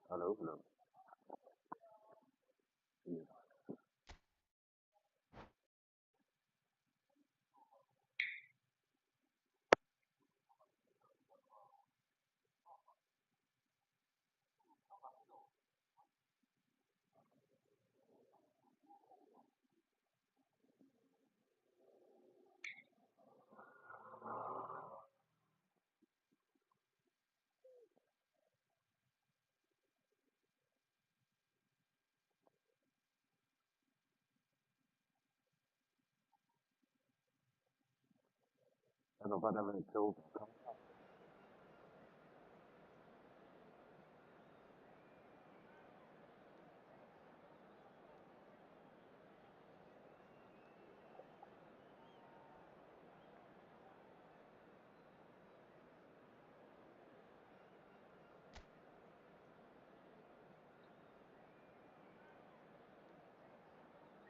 Hello, hello. Yes. Ano ba naman ito?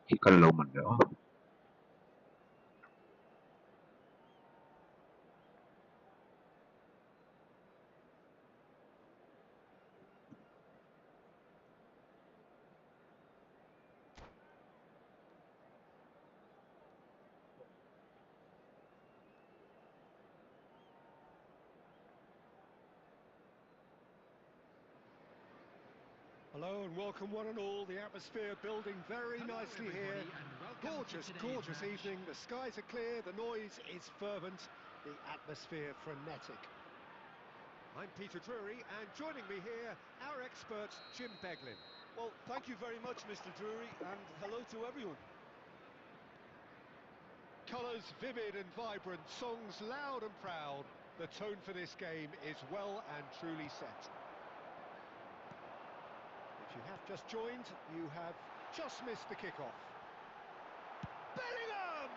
Ikalaw man daw. Hello and welcome one and all. The atmosphere building very nicely here. Gorgeous, gorgeous evening. The skies are clear, the noise is fervent, the atmosphere frenetic. I'm Peter Drury, and joining me here, our expert Jim Beglin. Well, thank you very much, Mr. Drury, and hello to everyone. Colours vivid and vibrant, songs loud and proud. The tone for this game is well and truly set. If you have just joined, you have just missed the kickoff. Bellingham!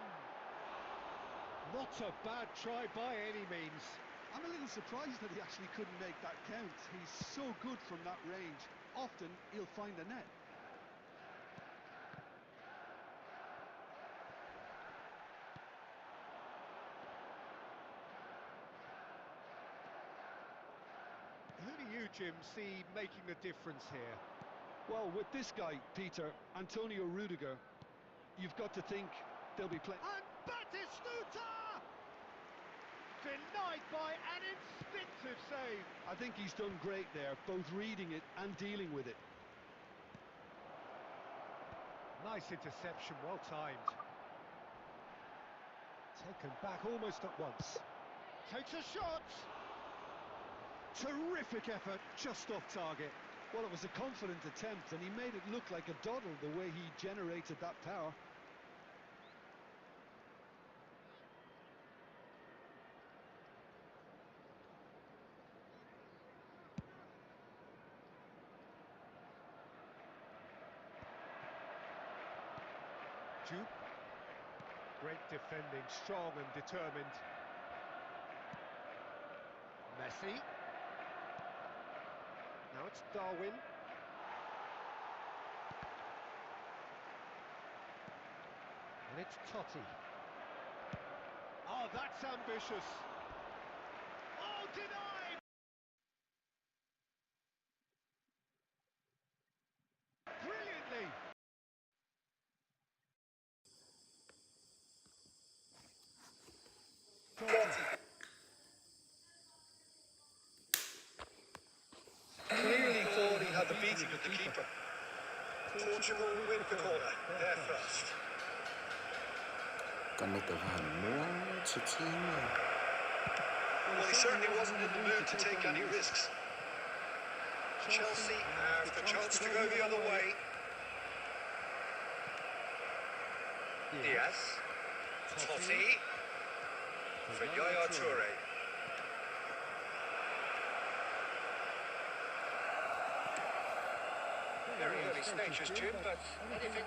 Not a bad try by any means. I'm a little surprised that he actually couldn't make that count. He's so good from that range. Often, he'll find the net. Who do you, Jim, see making the difference here? Well, with this guy, Peter, Antonio Rudiger, you've got to think they'll be playing. And Batistuta! Denied by an instinctive save. I think he's done great there, both reading it and dealing with it. Nice interception, well timed. Taken back almost at once. Takes a shot! Terrific effort, just off target. Well, it was a confident attempt, and he made it look like a doddle the way he generated that power. Jupe. Great defending, strong and determined. Messi. Now it's Darwin. And it's Totti. Oh, that's ambitious. Oh, denied! Brilliantly! Clearly thought he had the beating of the keeper. Portugal win the corner. They're first. Well, he certainly wasn't in the mood to take any risks. Chelsea have the chance to go the other way. Diaz. Totti. For Yaya Toure. Very early stages, Jim, but anything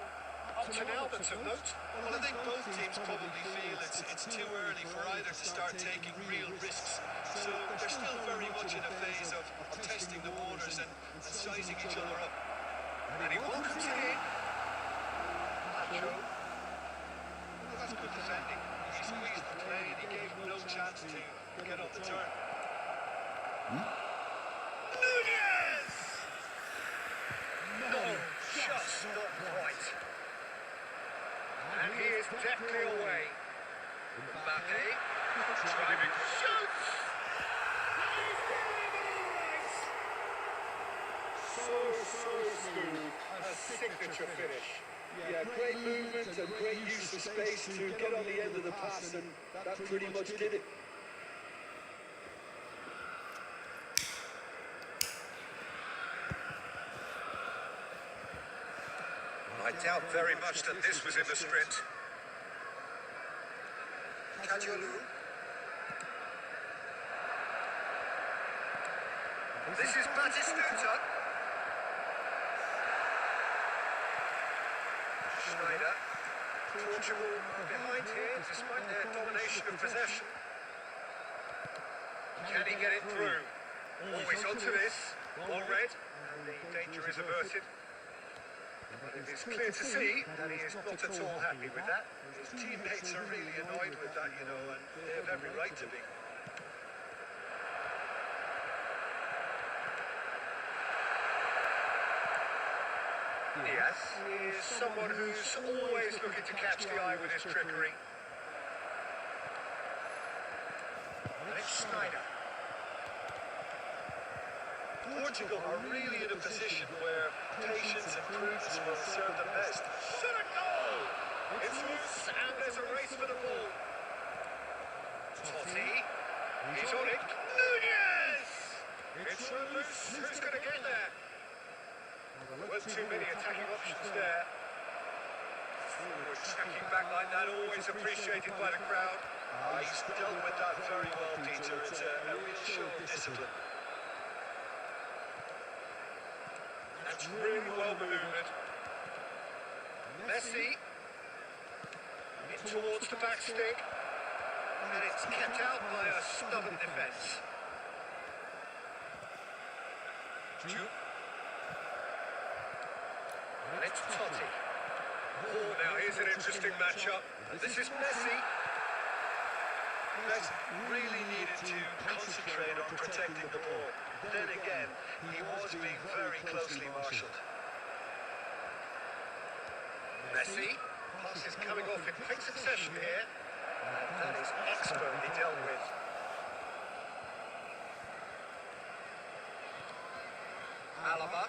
up to now that's of note? Well, I think both teams probably feel it's too early for either to start taking real risks. So they're still very much in a phase of testing the waters and sizing each other up. And he welcomes it in. Nacho. Well, that's good defending. He squeezed the play and he gave no first chance to get on the turn. Nunez! No, just not quite. And he is deftly away. Mbappe, driving shoots! So smooth, a signature finish. Yeah, great movement and great use of space to get on the end of the pass, and that pretty much did it. I doubt very much that this was in the script. Kajolu. This is Batistuta. Schneider. Portugal are behind here despite their domination of possession. Can he get it through? Always onto this. All red. And the danger is averted. But it is clear to see that he is not at all happy with that. His teammates are really annoyed with that, you know, and they have every right to be. Diaz is someone who's always looking to catch the eye with his trickery. And it's Schneider. Portugal are really in a position where patience and prudence will serve them best. Shot a goal! It's loose and there's a race for the ball. Totti, he's on it. Nunez! It's loose, who's going to get there? There weren't too many attacking options there. Forward tracking back like that, always appreciated by the crowd. He's dealt with that very well, Peter. It's a real show of discipline. That's really well manoeuvred. Messi in towards the back stick, and it's kept out by a stubborn defence. And it's Totti. Oh, now here's an interesting matchup. And this is Messi. Messi really needed to concentrate on protecting the ball. Then again, he was being very closely marshalled. Messi, pass is coming off in quick succession here, and that is expertly dealt with. Alaba.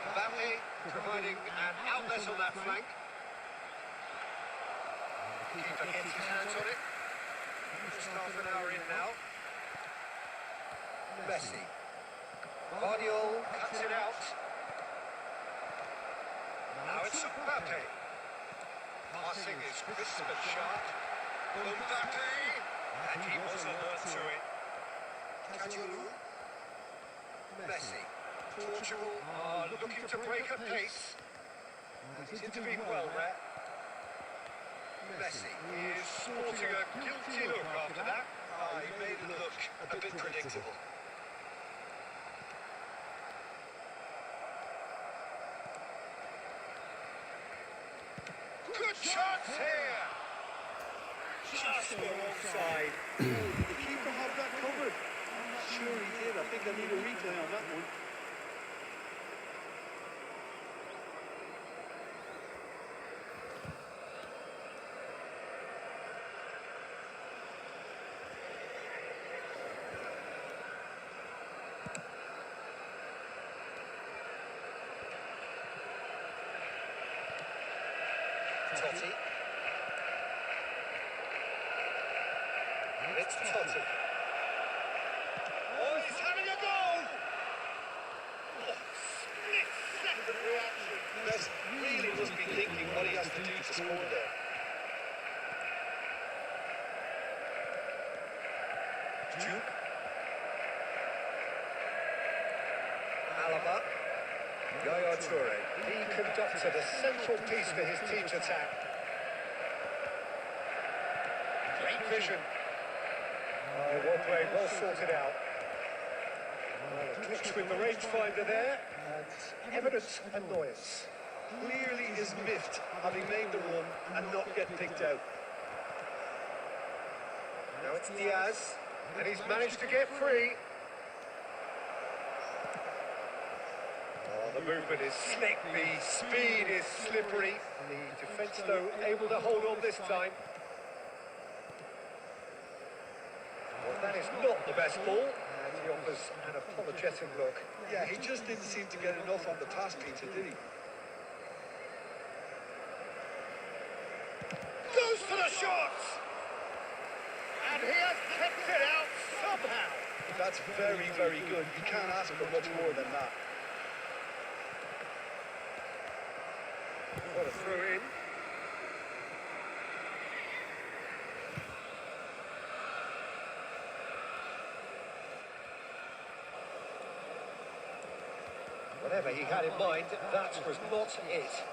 Mbappe providing an outlet on that flank. The keeper gets his hands on it. Just half an hour in now. Messi. Guardiola cuts it out. Now it's Mbappe. Passing is crisp and sharp. Mbappe. And he was alert to it. Kajolu. Messi. Portugal are looking to break at pace. And he's intervened well there. Messi is sporting a guilty look after that. He made it look a bit predictable. Good chance here! Just the wrong side. The keeper had that covered. I'm not sure he did. I think I need a replay on that one. Totti. It's Totti. Oh, he's having a goal! Oh, split-second reaction. Messi really must be thinking what he has to do to score there. Duke. Alaba. Yaya Toure, he conducted a central piece for his team's attack. Great vision. Well played, well sorted out. A glitch with the rangefinder there, and evident annoyance. clearly is miffed, having made the run and not get picked out. Now it's Diaz, and he's managed to get free. Oh, the movement is slick, the speed is slippery. The defence, though, able to hold on this time. Well, that is not the best ball, and he offers an apologetic look. Yeah, he just didn't seem to get enough on the pass, Peter, did he? Goes for the shot! And he has kept it out somehow. That's very, very good. You can't ask for much more than that. What a throw in. Whatever he had in mind, that was not it.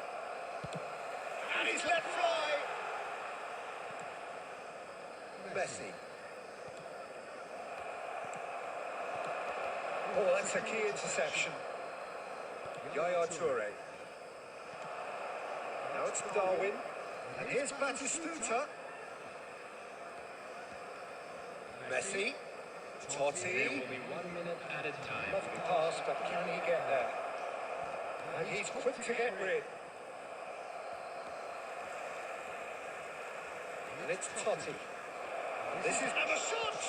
And he's let fly. Messi. Oh, that's a key interception. Yaya Toure. Now it's Darwin. And here's Batistuta. Messi. Totti. There will be 1 minute added time. Lovely pass, but can he get there? And he's quick to get rid. And it's Totti. This is another shot!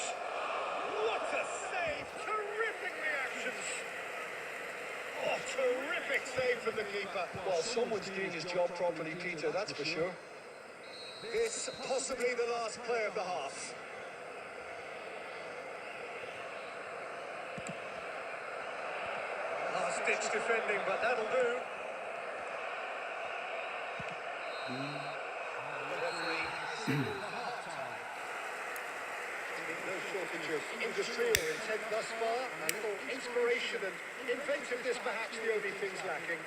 What a save! Terrific reactions! Oh, terrific save from the keeper. Well, someone's doing his job properly, Peter, that's for sure. It's possibly the last play of the half. Last-ditch defending, but that'll do. No shortage of industry or intent thus far. A little inspiration and inventiveness, perhaps the only things lacking.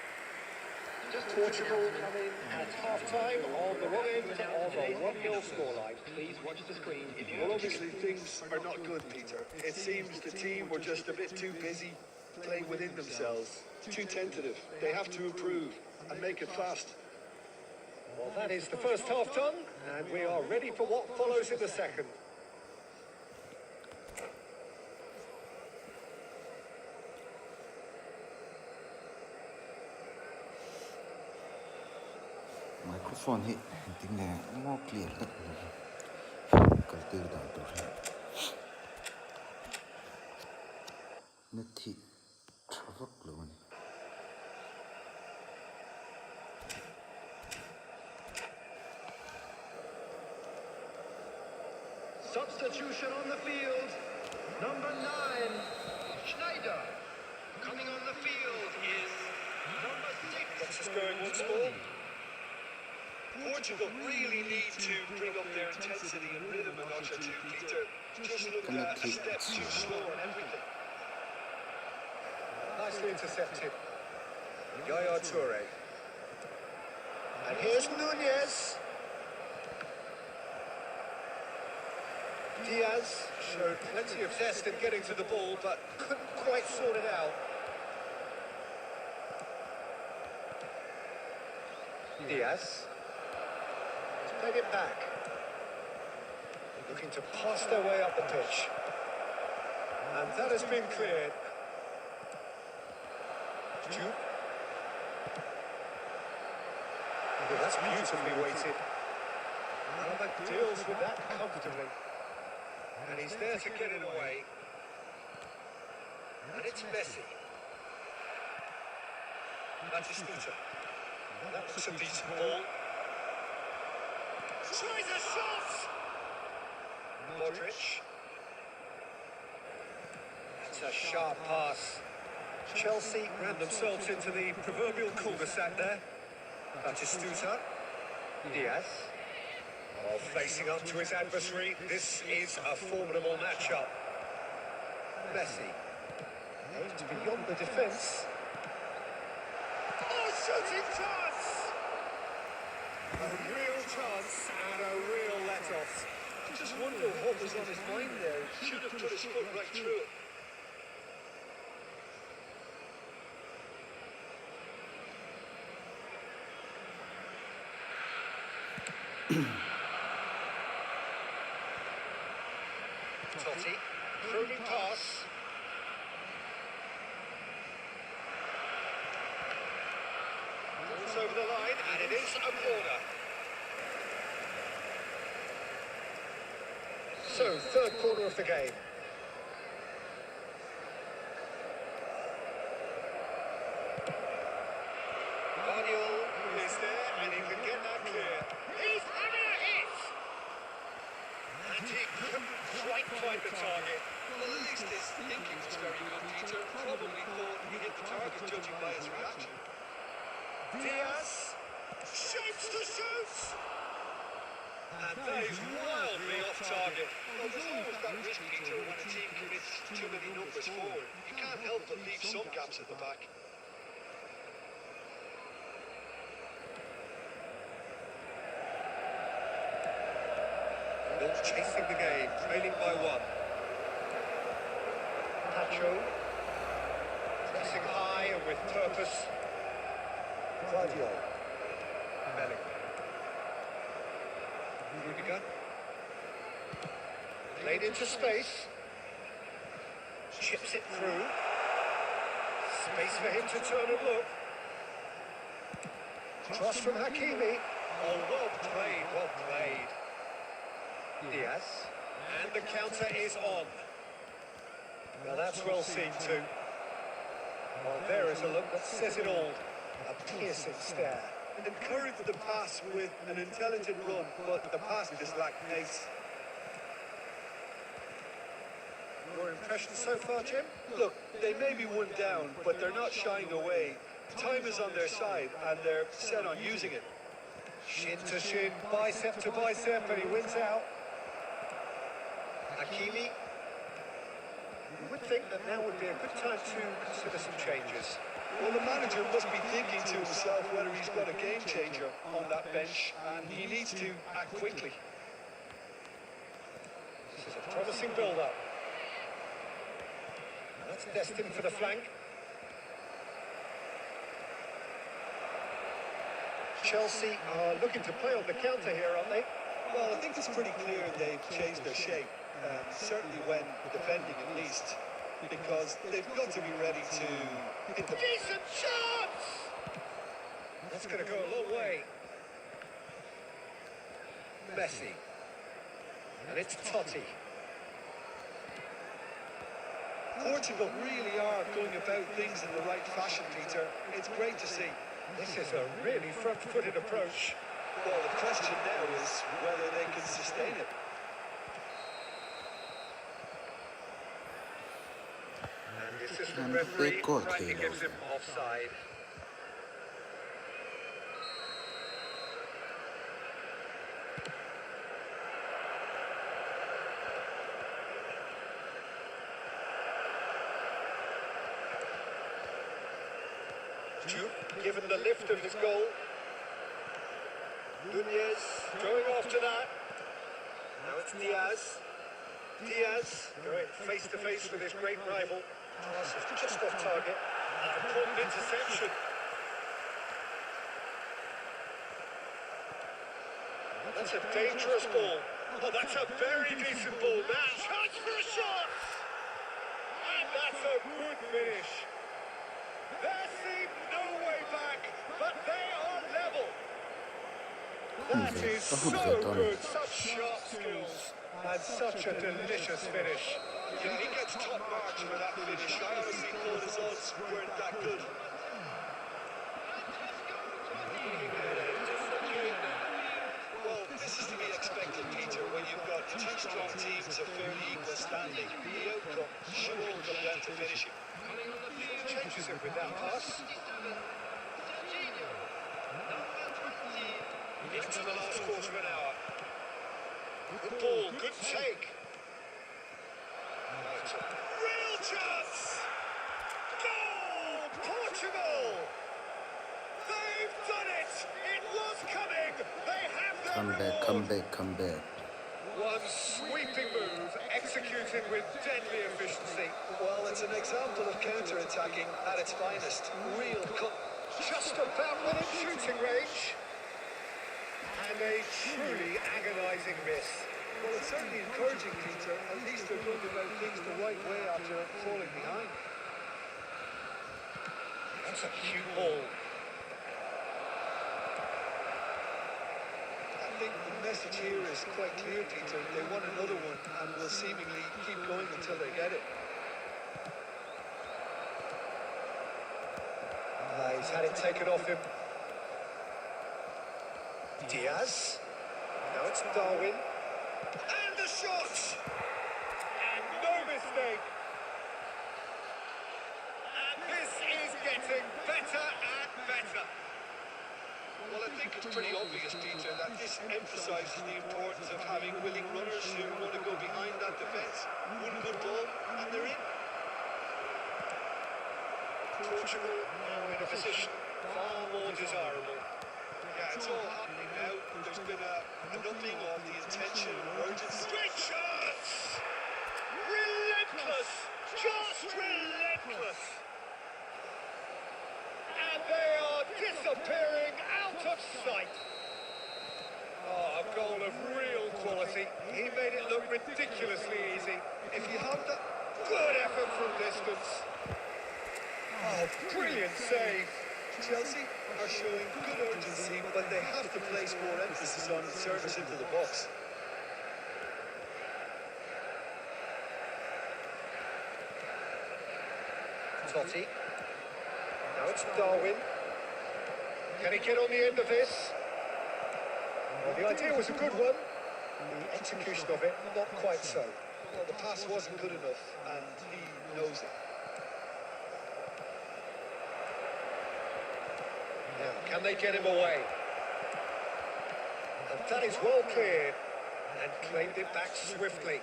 Portugal come in at half-time on the wrong end of a 1-0 scoreline. Please watch the screen if you Well, obviously things are not good, Peter. It seems the team were just a bit too busy playing within themselves. Too tentative. They have to improve and make it fast. Well, that is the first half done, and we are ready for what follows in the second. microphone hi ting le more clear tak kal tir da to na thi thavak lo ni Substitution on the field. Number 9, Schneider. Coming on the field is number 6. Let's just go in once more. Portugal really need to bring up their intensity and rhythm a notch or two, Peter. Just look a step too slow on everything. Nicely intercepted. Yaya Toure. And here's Nunez. Diaz showed plenty of zest in getting to the ball, but couldn't quite sort it out. Diaz. Played it back. Looking to pass their way up the pitch. And that has been cleared. Jude. Oh, that's beautifully weighted. Alba deals with that comfortably. And he's there to get it away. And it's Messi. Batistuta. That looks a decent ball. Tries a shot! Modric. That's a sharp pass. Chelsea ran themselves into the proverbial cul-de-sac there. Batistuta. Diaz. Oh, facing up to his adversary. This is a formidable matchup. Messi. Aims beyond the defence. Oh, shooting chance! A real chance and a real let-off. I just wonder what was on his mind there. He should have put his foot right through it. Totti, probing pass. Balls over the line, and it is a corner. So, third corner of the game. Guardiola is there, and he can get that clear. He's having a hit! And he couldn't quite find the target. Well, at least his thinking was very good, Peter. Probably thought he hit the target, judging by his reaction. Diaz shapes the shoot! And that is wildly off target. Well, there's always that risk, Peter, when a team commits too many numbers forward. You can't help but leave some gaps at the back. Bills chasing the game, trailing by one. Pacho, pressing high and with purpose. Guardiola. Bellingham. Rudiger. Played into space. Chips it through. Space for him to turn and look. Cross from Hakimi. Oh, well played, well played. Diaz. And the counter is on. Now that's well seen too. Well, there is a look that says it all. A piercing stare. And encouraged the pass with an intelligent run, but the pass just lacked pace. Your impression so far, Jim? Look, they may be one down, but they're not shying away. Time is on their side, and they're set on using it. Shin to shin, bicep to bicep, and he wins out. Hakimi. You would think that now would be a good time to consider some changes. Well, the manager must be thinking to himself whether he's got a game changer on that bench, and he needs to act quickly. This is a promising build-up. That's destined for the flank. Chelsea are looking to play on the counter here, aren't they? Well, I think it's pretty clear they've changed their shape, certainly when defending at least, because they've got to be ready to hit the... Decent chance! That's going to go a long way. Messi. And it's Totti. Portugal really are going about things in the right fashion, Peter. It's great to see. This is a really front-footed approach. Well, the question now is whether they can sustain it. And the assistant And referee they got rightly it. gives him offside. Given the lift of his goal. Nunez going after that. Now it's Diaz. Diaz going face to face with his great rival. Pass is just off target. And an important interception. That's a dangerous ball. Oh, that's a very decent ball. Now chance for a shot. And that's a good finish. There seemed no way back, but they are level. That is so good, such sharp skills, and such a delicious finish. Yeah, he gets top marks for that finish. I honestly thought his odds weren't that good. Well, this is to be expected, Peter, when you've got two strong teams of fairly equal standing. The outcome should all come down to finishing. Changes it with that pass. Into the last quarter of an hour. Good ball, good take. Now it's a real chance! Goal! Portugal! They've done it! It was coming! They have their Come back, reward. come back, come back. One sweeping move, executed with deadly efficiency. Well, it's an example of counter-attacking at its finest. Real Just about within shooting range. And a truly agonising miss. Well, it's certainly encouraging, Peter. At least they're going about things the right way after falling behind. That's a cute ball. I think the message here is quite clear, Peter. They want another one and will seemingly keep going until they get it. He's had it taken off him. Diaz. Now it's Darwin. And the shot! And no mistake! And this is getting better and better. Well, I think it's pretty obvious, Peter, that this emphasises the importance of having willing runners who want to go behind that defence. One good ball, and they're in. Portugal now in a position far more desirable. Yeah, it's all happening now. There's been an upping of the intention and urgency. Straight shots! Relentless! Just relentless! And they are disappearing out of sight. Oh, a goal of real quality. He made it look ridiculously easy. If you have that... Good effort from distance. Oh, brilliant save. Chelsea are showing good urgency, but they have to place more emphasis on service into the box. Totti. Now it's Darwin. Can he get on the end of this? Well, the idea was a good one. The execution of it, not quite so. Well, the pass wasn't good enough, and he knows it. Now, can they get him away? And that is well cleared and claimed it back swiftly.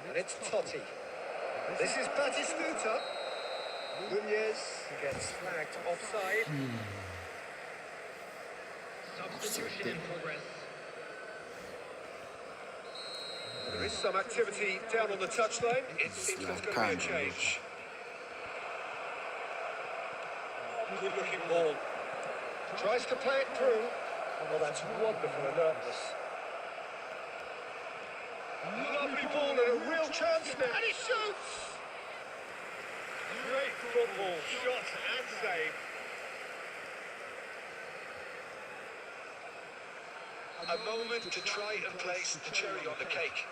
And it's Totti. This is Batistuta. Nunez gets flagged offside. Substitution in progress. There is some activity down on the touchline. It seems there's going to be a change. Good looking ball. Tries to play it through. Well, that's wonderful alertness. Lovely ball and a real chance now. And he shoots! Great football, shot and save. A moment to try and place the cherry on the cake.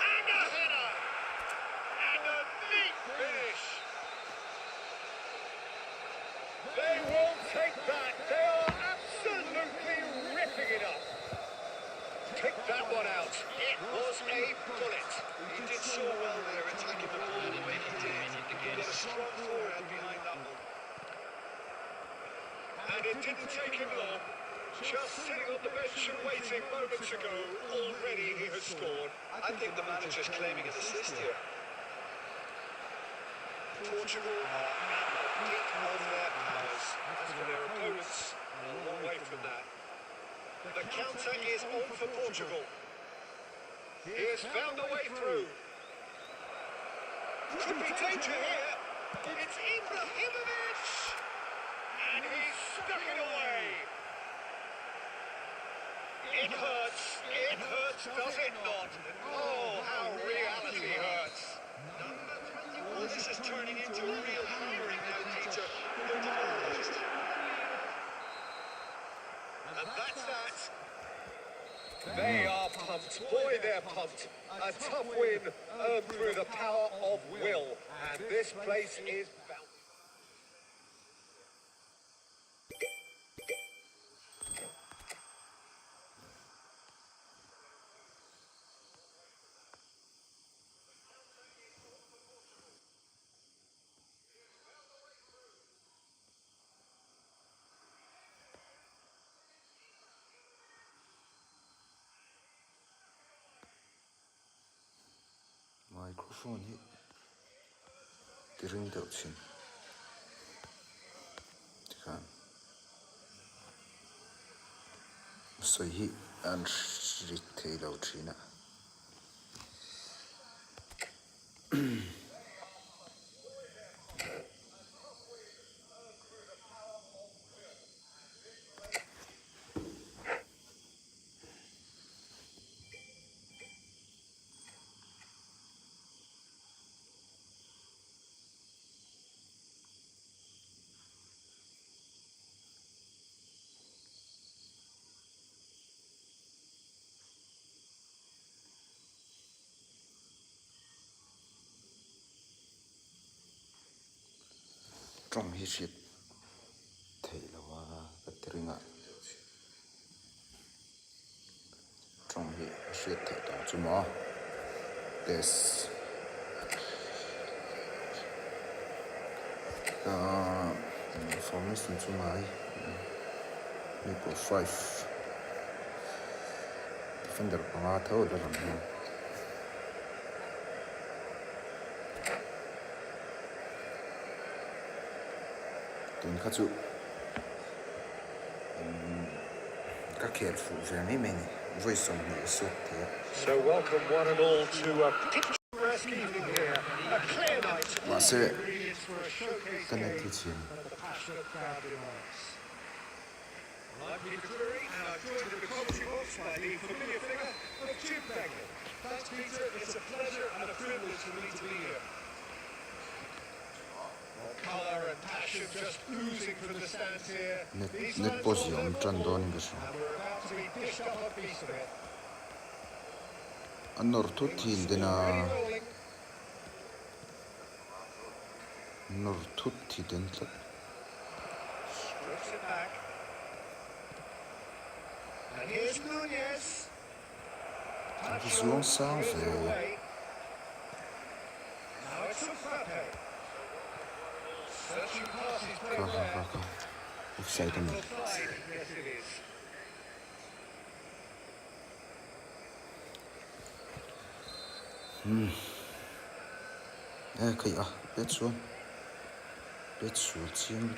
And a header! And a neat finish! They won't take that. They are absolutely ripping it up. Pick that one out. It was a bullet. He did so well there, attacking the ball the way he did. He got a strong forehand behind that one. And it didn't take him long. Just sitting on the bench and waiting moments ago, already he has scored. I think the manager's claiming an assist here. Portugal are at the peak of their powers. As for their opponents, a long way from that. The counter is on for Portugal. He has found a way through. Could be danger here. It's Ibrahimovic! And he's stuck it away. It hurts, does it not? Oh, how reality hurts. Well, this is turning into a real hammering now, Peter. They're demoralised. And that's that. They are pumped. Boy, they're pumped. A tough win earned through the power of will. And this place is bound. Microphone hi tiring deuh chin tikhan soi hi an rit thei lo thina trong hi shit thei lawa bateringa trong hi shit thei ta chuma this formation chumai Nico 5 defender panga thau da ram tin kha chu ka careful very many voice on the so So welcome one and all to a picturesque evening here, a clear night. was it Ingredients for a showcase the game next team that the passionate crowd demands. I'm Peter Drury, and I'm joined in the commentary box by the familiar figure of Jim Begley. Thanks, Peter. It's a pleasure and a privilege for me to be here. Colour and passion just oozing from the stands here. These net lads position all tran know don football, bisu and we're about to be dished up a piece of it. anor thu thin dena Already rolling. nor thu thi den tlat Strips it back. And here's Nunez. visual sound Here's it away. Now it's Mbappe. Searching passes played there. offside me Offside. Yes, it is. kai a bet su chiang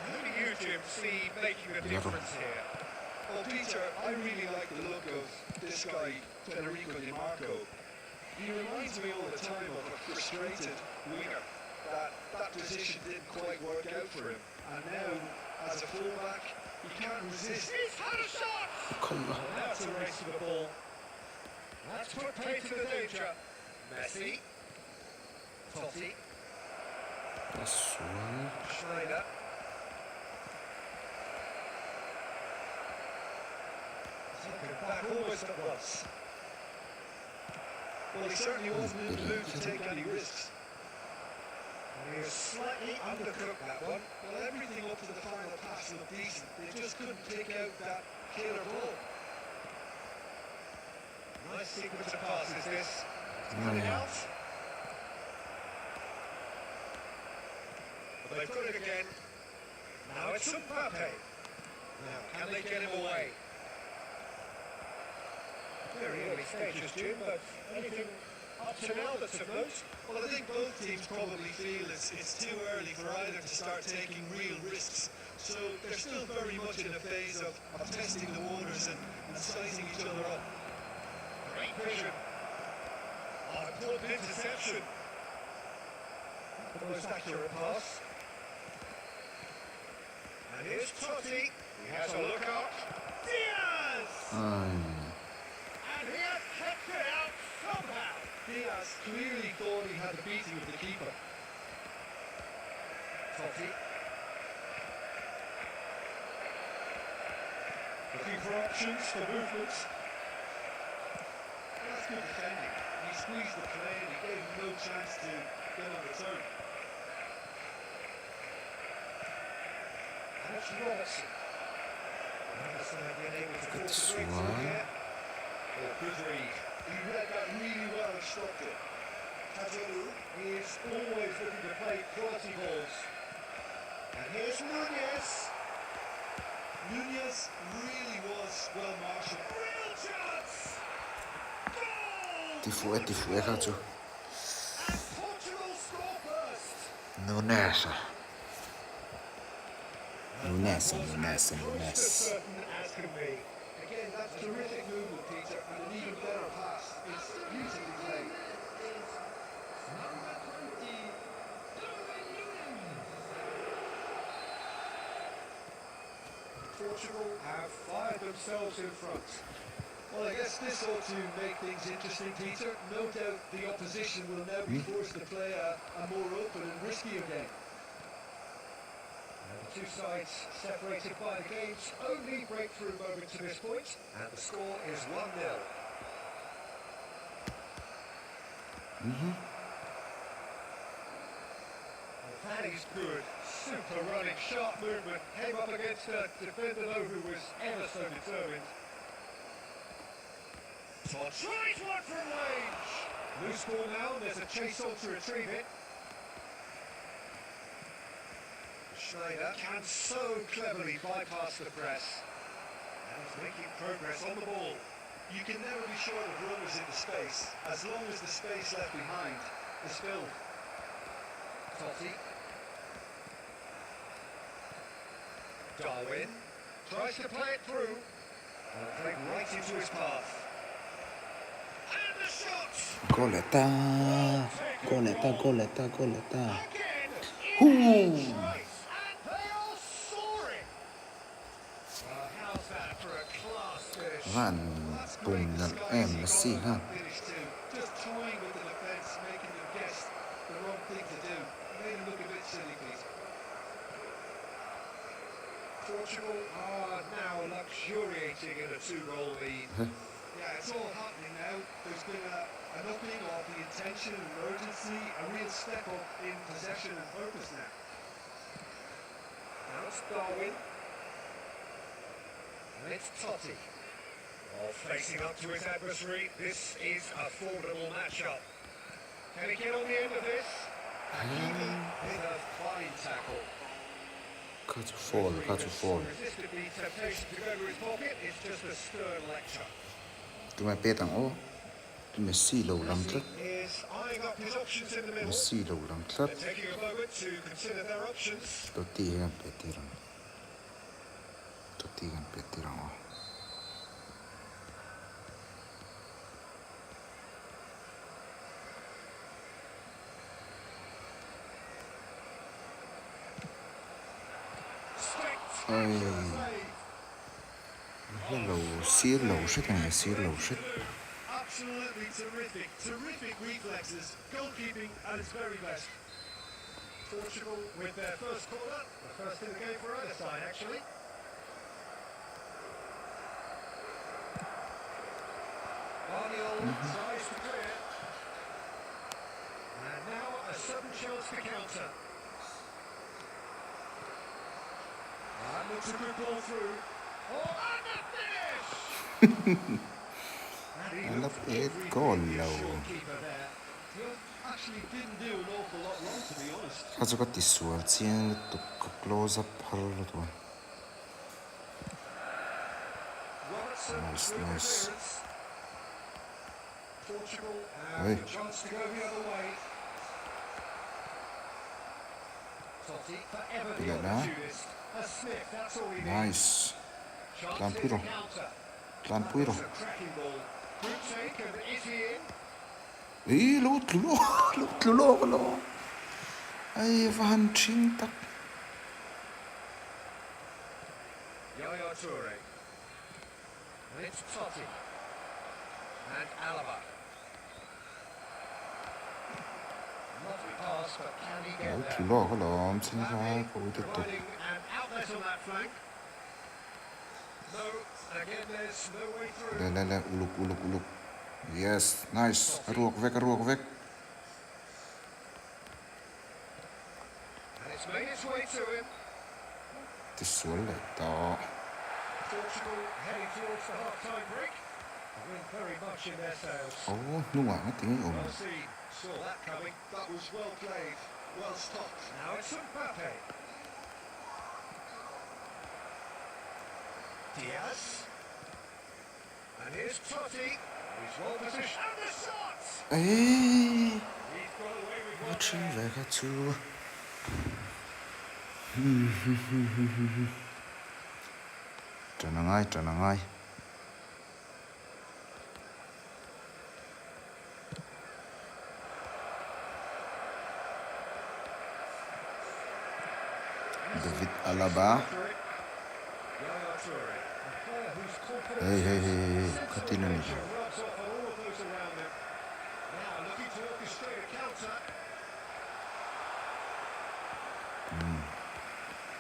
Who do you, Jim, see making a difference here? Well, Peter, I really like the look of this guy, Federico Di Marco. He reminds me all the time of a frustrated winger. That position didn't quite work out for him. And now, as a fullback, he can't resist. He's had a shot! kalla That's a race to the ball. That's put pay to the danger. Messi. Totti.asuan Schneider. Taken back almost at once. Well, he certainly wasn't in the mood to take any risks. And he has slightly undercooked that one. Well, everything up to the final pass looked decent. They just couldn't pick out that killer ball. Nice sequence of passes this. Coming out. But they've got it again. Now it's Mbappe. Now, can they get him away? Very early stages, Jim, but anything up to now that's of note? Well, I think both teams probably feel it's too early for either to start taking real risks. So they're still very much in a phase of testing the waters and sizing each other up. Great vision. Oh, important interception. The most accurate pass. And here's Totti. He has a look up. Diaz! And he has kept it out somehow. Diaz clearly thought he had the beating of the keeper. Totti. Looking for options, for movements. That's good defending. He squeezed the play and he gave him no chance to get on the turn. And it's Robertson. Robertson being able to force a breakthrough one. here. Oh, good read. He read that really well and stopped it. Tajoru He is always looking to play quality balls. And here's Nunez. Nunez really was well marshalled. Real chance! Goal! tifu ka chu And Portugal score first. Nunes Most certain as can be. Again, that's terrific movement, Peter, and an even better pass. It's beautifully played. Portugal have fired themselves in front. Well, I guess this ought to make things interesting, Peter. No doubt the opposition will now be forced to play a more open and riskier game. And the two sides separated by the game's only breakthrough moment to this point, and the score is 1-0. That is good. Super running, sharp movement. Came up against a defender though who was ever so determined. Tries one from range. Loose ball now, there's a chase on to retrieve it. Schneider can so cleverly bypass the press. And he's making progress on the ball. You can never be sure of runners in the space, as long as the space left behind is filled. Totti. Darwin tries to play it through. And played right into his path. And the shot! Goleta. Again! It's right, and they are soaring! Well, how's that for a class finish? Van bùng lần em Messi ha. Just toying with the defence, making them guess the wrong thing to do. Made them look a bit silly, please. Portugal are now luxuriating in a 2-goal lead. Yeah, it's all happening now. There's been an upping of the intention and urgency, a real step up in possession and focus now. Now it's Darwin. And it's Totti. All facing up to his adversary. This is a formidable matchup. Can he get on the end of this? Hakimi hit a fine tackle. Cut to fall. Resisted the temptation to go to his pocket. It's just a stern lecture. Tụi mày biết rằng ô, tụi Messi lâu lắm thật. Is eyeing up his options in the middle. Messi lâu lắm thật. And taking a moment to consider their options. Tôi tí gần beti rằng ô. Ôi, xía lầu shit này, xía lầu shit. Absolutely terrific reflexes, goalkeeping at its very best. Portugal with their first corner, the first in the game for either side actually. Guardiola tries to clear. And now a sudden chance to counter. That looks a good ball through. Oh, and the finish! And that's it, goal low. Actually didn't do an awful lot wrong, to be honest. Kaso ka tisual chiang to close up har to. Nice. Portugal Hey. have a chance to go the other way. Totti forever the Bila na. opportunist. A sniff, that's all he needs. Nice. Chance Plan to Puiro. counter. Plan Puiro. That's a cracking ball. Good take, and is he in? Lút lú. Ay, Van Ching tak. Yaya Toure. And it's Totti. And Alaba. Lovely pass, but can he get there? Lút lú lắm, xin phá cô tiếp tục. Providing an outlet on that flank. No, again there's no way through. Lê, uluk. Yes, nice. Ruok vek. And it's made its way to him. Tisual le to. Portugal heading towards the half-time break. The wind very much in their sails. Oh, nuai nó tiếng ồn. Well seen. Saw that coming. That was well played, well stopped. Now it's Mbappe. Diaz. And here's Totti. He's well positioned. And the shot! Ê, He's got away with nó one chi there. về cả chú. Trở năng ai. David Alaba. Yaya Toure. A player whose confidence Hey, Katina ni. rubs off on all of those around him. Now looking to orchestrate a counter.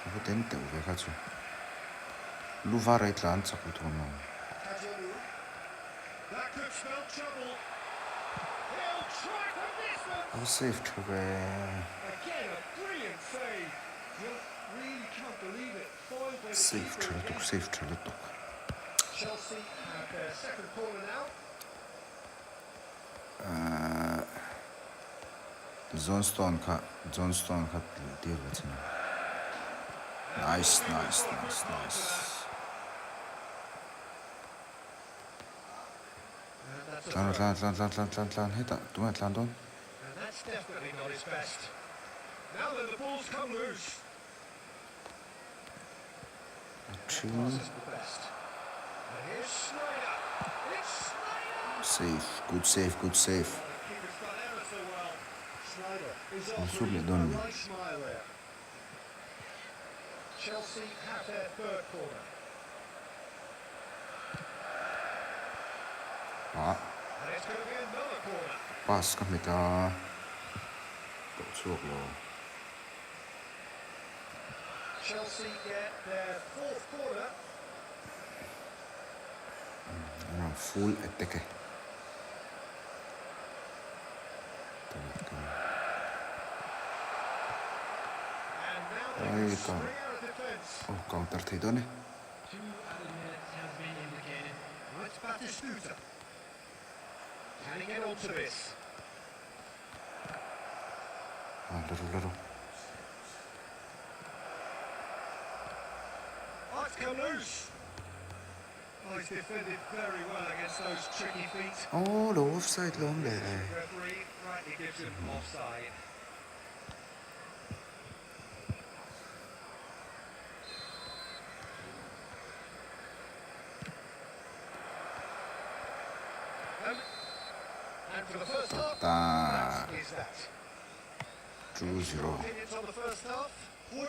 Nó đến tiểu về cả chú. Luva right lan chắc của thôn nó. That could spell trouble. He'll try from distance. Oh, save Trevor. Again, a brilliant save. You really can't believe it. Foiled by the Save keeper Trevor, again. save Trevor. Chelsea have their second corner now. Johnston ka deal with him. Nice. Tlan. Hit that. Do it, Landon. And that's definitely not his best. Now then, the ball's come loose. Two. Pass isn't the best. And here's Snyder. It's Snyder. Good save. The keeper's done ever so well. Snyder is Super offering done. a nice smile there. Chelsea have their third corner. Ah, And it's going to be another corner. pass ka mita. Độ chuộc rồi. Chelsea get their fourth corner. Full attack. And now they Ôi, can còn- spring out of defence. Oh, counter thấy đó này. 2 added minutes has been indicated. It's Batistuta. Can he get onto this? Little. Oh, it's come loose. Oh, he's defended very well against those tricky feet. Oh, the offside long there. Referee rightly gives him offside. And for the first half, Ta. that is that. 2-0. Opinions on the first half?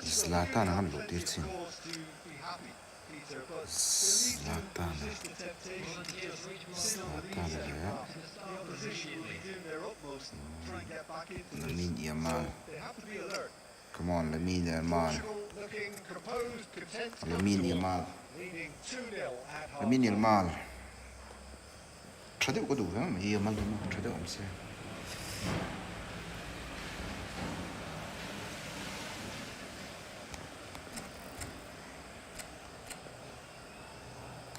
Zlatan ang lutir sin. Cause to be happy, Peter, but Zlatan. resist the temptation. Volunteers reach Zlatan ya. The opposition will be doing their utmost to try and get back into this. Lamine Yamal. They have to be alert. Come on, Lamine Yamal. Portugal looking composed, content, Lamine comfortable, Yamal. leading 2-0 at half. Lamine Yamal. Trade có đủ không? Yamal đúng không? Trade không xem.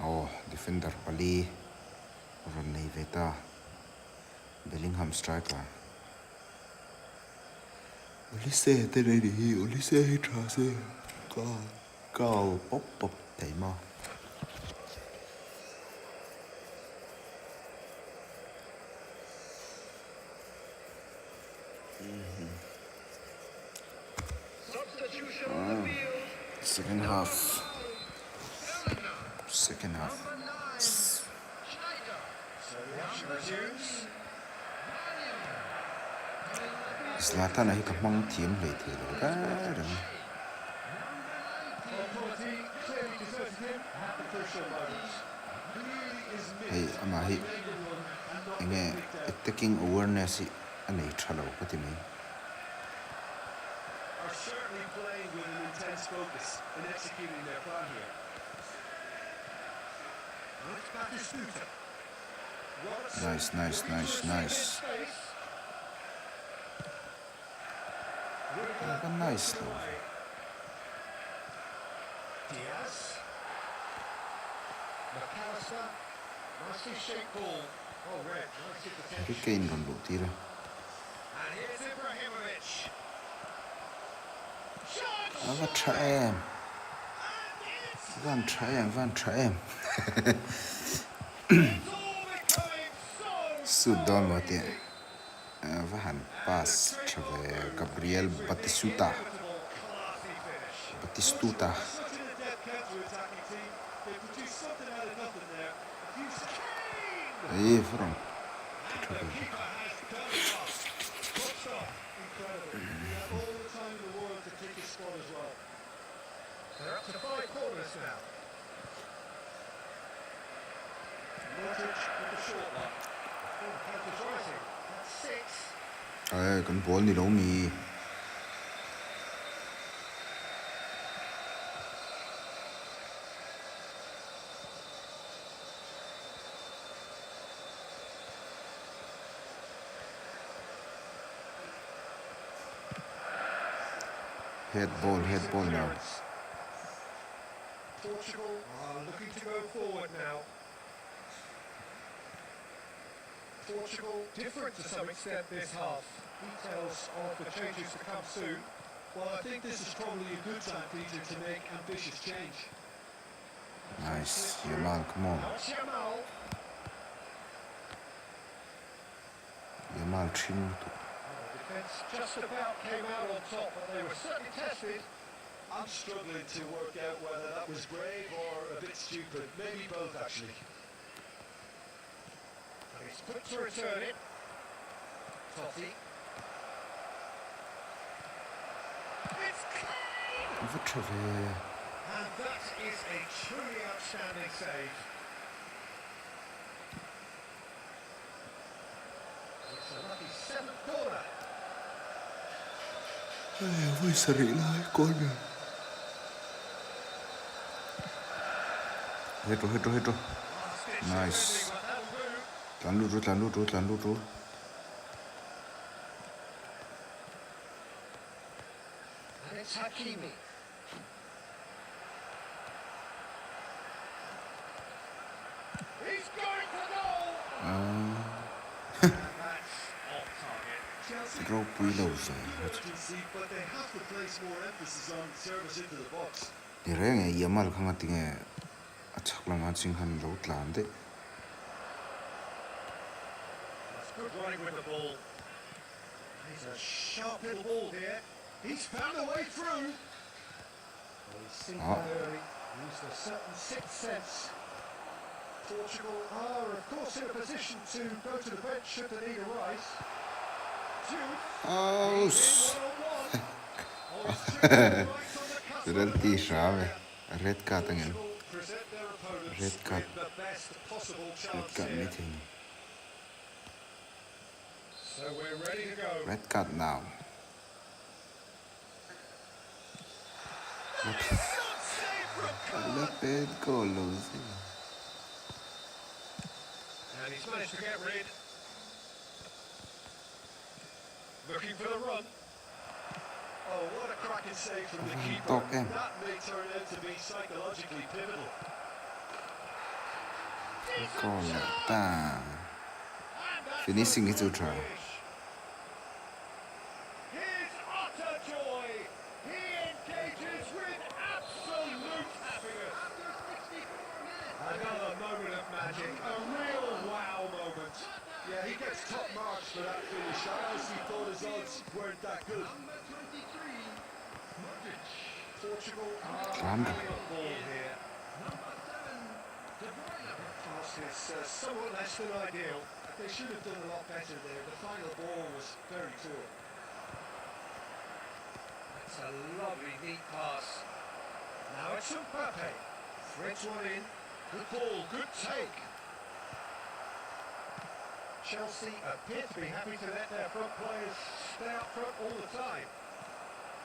Oh, defender Pali. Ronny Veta. Bellingham striker. Olise tên này đi, Olise trả xe. Cao bốc thấy mà. Substitution on the field. Second half. Schneider. So the action resumes. Zlatan ấy các mong thiếm lấy thế rồi đó. Quality clearly deserted him at the crucial moment. Really is Hey, ama hey. Inge attacking awareness anh ấy trả lâu cái gì mấy. are certainly playing with an intense focus in executing their plan here. And it's Batistuta. Nice. Nice though. Diaz. McAllister. Nicely shaped ball. Oh, red. Nice interception. Cái kênh còn đủ tí rồi. And here's Ibrahimovic. Vẫn trẻ em. Sụt đòn một tiếng. Và hẳn pass trở về Gabriel Batistuta. Such an adept counter-attacking team. They produced something out of nothing there. A few Ấy, phải không? Incredible. We have all the time in the world to take his spot as well. They're up to 5 corners now. Modric with the short one. Oh, counter's rising. That's 6. Con ball đi đâu mì. Head ball now. Portugal are looking to go forward now. Portugal different to some extent this half. Details of the changes to come soon. Well, I think this is probably a good time, Peter, to make ambitious change. Nice, Yamal, come on. That's Yamal. Yamal trim. The defence just about came out on top, but they were certainly tested. I'm struggling to work out whether that was brave or a bit stupid. Maybe both, actually. And he's put to return it. Totti. It's clean! Wytrzewie. And that is a truly outstanding save. It's a lucky seventh corner. Vui sari lại con nè. Hết rồi. Nice. Lăn lút rồi. And it's Hakimi. He's going for goal! And that's off target. Chelsea Drop reloads. but they have to place more emphasis on service into the box. Direng Yamal khang atinge achak lang aching han lo tlan de. That's good running with the ball. He's a sharp little ball here. He's found a way through. Well, he's seen that early. Used a certain sixth sense. Portugal are, of course, in a position to go to the bench should they need a rise. Oh, Renty Shave. Red card again. Red card. Red card meeting. So we're ready to go. Red card now. Let it go, Lucy. And he's managed to get rid. Looking for the run. Oh, what a cracking save from the keeper. Talk him. That may turn out to be psychologically pivotal. Coletta. Finishing it to try. His utter joy. He engages with absolute happiness. Another moment of magic, a real wow moment. Yeah, he gets top marks for that finish. I honestly thought his odds weren't that good. Portugal are Clamber. having a ball here. Pass is somewhat less than ideal. They should have done a lot better there. The final ball was very poor. That's a lovely neat pass. Now it's Mbappe. Threads one in. Good ball, good take. Chelsea appear to be happy to let their front players stay up front all the time.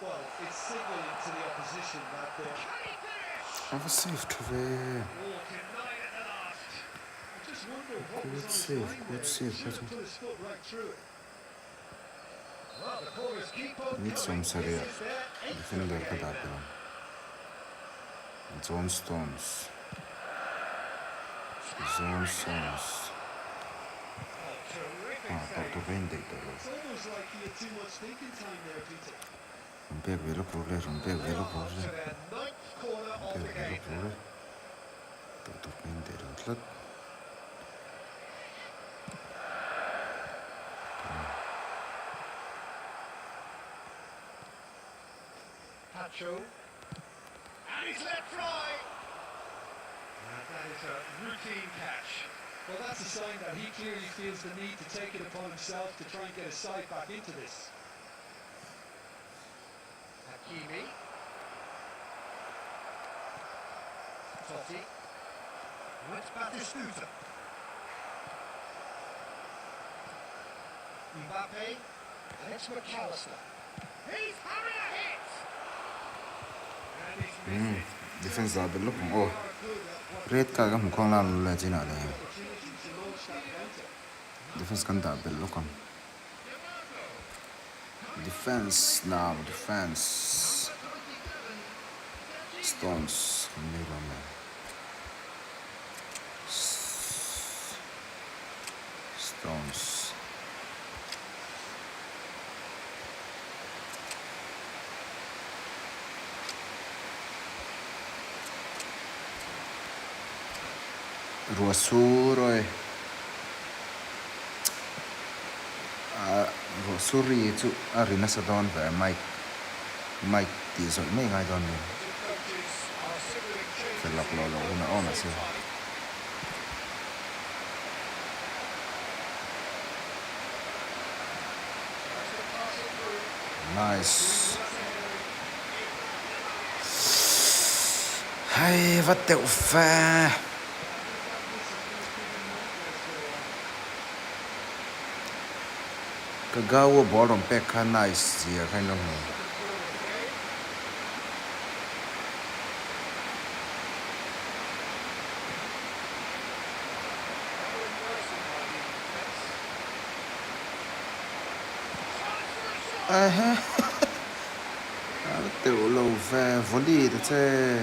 Well, it's signalling to the opposition that they're... Can he finish? Have a safe to Oh, denied at the last. I just wonder what Good was on his save, mind good there. save, He should have good. put his foot right through it. Well, the corners keep on Need some coming. Serie A. This is their eighth Defender of the game kadar now. John Stones. John Stones. Oh, terrific Ah, save. Dr. Vendetta. It's almost like he had too much thinking time there, Peter. Rumpeg velo problem. They are on to their ninth corner of the game now. Dr. Vendetta. Pacho. And he's let fly. And that is a routine catch. Well, that's a sign that he clearly feels the need to take it upon himself to try and get his side back into this. Hakimi. Totti. And it's Batistuta. Mbappe. And it's McAllister. He's having a hit! And he's missed it. Defense da bello con oh. Red card kam kon la la jina le. Defense kan da bello con. Defense now, defense. Stones milloin Stones ruosuroi ruosuri chu arina sadon ve Mike ti rồi mấy ngày đó nè phải lọc lò lò nó on là sao nice hay vắt tẹo pha cái gấu bỏ đồng pe khá nice gì à khai long ha tiểu lầu về volley đó chứ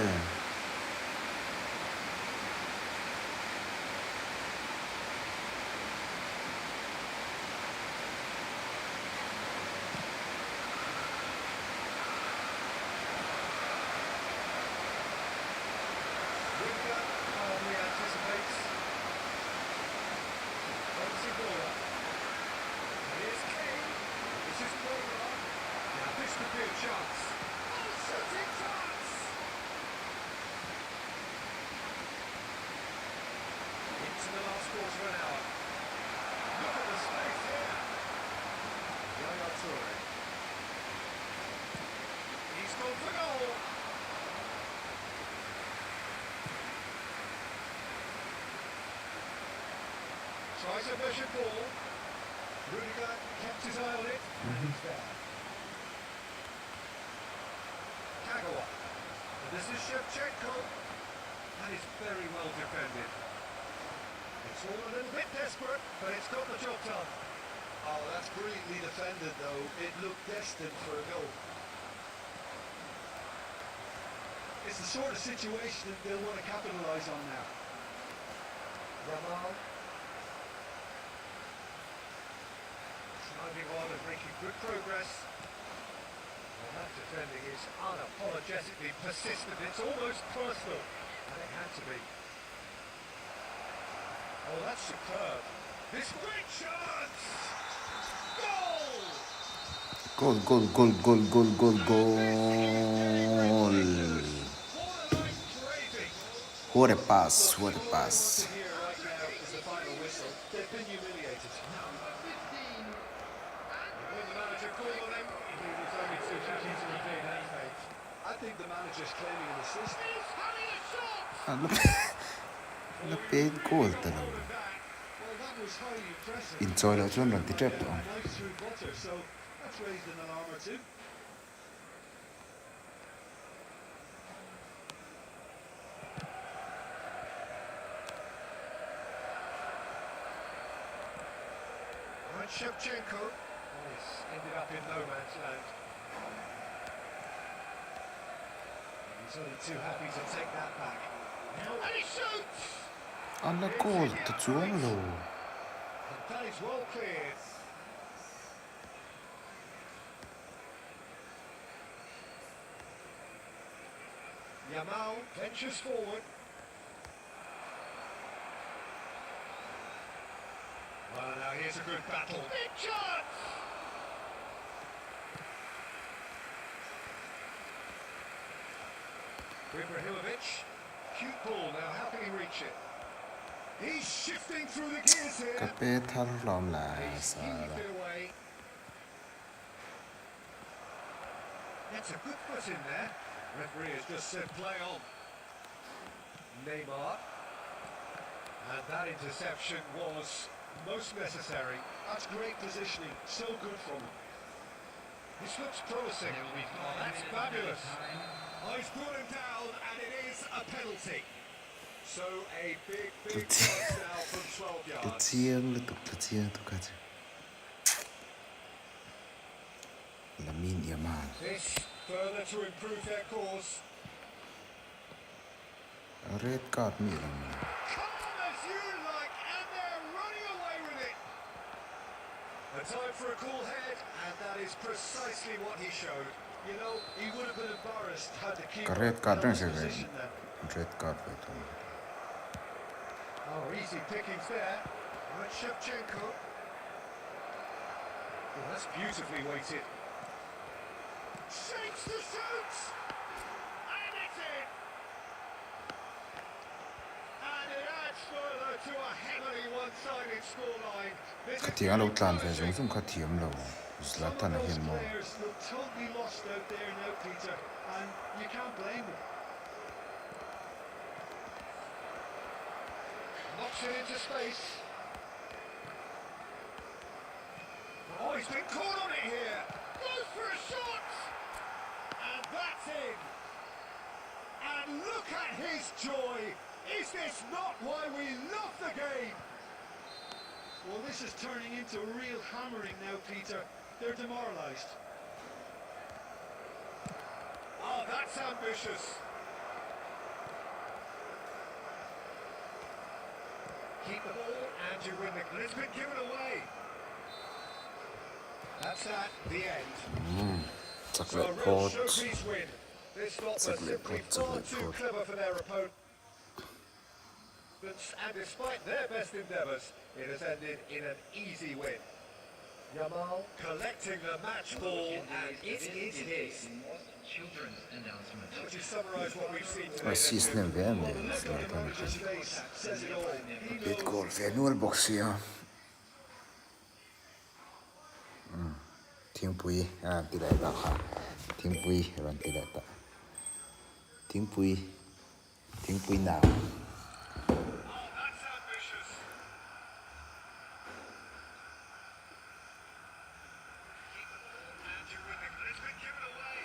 Tries a measured ball. Rudiger kept his eye on it, and he's there. Kagawa. And this is Shevchenko. That is very well defended. It's all a little bit desperate, but it's got the job done. Oh, that's brilliantly defended, though. It looked destined for a goal. It's the sort of situation that they'll want to capitalise on now. Yamal. Driving on and making good progress. Well, that defending is unapologetically persistent. It's almost personal. And it had to be. Oh, that's superb. This great chance! Goal. What a pass. Here right now is the final whistle. They've been humiliated. When the manager called on him, he was only too happy to retain that stage. I think the manager's claiming an assist. He's having a shot! Nó bế goal tao Well, that was highly impressive. in chơi là chuyên làm tí trap đó Nice through butter, so that's raised an alarm or two. And Shevchenko. He's ended up in no man's land. He's only too happy to take that back. And he shoots! alla goal to chuông lo And that is well cleared. Yamal ventures forward. Well, now here's a good battle. Big chance! Ibrahimovic. Cute ball now, how can he reach it? He's shifting through the gears here. cái bế thar lom là He's sao heaved it away. That's a good foot in there. Referee has just said play on. Neymar. And that interception was most necessary. That's great positioning. So good from him. This looks promising. Oh, that's fabulous. He's brought him down, and it is a penalty. So a big chance now from 12 tự yards. chiêng là tự chiêng tụ cái là min Yamal This further to improve their cause. red card mi lang. Calm as you like, and they're running away with it. A time for a cool head, and that is precisely what he showed. You know, he would have been embarrassed had the keeper Red card held rin his siya position then. red card ba ito? Oh, easy pickings there. Right, Shevchenko. Well, that's beautifully weighted. Shakes the shoots! And it's in! And it adds further to a heavily one-sided scoreline. Katiang lo tlan ve zung zung katiam lo. Some of Zlatan na those hin mo. players look totally lost out there now, Peter, and you can't blame them. Knocks it into space. Oh, he's been caught on it here. Goes for a shot. And that's in. And look at his joy. Is this not why we love the game? Well, this is turning into real hammering now, Peter. They're demoralised. Oh, that's ambitious. Keep the ball and you win the... It's been given away. That's at the end. So a Chocolate real pot. showpiece win. This lot were simply far too clever for their opponent. And despite their best endeavours, it has ended in an easy win. Yamal collecting the match ball, and it is his. Children's announcement. Would you summarise what we've seen today? Assist na ve me. Zlatan. His face says it all. He Bit knows goal ve nual box ya. Ting pui tilai ta kha. Ting pui ran tilai ta. Ting pui na. that's ambitious. Keep the ball and you win it. It's been given away.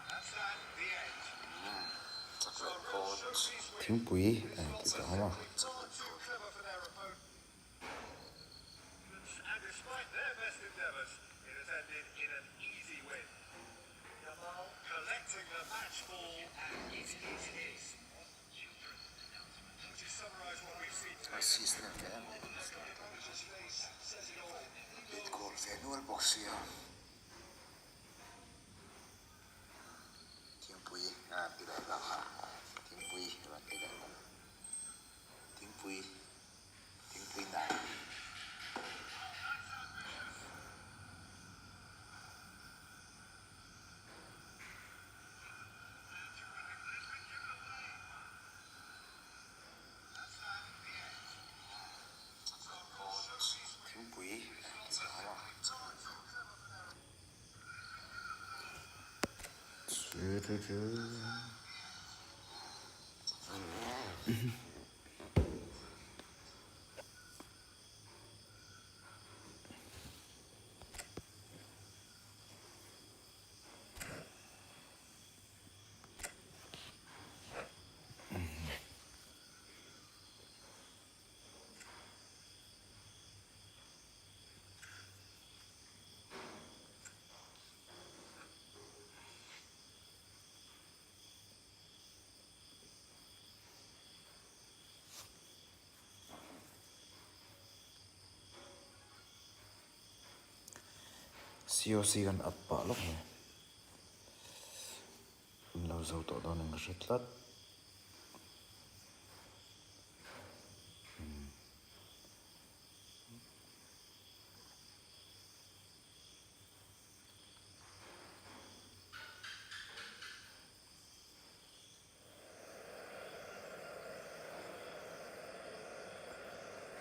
That's at the end. So a real showpiece win. Ting pui tilai ma. Far too clever for their opponent. And despite their best endeavours, it has ended in an easy win. Yamal collecting the match ball, and it is his. Would you summarise what we've seen today? Assist na ve me. His face says it all. Bit goal ve nual box ya. Ting pui tilai ta kha. Ting pui ran tilai ta. Ting pui na. Ting pui tilai ma. COC kan apa lok ni. Lau zau to don ng shetlat.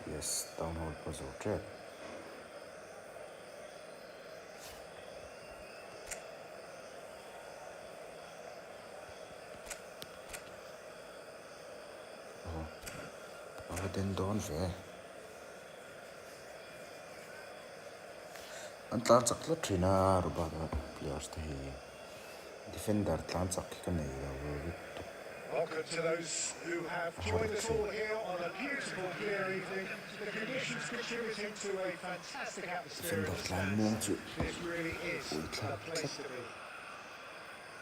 Yes, down hold pa zo trap. Den don ve an tlan chak la thina ruba da players te hi defender tlan chak ka nei la Welcome to those who have joined us all here on a beautiful clear evening. The conditions contributing to a fantastic atmosphere. defender tlan mong chu This really is the place to be.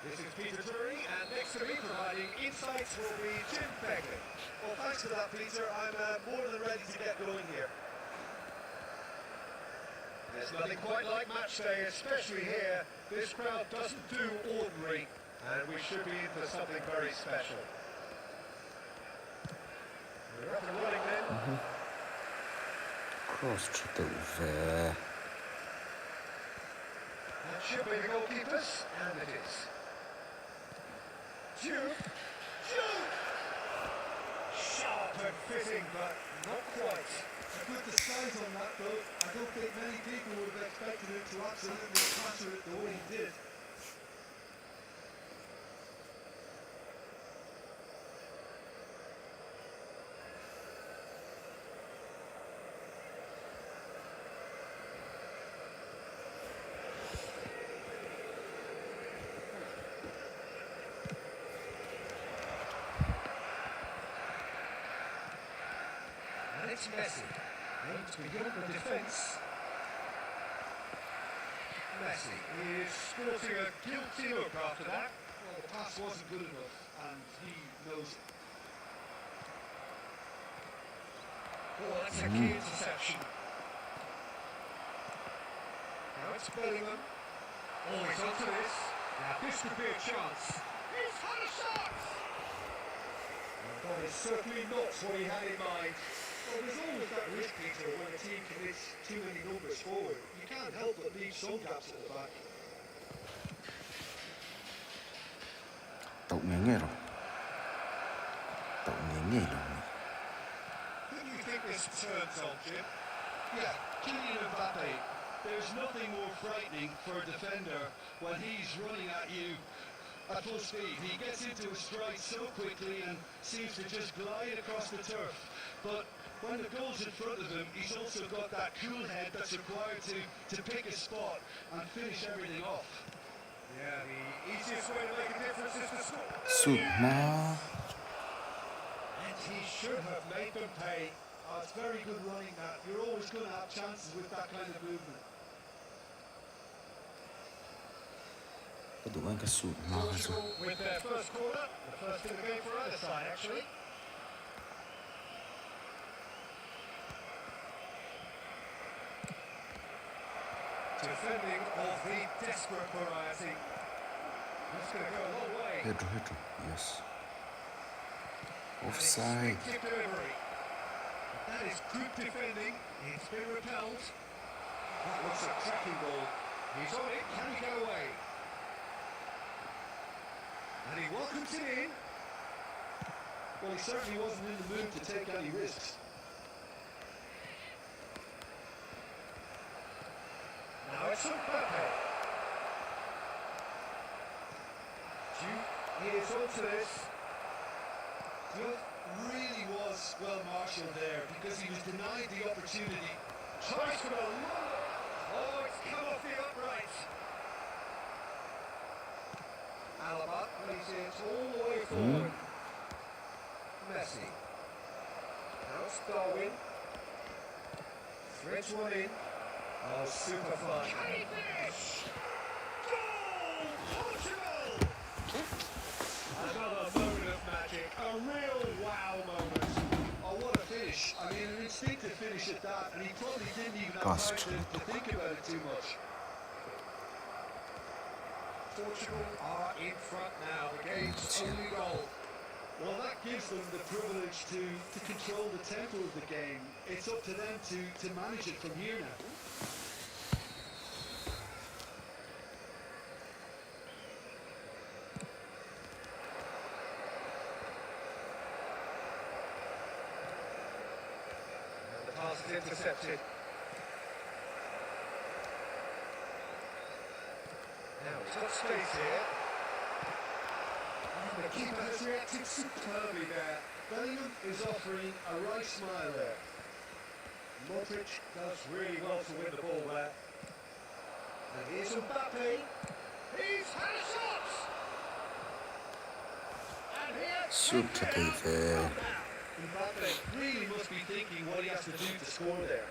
This is Peter Drury, and next to me providing insights will be Jim Begley. Well, thanks for that, Peter. I'm more than ready to get going here. There's nothing quite like match day, especially here. This crowd doesn't do ordinary, and we should be in for something very special. We're up and running then. 크로스 쳤다 우세. That should be the goalkeepers, and it is. Jude! Sharp and fitting, but not quite. A good disguise on that though. I don't think many people would have expected him to absolutely clatter it the way he did. And it's Messi. Aims to begin the defence. Messi is sporting a guilty look after that. Well, the pass wasn't good enough, and he knows it. Oh, that's a key interception. Now it's Bellingham. Oh, he's onto this. Now this could be a chance. He's had a shot! And that is certainly not what he had in mind. Well, there's always that risk, Peter, when a team commits too many numbers forward. You can't help but leave some gaps at the back. Tậu nghe rồi. Tậu nghe rồi. Who do you think this turns on, Jim? Yeah, Kylian Mbappe. There's nothing more frightening for a defender when he's running at you at full speed. He gets into a stride so quickly and seems to just glide across the turf. But when the goal's in front of him, he's also got that cool head that's required to pick a spot and finish everything off. Yeah, the easiest way to make a difference is to score. 쑥마. And he should have made them pay. Oh, it's very good running that. You're always going to have chances with that kind of movement. 그동안 그 쑥마 가지고. Portugal with their first corner, the first in the game for either side, actually. Defending of the desperate variety. That's going to go a long way. 해줘. Yes. And it's Offside. effective delivery. That is good defending. It's been repelled. That looks a cracking ball. He's on it. Can he get away? And he welcomes it in. Well, he certainly wasn't in the mood to take any risks. Now it's Mbappe. He is onto this. Good really was well marshalled there because he was denied the opportunity. Tries for a long. Oh, it's come off the upright. Alaba plays it all the way forward. Messi. Now it's Darwin. Threads one in. Oh, super fun. Can he finish? Goal! Portugal! Another moment of magic. A real wow moment. Oh, what a finish. I mean, an instinctive finish at that, and he probably didn't even have Past. time to think about it too much. Portugal are in front now. The game's only goal. Well, that gives them the privilege to control the tempo of the game. It's up to them to manage it from here now. And the pass is intercepted. Now he's got space here. And the keeper has reacted superbly there. Bellingham is offering a right smile there. Modric does really well to win the ball there. And here's Mbappe. He's had a shot! And here 쑥 잡고 있어. Mbappe really must be thinking what he has to do to score there.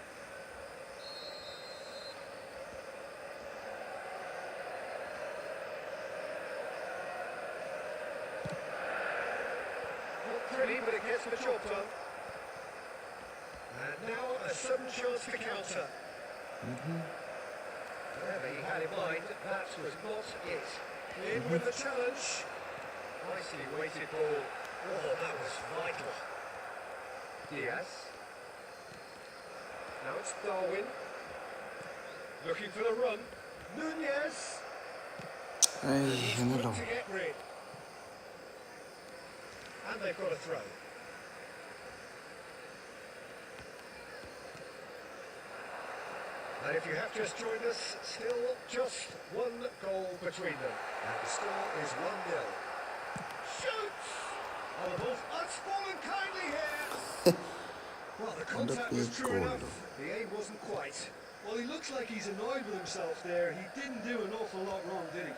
chance to counter. Whatever he had in mind, that was not it. In with the challenge. Nicely weighted ball. Oh, that was vital. Diaz. Now it's Darwin. Looking for the run. Nunez. Ay, ano lang. To get rid. And they've got a throw. And if you have just joined us, still just one goal between them. And the score is 1-0. Shoots! Oh, the ball's unspoiled kindly here. Well, the contact was true enough. The aim wasn't quite. Well, he looks like he's annoyed with himself there. He didn't do an awful lot wrong, did he?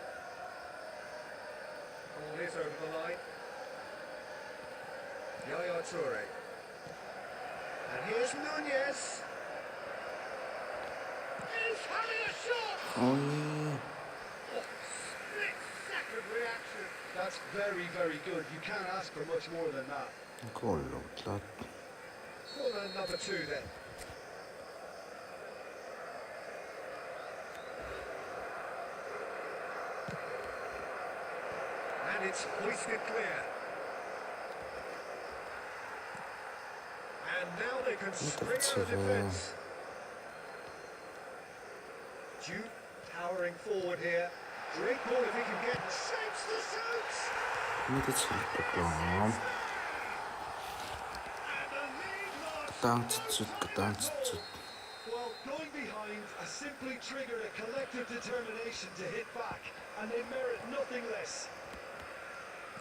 Ball is over the line. Yaya Toure. And here's Nunez. He's having a shot! Oh, yeah. Oh, split-second reaction. That's very, very good. You can't ask for much more than that. Kollo, klart. Corner number 2 then. And it's hoisted clear. And now they can spring out of defence. Jude powering forward here. Great ball if he can get shapes the shoots. Inte tillbaka. Tut. Well, going behind has simply triggered a collective determination to hit back, and they merit nothing less.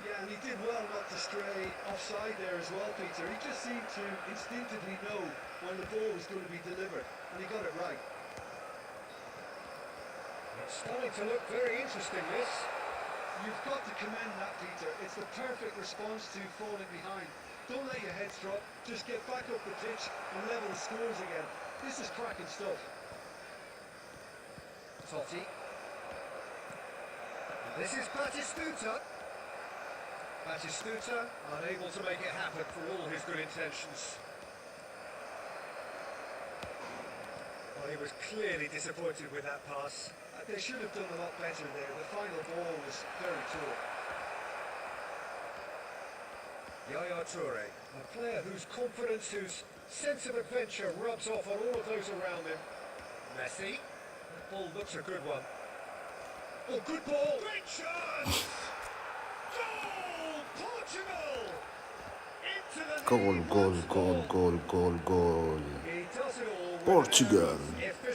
Yeah, and he did well not to stray offside there as well, Peter. He just seemed to instinctively know when the ball was going to be delivered, and he got it right. It's starting to look very interesting, this. You've got to commend that, Peter. It's the perfect response to falling behind. Don't let your heads drop, just get back up the pitch and level the scores again. This is cracking stuff. Totti. This is Batistuta. Batistuta unable to make it happen for all his good intentions. Well, he was clearly disappointed with that pass. They should have done a lot better there. The final ball was very poor. Yaya Toure, a player whose confidence, whose sense of adventure rubs off on all of those around him. Messi. That ball looks a good one. Oh, good ball! Great chance! Goal! Portugal! Into the Goal. He does it all with Portugal.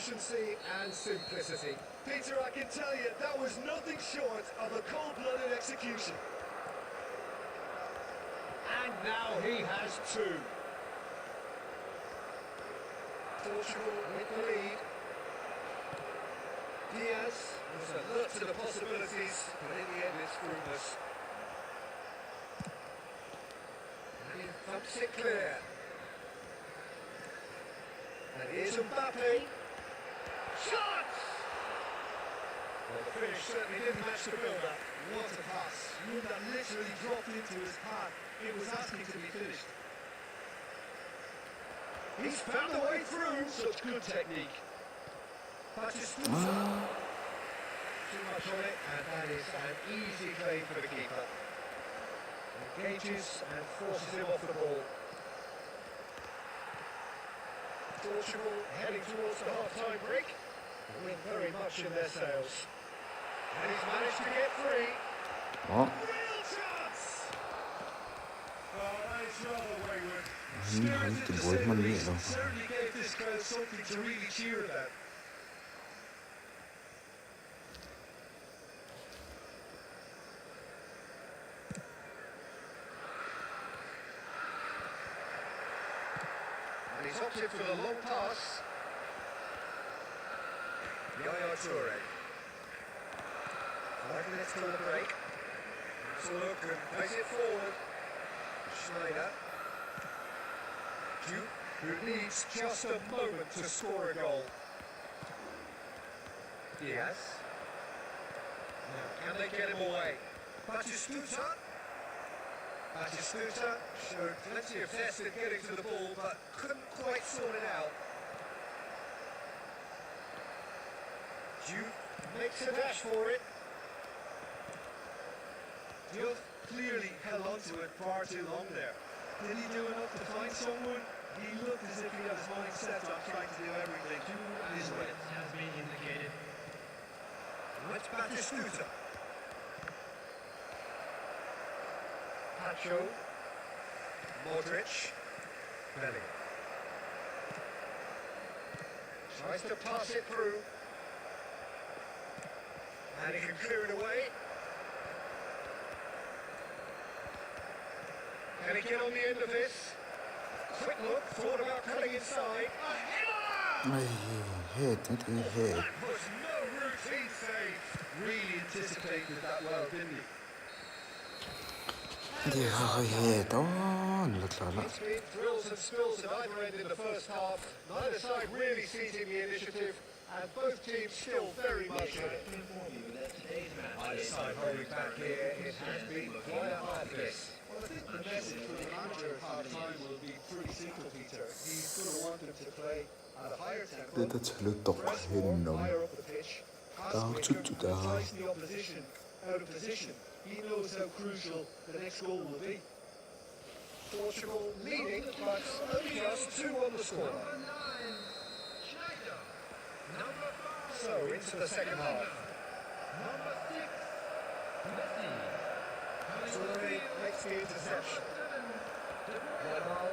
efficiency and simplicity. Peter, I can tell you, that was nothing short of a cold-blooded execution. And now he has 2. Portugal with the lead. Diaz was alert to the possibilities, but in the end it's fruitless. And he thumps it clear. And here's Mbappe. Shots! Well, the finish certainly didn't match the build-up. What a pass. One that literally dropped into his path. It was asking to be finished. He's found a way through. Such good technique. Batistuta. Too much on it, and that is an easy claim for the keeper. Engages and forces him off the ball. Portugal heading towards the half-time break. The wind very much in their sails. And he's managed to get free. Oh. Real chance! Oh, that is rather wayward. Han Spirited to går say man the ner least. då. Certainly gave this crowd something to really cheer about. And he's opted for the long pass. Yaya Toure. 5 minutes till the break. Let's look and plays it forward. Schneider. Duke, who needs just a moment to score a goal. Diaz. Now, can they get him away? Batistuta. Batistuta showed plenty of zest in getting to the ball, but couldn't quite sort it out. Juve makes a dash for it. Juve clearly held on to it far too long there. Did he do enough to find someone? He looked as if he had his mind set on trying to do everything his way. Has been indicated. It's Batistuta. Pacho. Modric. Bellingham. Tries to pass it through. And he can clear it away. Can he get on the end of this? Quick look, thought about cutting inside. A header! Head, not a head. That was no routine save. Really anticipated that well, didn't he? دي head on. لا. It's been thrills and spills at either end in the first half. Neither side really seizing the initiative, and both teams still very much in it. Either side holding back here, it has been quite a hard this. Well, I think the message from the manager at half-time will be pretty simple, Peter. He's going to want them to play at a higher tempo, Det är till att docka press more, inom. higher up the pitch, pass quicker, entice the opposition out of position. He knows how crucial the next goal will be. Portugal leading, but only just 2 on the score. So into the second half. Torre makes the interception. Neymar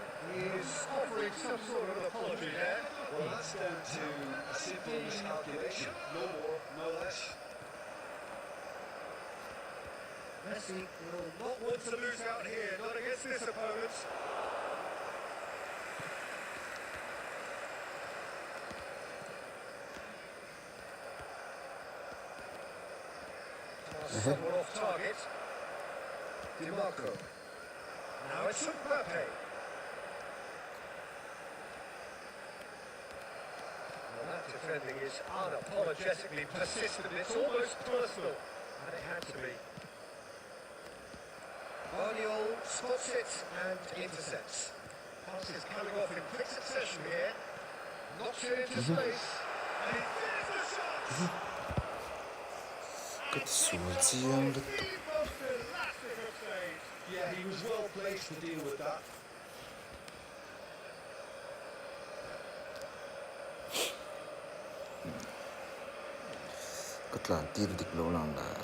is offering some sort of apology there. Well, that's down to a simple miscalculation. No more, no less. Messi will not want to lose out here, not against this opponent. Someone off target. Di Marco. Now it's Mbappe. Well, that defending is unapologetically persistent. It's almost personal, and it had to be. Guardiol spots it and intercepts. Pass is coming off in quick succession here. Knocks it into space. And he finishes the shot! Good sword, The most elastic of saves. Yeah, he was well placed to deal with that. قلت له دير ديك الأولى ولا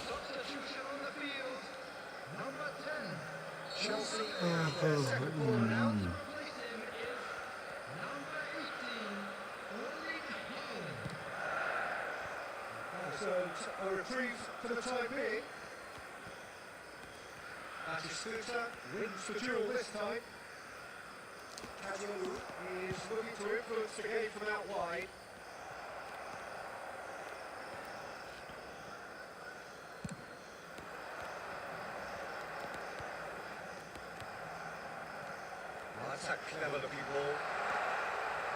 Substitution on the field. Number 10. Chelsea their second ball out. To replace him is number 18. Only home. So a reprieve for the time being. Batistuta wins the duel this time. Kadiolu is looking to influence the game from out wide. Oh, that's a clever looking ball.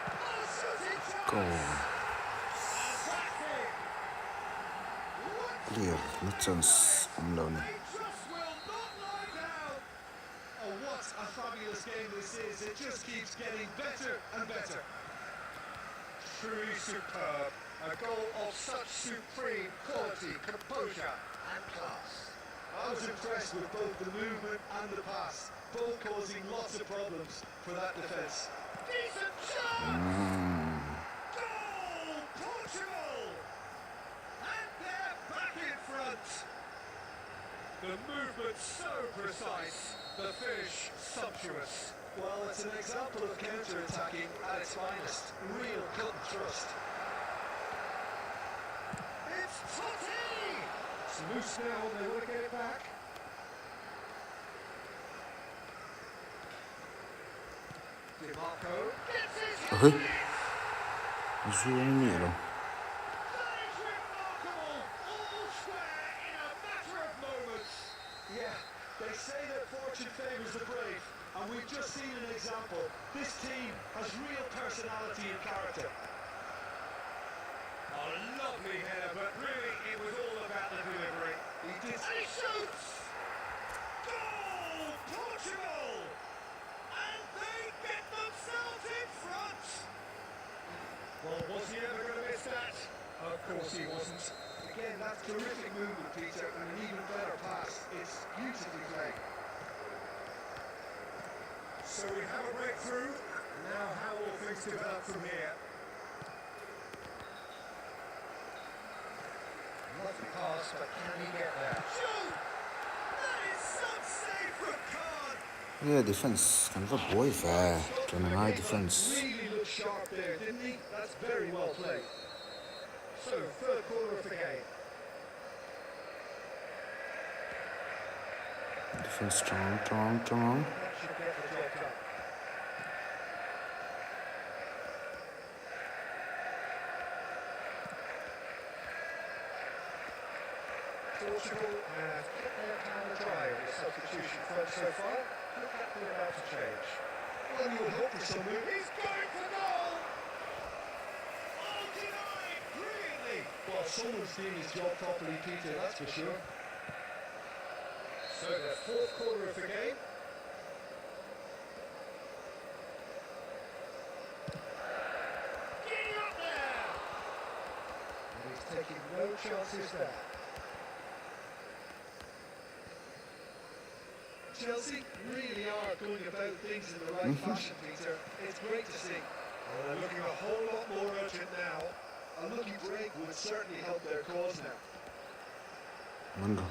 Oh, shooting chance! goal. Clear, not chance umlawn. They just will not lie down. Oh, what a fabulous game this is. It just keeps getting better and better. Truly superb. A goal of such supreme quality, composure and class. I was impressed with both the movement and the pass, both causing lots of problems for that defence. Decent chance! Goal, Portugal! And they're back in front. The movement so precise, the finish sumptuous. Well, it's an example of counter-attacking at its finest. Real cut and thrust. It's Totti! It's loose now, they want to get it back. Di Marco gets his Okay. head. Zoom nero. That is remarkable! All square in a matter of moments. Yeah, they say that fortune favours the brave, and we've just seen an example. This team has real personality and character. A lovely header, but really it was all about the delivery. He did. And he shoots! Goal, Portugal! And they get themselves Chelsea wasn't. Again, that's terrific movement, Peter, and an even better pass. It's beautifully played. So we have a breakthrough. Now how will things develop from here? Lovely pass, but can he get there? Shoot! That is some save from Khan. Yeah, defense كان ضرب واقفة كان معاه defense. Really looked sharp there, didn't he? That's very well played. So, third quarter of the game. Defense strong. That should get the job done. Portugal have kept their powder dry on the substitution front so far. Look that be about to change. Well, you would hope for some movement. He's going for goal. Oh, denied brilliantly. Well, someone's doing his job properly, Peter, that's for sure. So the fourth quarter of the game. Get up there. And he's taking no chances there. Chelsea really are going about things in the right fashion, Peter. It's great to see. Well, they're looking a whole lot more urgent now. A lucky break would certainly help their cause now. Mango.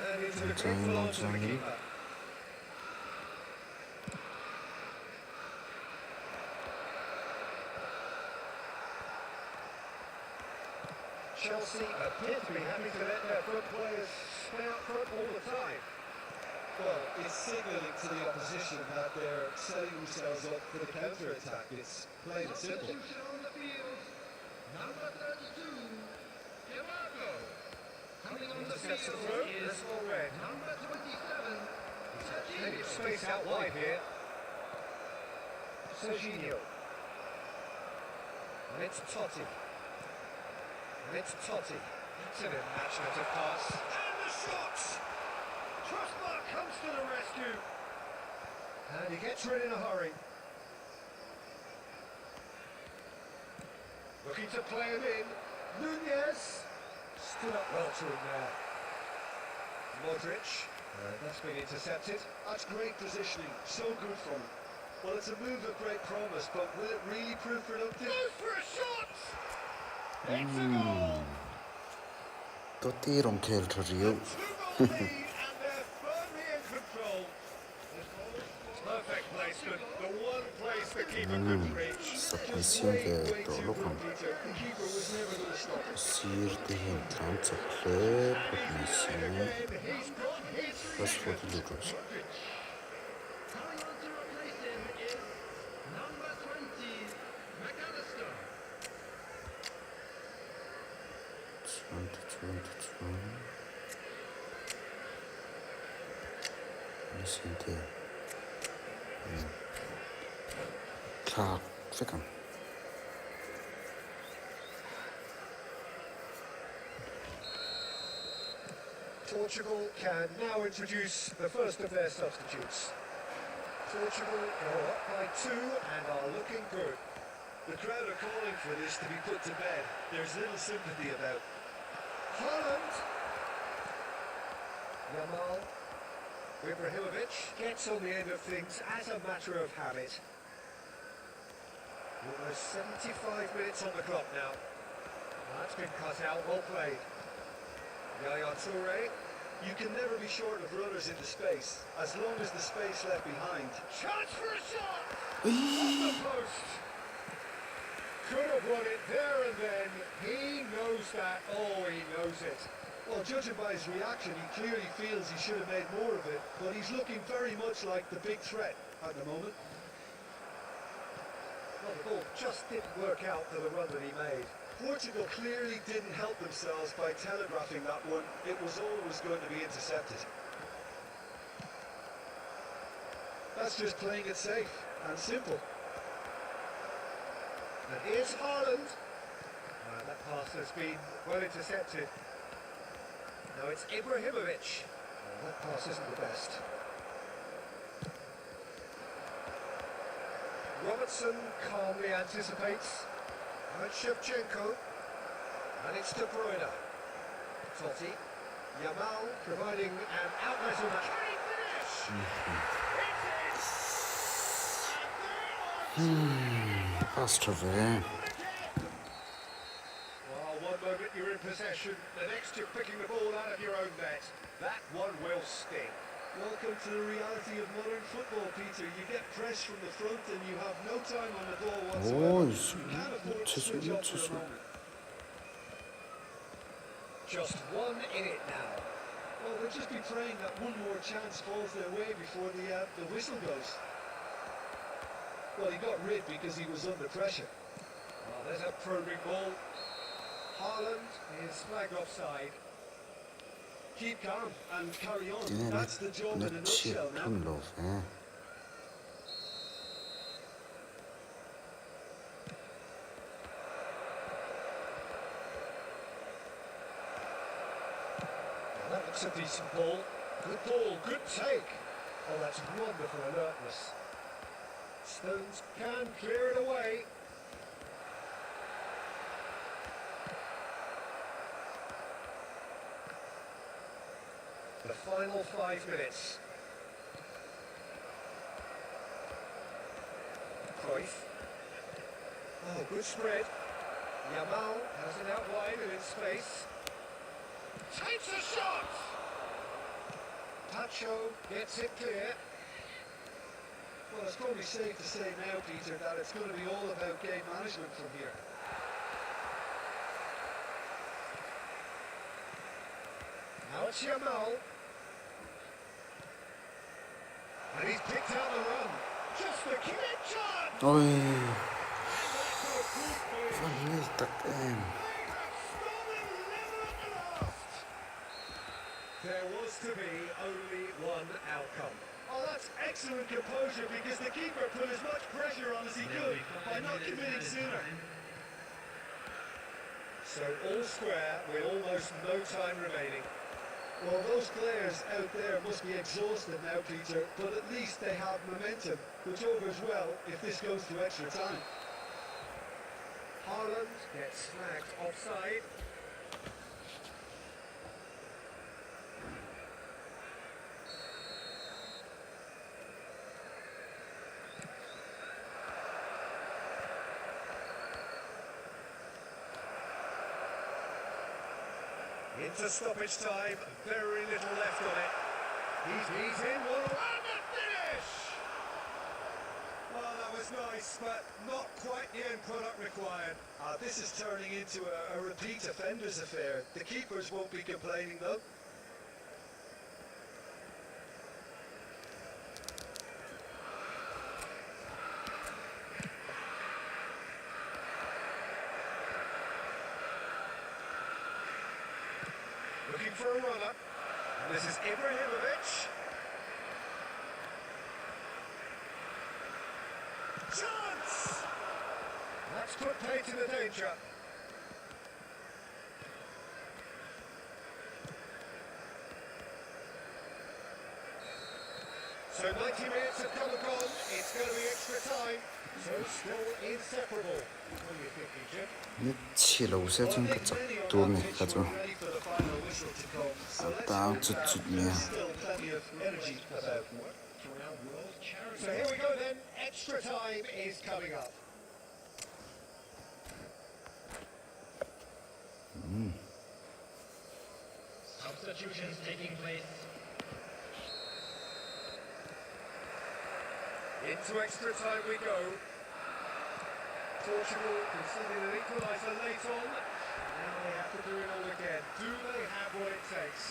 And into the Time, group belongs to the time. keeper. Chelsea appear to be happy to let their front players stay up front all the time. Well, it's signalling to the opposition that they're setting themselves up for the counter-attack. It's plain and simple. Substitution on the field. Number 32, Diego. Coming on the Intercepts the field throw, is that's all red. number 27, Plenty of Serginho. space out wide here. Serginho. And it's Totti. And it's Totti. It's an imaginative pass. And the shots. Trustmark comes to the rescue. And he gets rid in a hurry. Looking to play him in. Nunez. Stood up well to him there. Modric. That's been intercepted. That's great positioning. So good from him. Well, it's a move of great promise, but will it really prove productive? Goes for a shot. It's a goal. Totti ronchelt Rio. 2-goal lead and they're firmly in control. Perfect placement. The one place the keeper couldn't reach. Sa presión que provocan. Peter, the keeper was never going to stop it. Sir de Hentland sa klep presión. Again, he's got his Pas for second. the Lucas. Coming on to replace him is number 20, McAllister. 20. Vicente. Clark, Fickham. Portugal can now introduce the first of their substitutes. Portugal go up by 2 and are looking good. The crowd are calling for this to be put to bed. There's little sympathy about. Haaland. Yamal. Ibrahimovic gets on the end of things as a matter of habit. Almost 75 minutes on the clock now. That's been cut out, well played. Yaya Toure. You can never be short of runners into space, as long as the space left behind. Chance for a shot. Off the post. Could have won it there and then. He knows that. Oh, he knows it. Well, judging by his reaction, he clearly feels he should have made more of it, but he's looking very much like the big threat at the moment. Well, the ball just didn't work out for the run that he made. Portugal clearly didn't help themselves by telegraphing that one. It was always going to be intercepted. That's just playing it safe and simple. And here's Haaland. That pass has been well intercepted. Now it's Ibrahimovic. That pass isn't the best. Robertson calmly anticipates. Now it's Shevchenko. And it's De Bruyne. Totti. Yamal providing an outlet on that. Apostrophe. Well, one moment you're in possession, the next you're picking the ball out of your own net. That one will sting. Welcome to the reality of modern football, Peter. You get pressed from the front and you have no time on the ball whatsoever. You can't afford to switch off for a moment. Just 1 in it now. Well, they'll just be praying that one more chance falls their way before the whistle goes. Well, he got rid because he was under pressure. Well, there's a probing ball. Haaland is flagged offside. Keep calm and carry on. That's the job in a nutshell now. That looks a decent ball. Good ball, good take. Oh, that's wonderful alertness. Stones can clear it away. The final 5 minutes. Cruyff. Oh, good spread. Yamal has it out wide and in space. Takes a shot! Pacho gets it clear. Well, it's probably safe to say now, Peter, that it's going to be all about game management from here. Now it's Yamal. And he's picked out the run. Just a clear shot! Oj, vad litat en. There was to be only one outcome. Oh, that's excellent composure because the keeper put as much pressure on as he could by not committing sooner. So all square with almost no time remaining. Well, those players out there must be exhausted now, Peter, but at least they have momentum, which augurs well if this goes to extra time. Haaland gets flagged offside. Into stoppage time, very little left on it. He's in, one and the finish! Well, that was nice, but not quite the end product required. This is turning into a repeat offenders affair. The keepers won't be complaining, though. Looking for a runner. And this is Ibrahimovic. Chance! That's put Pate in the danger. So 90 minutes have come and gone. It's going to be extra time. So still inseparable. What do you think, Egypt? Nu chiller så jeg tænker at du med at du der to mere. So here we go then. Extra time is coming up. Substitutions taking place. Into extra time we go. Portugal conceded an equaliser late on. Now they have to do it all again. Do they have what it takes?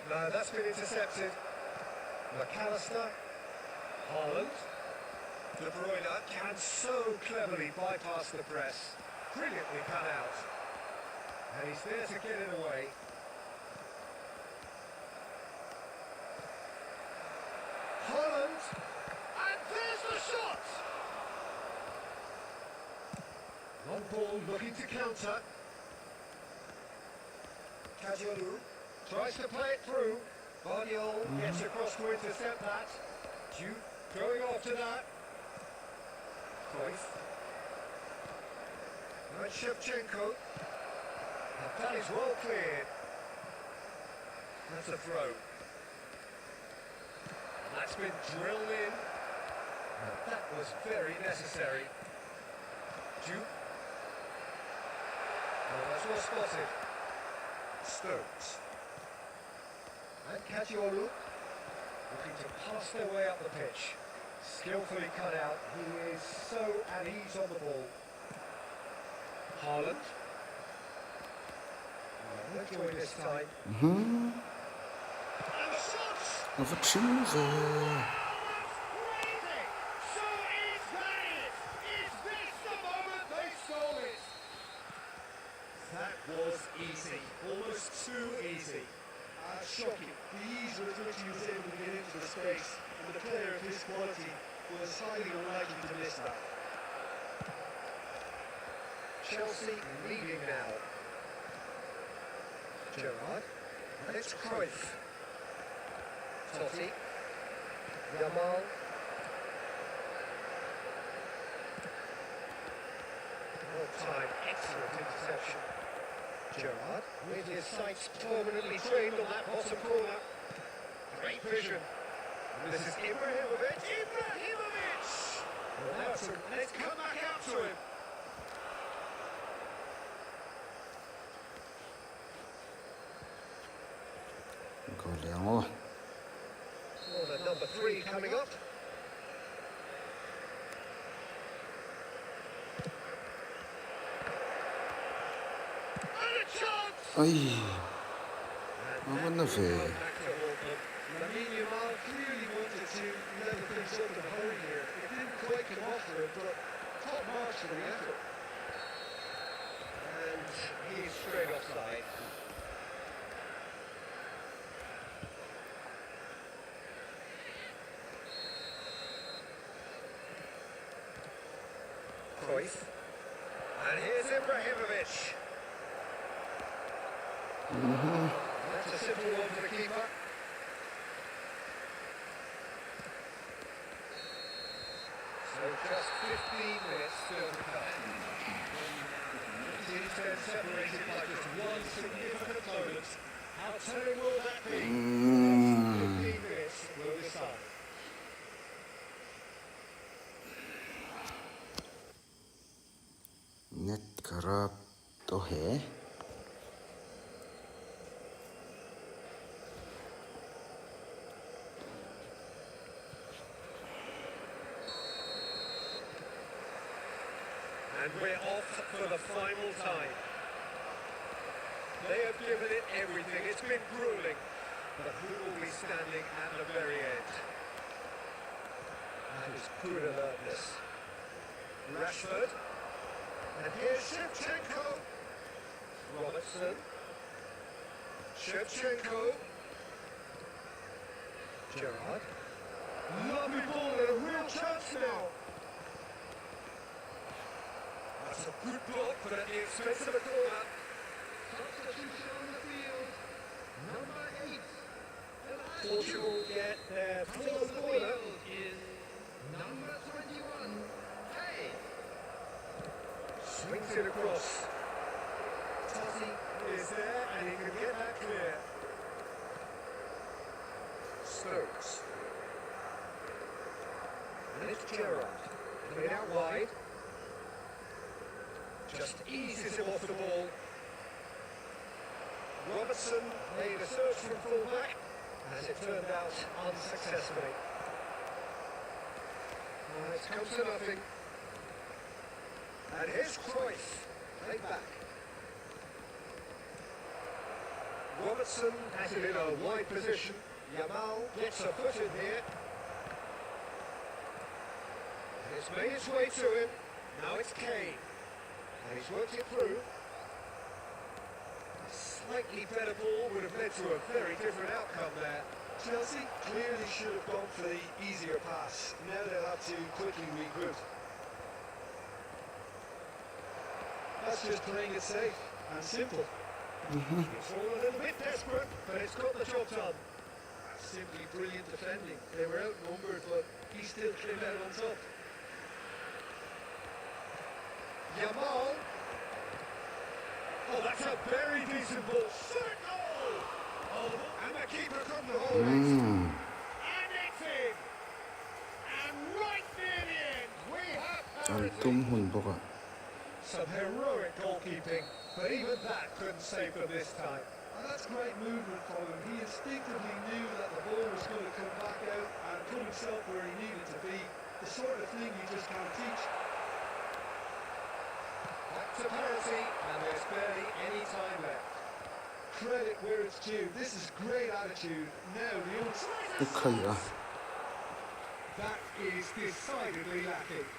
No, that's been intercepted. McAllister. Haaland. De Bruyne can so cleverly bypass the press. Brilliantly cut out. And he's there to get it away. Haaland. And there's the On ball, looking to counter. Kajiolu tries to play it through. Barniol gets across to intercept that. Duke going after that. Cruyff. And Shevchenko. And that is well cleared. That's a throw. And that's been drilled in. And that was very necessary. Duke. Oh, that's well spotted. Stokes. And Kajiolu looking to pass their way up the pitch. Skillfully cut out. He is so at ease on the ball. Haaland. No joy this time. And the shots! Wat zien ze? So is that it? Is this the moment they stole it? That was easy. Almost too easy. Shocking. The ease with which he was able to get into the space, and the player of his quality was highly unlikely to miss that. Chelsea leading now. Gerrard. And it's Cruyff. Totti. Yamal. Well timed, excellent interception. Gerrard, with his sights permanently trained on that bottom corner. Great vision. And this is Ibrahimovic. Ibrahimovic! Well, let's come back out to him. Goleador. Well, the number 3 coming up. And a chance! Ai, wat een ver. Lamine Yamal clearly wanted to level things up in a hurry here. It didn't quite come off for him, but top marks for the effort. And he's straight offside. Cruyff. And here's Ibrahimovic. That's a simple one for the keeper. So just 15 minutes still to come. Teams then separated by just one significant moment. How telling will that be? 15 minutes will decide. Net kerap toch hè? And we're off for the final time. They have given it everything. It's been grueling. But who will be standing at the very end? That is good alertness. Rashford. And here's Shevchenko. Robertson. Shevchenko. Gerrard. Lovely ball and a real chance now. That's a good block, but at the expense of a corner. Substitution on the field. Number 8. Portugal get their fourth corner. Is number 21. Hey. Swings it across. Totti is there and he can get that clear. Stokes. And it's Gerrard. Put out wide. Just eases him off the ball. Robertson made a search from fullback, as it turned out unsuccessfully. It's come to nothing. And here's Cruyff, played back. Robertson has it in a wide position. Yamal gets a foot in here. It's made its way to him. Now it's Kane. And he's worked it through. A slightly better ball would have led to a very different outcome there. Chelsea clearly should have gone for the easier pass. Now they'll have to quickly regroup. That's just playing it safe and simple. It's all a little bit desperate, but it's got the job done. That's simply brilliant defending. They were outnumbered, but he still came out on top. Yamal. Oh, that's a very decent ball. Set goal! Oh, and the keeper couldn't hold it. And it's in. And right near the end, we have parity. Some heroic goalkeeping, but even that couldn't save them this time. And that's great movement from him. He instinctively knew that the ball was going to come back out and put himself where he needed to be. The sort of thing you just can't teach. Back to parity, and there's barely any time left. Credit where it's due. This is great attitude. Now the only... That is decidedly lacking.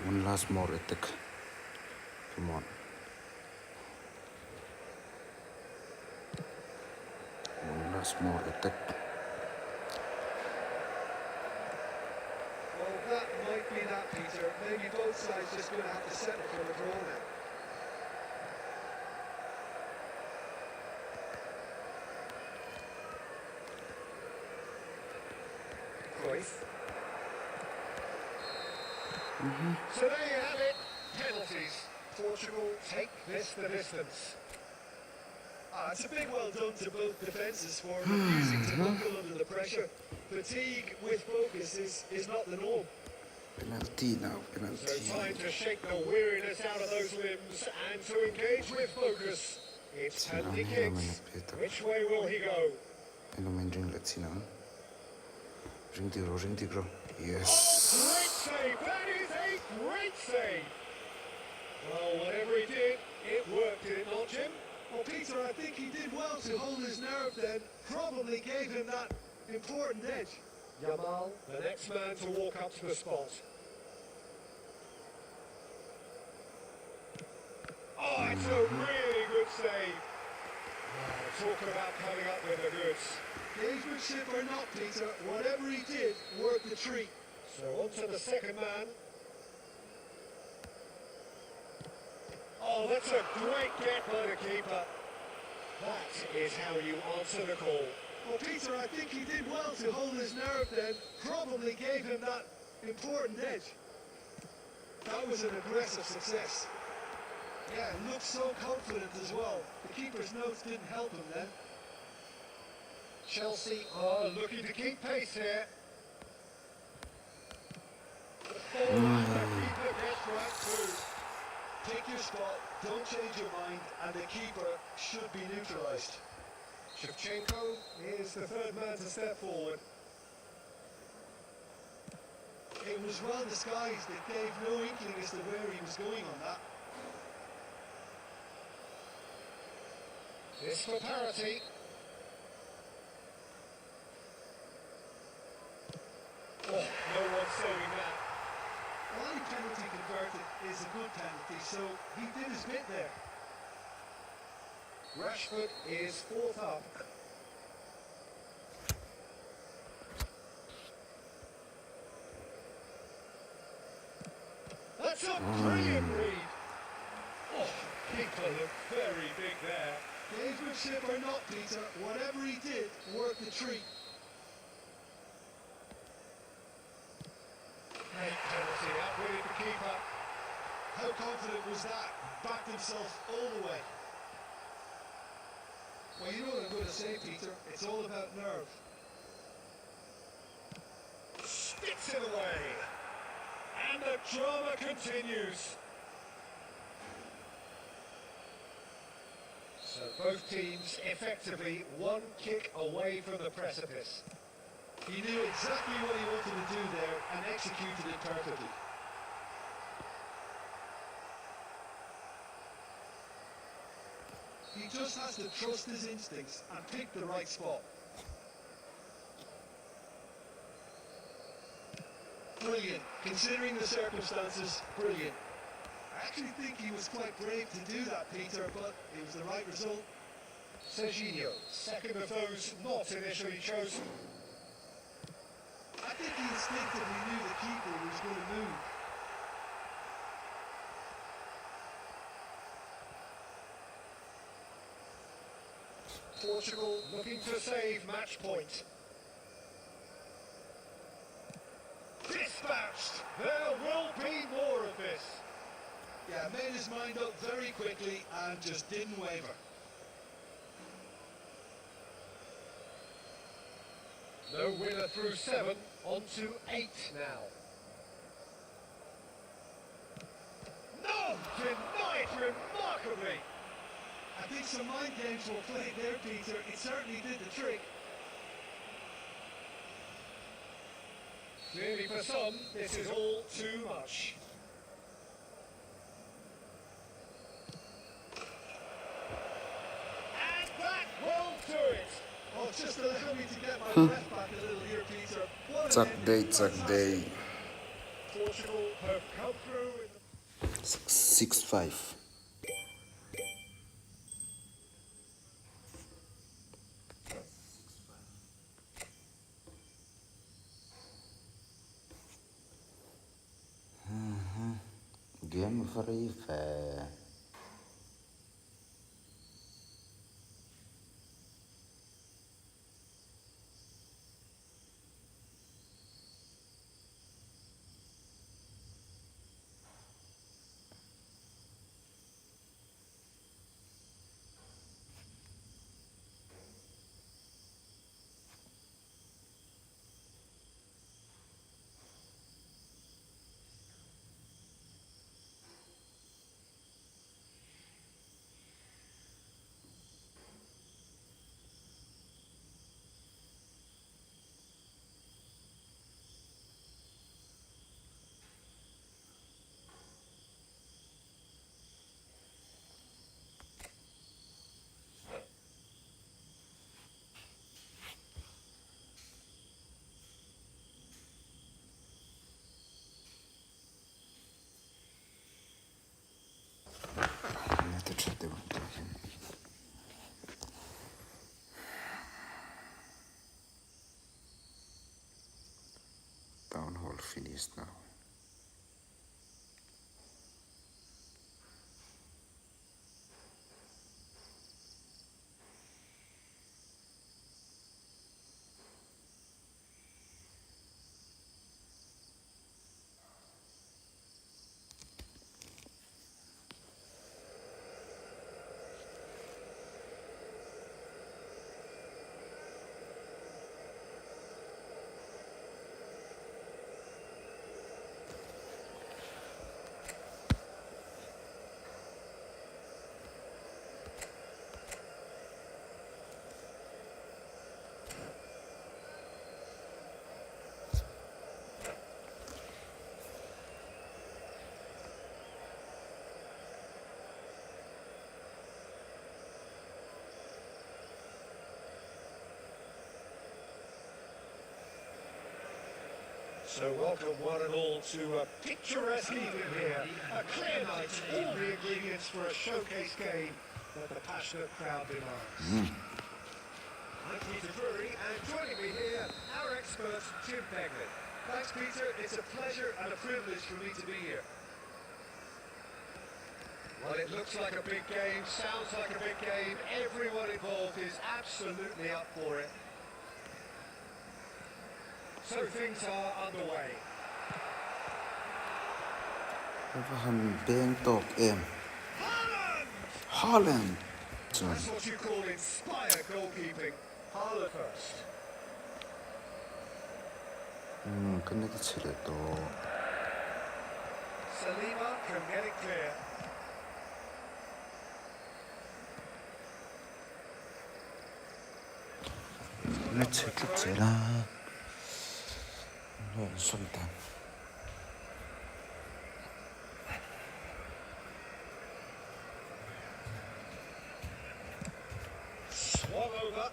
One last more attack. Come on. One last more attack. Well, that might be that, Peter. Maybe both sides just going to have to settle for a draw now. Cruyff. So there you have it. Penalties. Portugal take this the distance. It's a big well done to both defences for refusing to buckle under the pressure. Fatigue with focus is not the norm. Penalty now, penalty. So time to shake the weariness out of those limbs and to engage with focus. It's penalty kicks. Which way will he go? Let's see now. Ring the grow. Yes. Oh, great save! That is a great save! Well, whatever he did, it worked, did it not, Jim? Well, Peter, I think he did well to hold his nerve then. Probably gave him that important edge. Yamal, the next man to walk up to the spot. Oh, it's a really good save. Oh, talking about coming up with the goods. Gamesmanship or not, Peter, whatever he did, worked the treat. So on to the second man. Oh, that's a great get by the keeper. That is how you answer the call. Well, Peter, I think he did well to hold his nerve then. Probably gave him that important edge. That was an aggressive success. Yeah, looked so confident as well. The keeper's notes didn't help him then. Chelsea are looking to keep pace here. The forward, the keeper gets right through. Pick your spot, don't change your mind, and the keeper should be neutralised. Shevchenko is the third man to step forward. It was well disguised, it gave no inkling as to where he was going on that. This for parity. Oh, no one's saving that. Well, any penalty converted is a good penalty, so he did his bit there. Rashford is fourth up. That's a brilliant read. Oh, keeper looked very big there. Gamesmanship or not, Peter, whatever he did, worked the treat. Great penalty, outwitted the keeper. How confident was that? Backed himself all the way. Well, you know what I'm going to say, Peter. It's all about nerve. Sticks it away. And the drama continues. So both teams effectively one kick away from the precipice. He knew exactly what he wanted to do there and executed it perfectly. He just has to trust his instincts and pick the right spot. Brilliant. Considering the circumstances, brilliant. I actually think he was quite brave to do that, Peter, but it was the right result. Serginho, second of those not initially chosen. I think he instinctively knew the keeper was going to move. Portugal looking to save match point. Dispatched! There will be more of this. Yeah, made his mind up very quickly and just didn't waver. No winner through 7, on to 8 now. No! Denied remarkably! I think some mind games were played there, Peter. It certainly did the trick. Clearly for some, this is all too much. And that will do it! Oh, just allow me to get my breath back a little here, Peter. What an ending. Day. Portugal have come through in the 6-5. Game very fair. Town hall finished now. So welcome one and all to a picturesque evening here. A clear night, all the ingredients for a showcase game that the passionate crowd demands. I'm Peter Drury, and joining me here, our expert, Jim Begley. Thanks, Peter. It's a pleasure and a privilege for me to be here. Well, it looks like a big game, sounds like a big game. Everyone involved is absolutely up for it. So things are underway. Holland. That's what you call inspired goalkeeping. Haaland first. 끝내기 치래 또. Salima can get it clear. 끝내치 끝제라. Sultan. Swung over.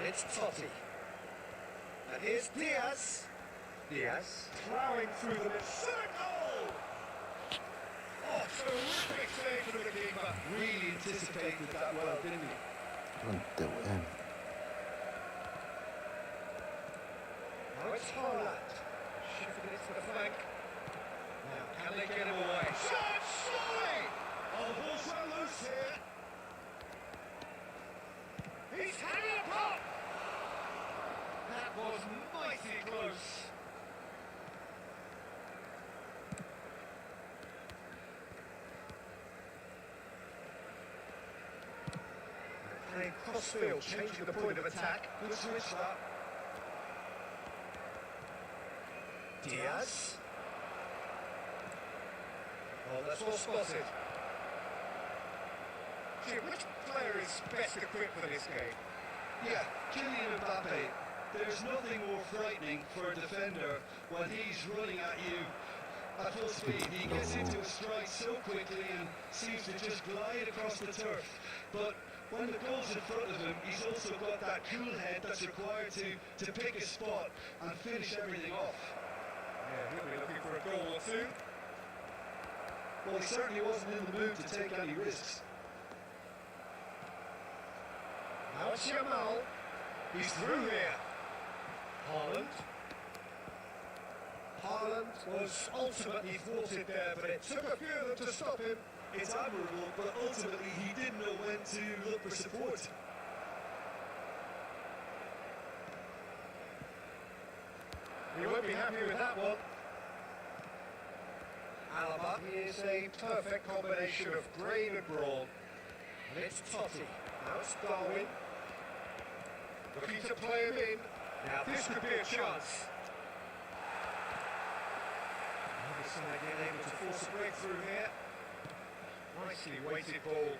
It's Totti. And here's Diaz. Diaz plowing through the circle. Oh, terrific save from the keeper. Really anticipated that well, didn't he? 그건 때문에. Now it's Haaland. Shifting it to the flank. Now, can they get him away? Shot! Surely! Oh, the ball's run loose here. He's hanging up! That was mighty close. Playing crossfield, changing the point of attack. Good switch that. Diaz. Oh, that's well spotted. Gee, which player is best equipped for this game? Yeah, Kylian Mbappe. There's nothing more frightening for a defender when he's running at you at full speed. He gets into a stride so quickly and seems to just glide across the turf. But when the goal's in front of him, he's also got that cool head that's required to pick a spot and finish everything off. Yeah, he'll be looking for a goal or two. Well, he certainly wasn't in the mood to take any risks. Now it's Yamal. He's through here. Haaland. Haaland was ultimately thwarted there, but it took a few of them to stop him. It's admirable, but ultimately he didn't know when to look for support. He won't be happy with that one. Alaba, he is a perfect combination of brain and brawn. And it's Totti. Now it's Darwin. Looking to play him in. Now this could be a chance. Other side being able to force a breakthrough here. Nicely weighted ball.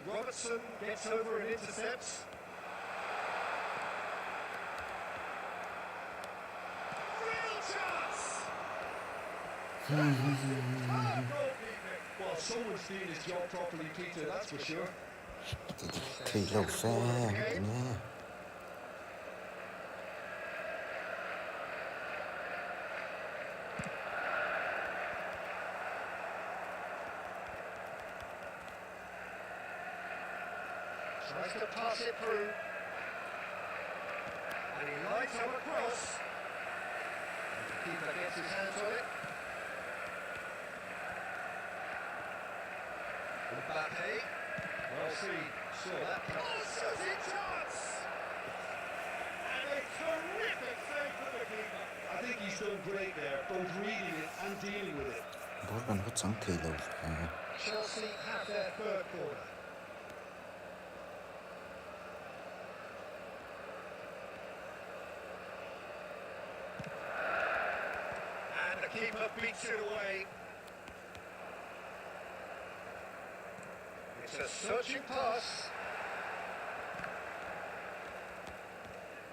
Robertson gets over and intercepts. Real chance! Well, someone's doing his job properly, Peter, that's for sure. Thì lâu xe nha. Tries to pass it through. And he lights up across. And the keeper gets his hands on it. Mbappe. Well, saw that. Oh, shooting chance! And a terrific save for the keeper. I think he's done great there, both reading it and dealing with it. Bố còn có chẳng thì lâu xe. Chelsea have their third corner. And the keeper beats it away. It's a searching pass.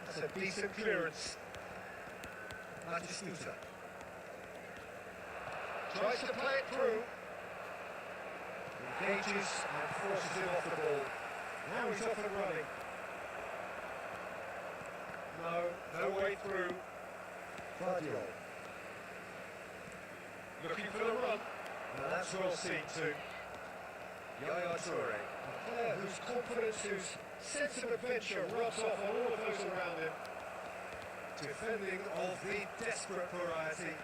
That's a decent clearance. Batistuta. Tries to play it through. Engages and forces him off the ball. Now he's off and running. No way through. Guardiola. Looking for the run. Now that's well seen too. Yaya Toure, a player whose confidence, whose sense of adventure rubs off on all of those around him. Defending of the desperate variety.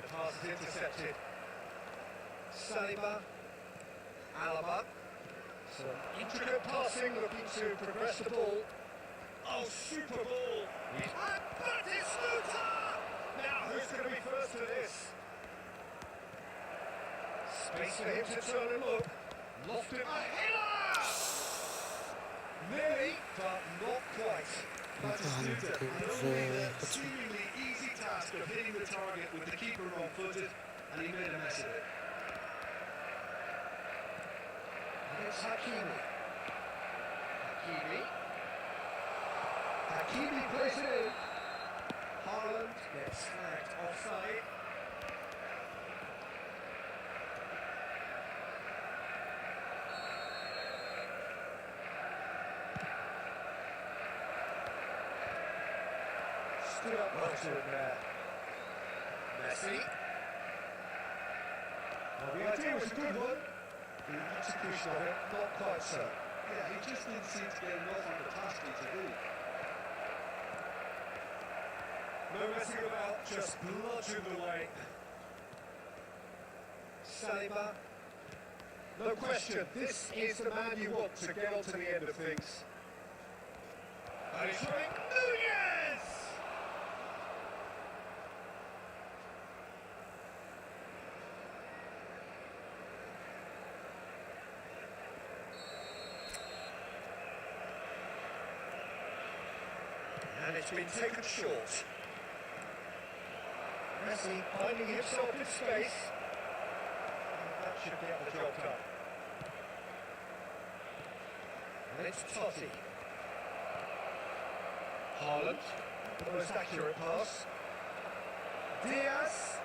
The pass is intercepted. Saliba, Alaba. Some intricate passing, looking to progress the ball. Oh, super ball! And Batistuta! Now, who's going to be first to this? Space for him to turn and look. Lofted a header! Nearly, but not quite. Batistuta had only the seemingly easy task of hitting the target with the keeper wrong-footed, and he made a mess of it. And it's Hakimi. Hakimi plays it in. Haaland gets flagged offside. Stood up well to him there. Messi. Well, the idea was a good one. The execution of it, not quite so. Yeah, he just didn't seem to get enough on the capacity to do. No messing about, just bludgeoned away. Saliba. No question, this is the man you want to get on to the end of things. And he's running. Nunez! And it's been taken short. Messi finding himself in space. And that should get the job done. And it's Totti. Haaland, the most accurate pass. Diaz.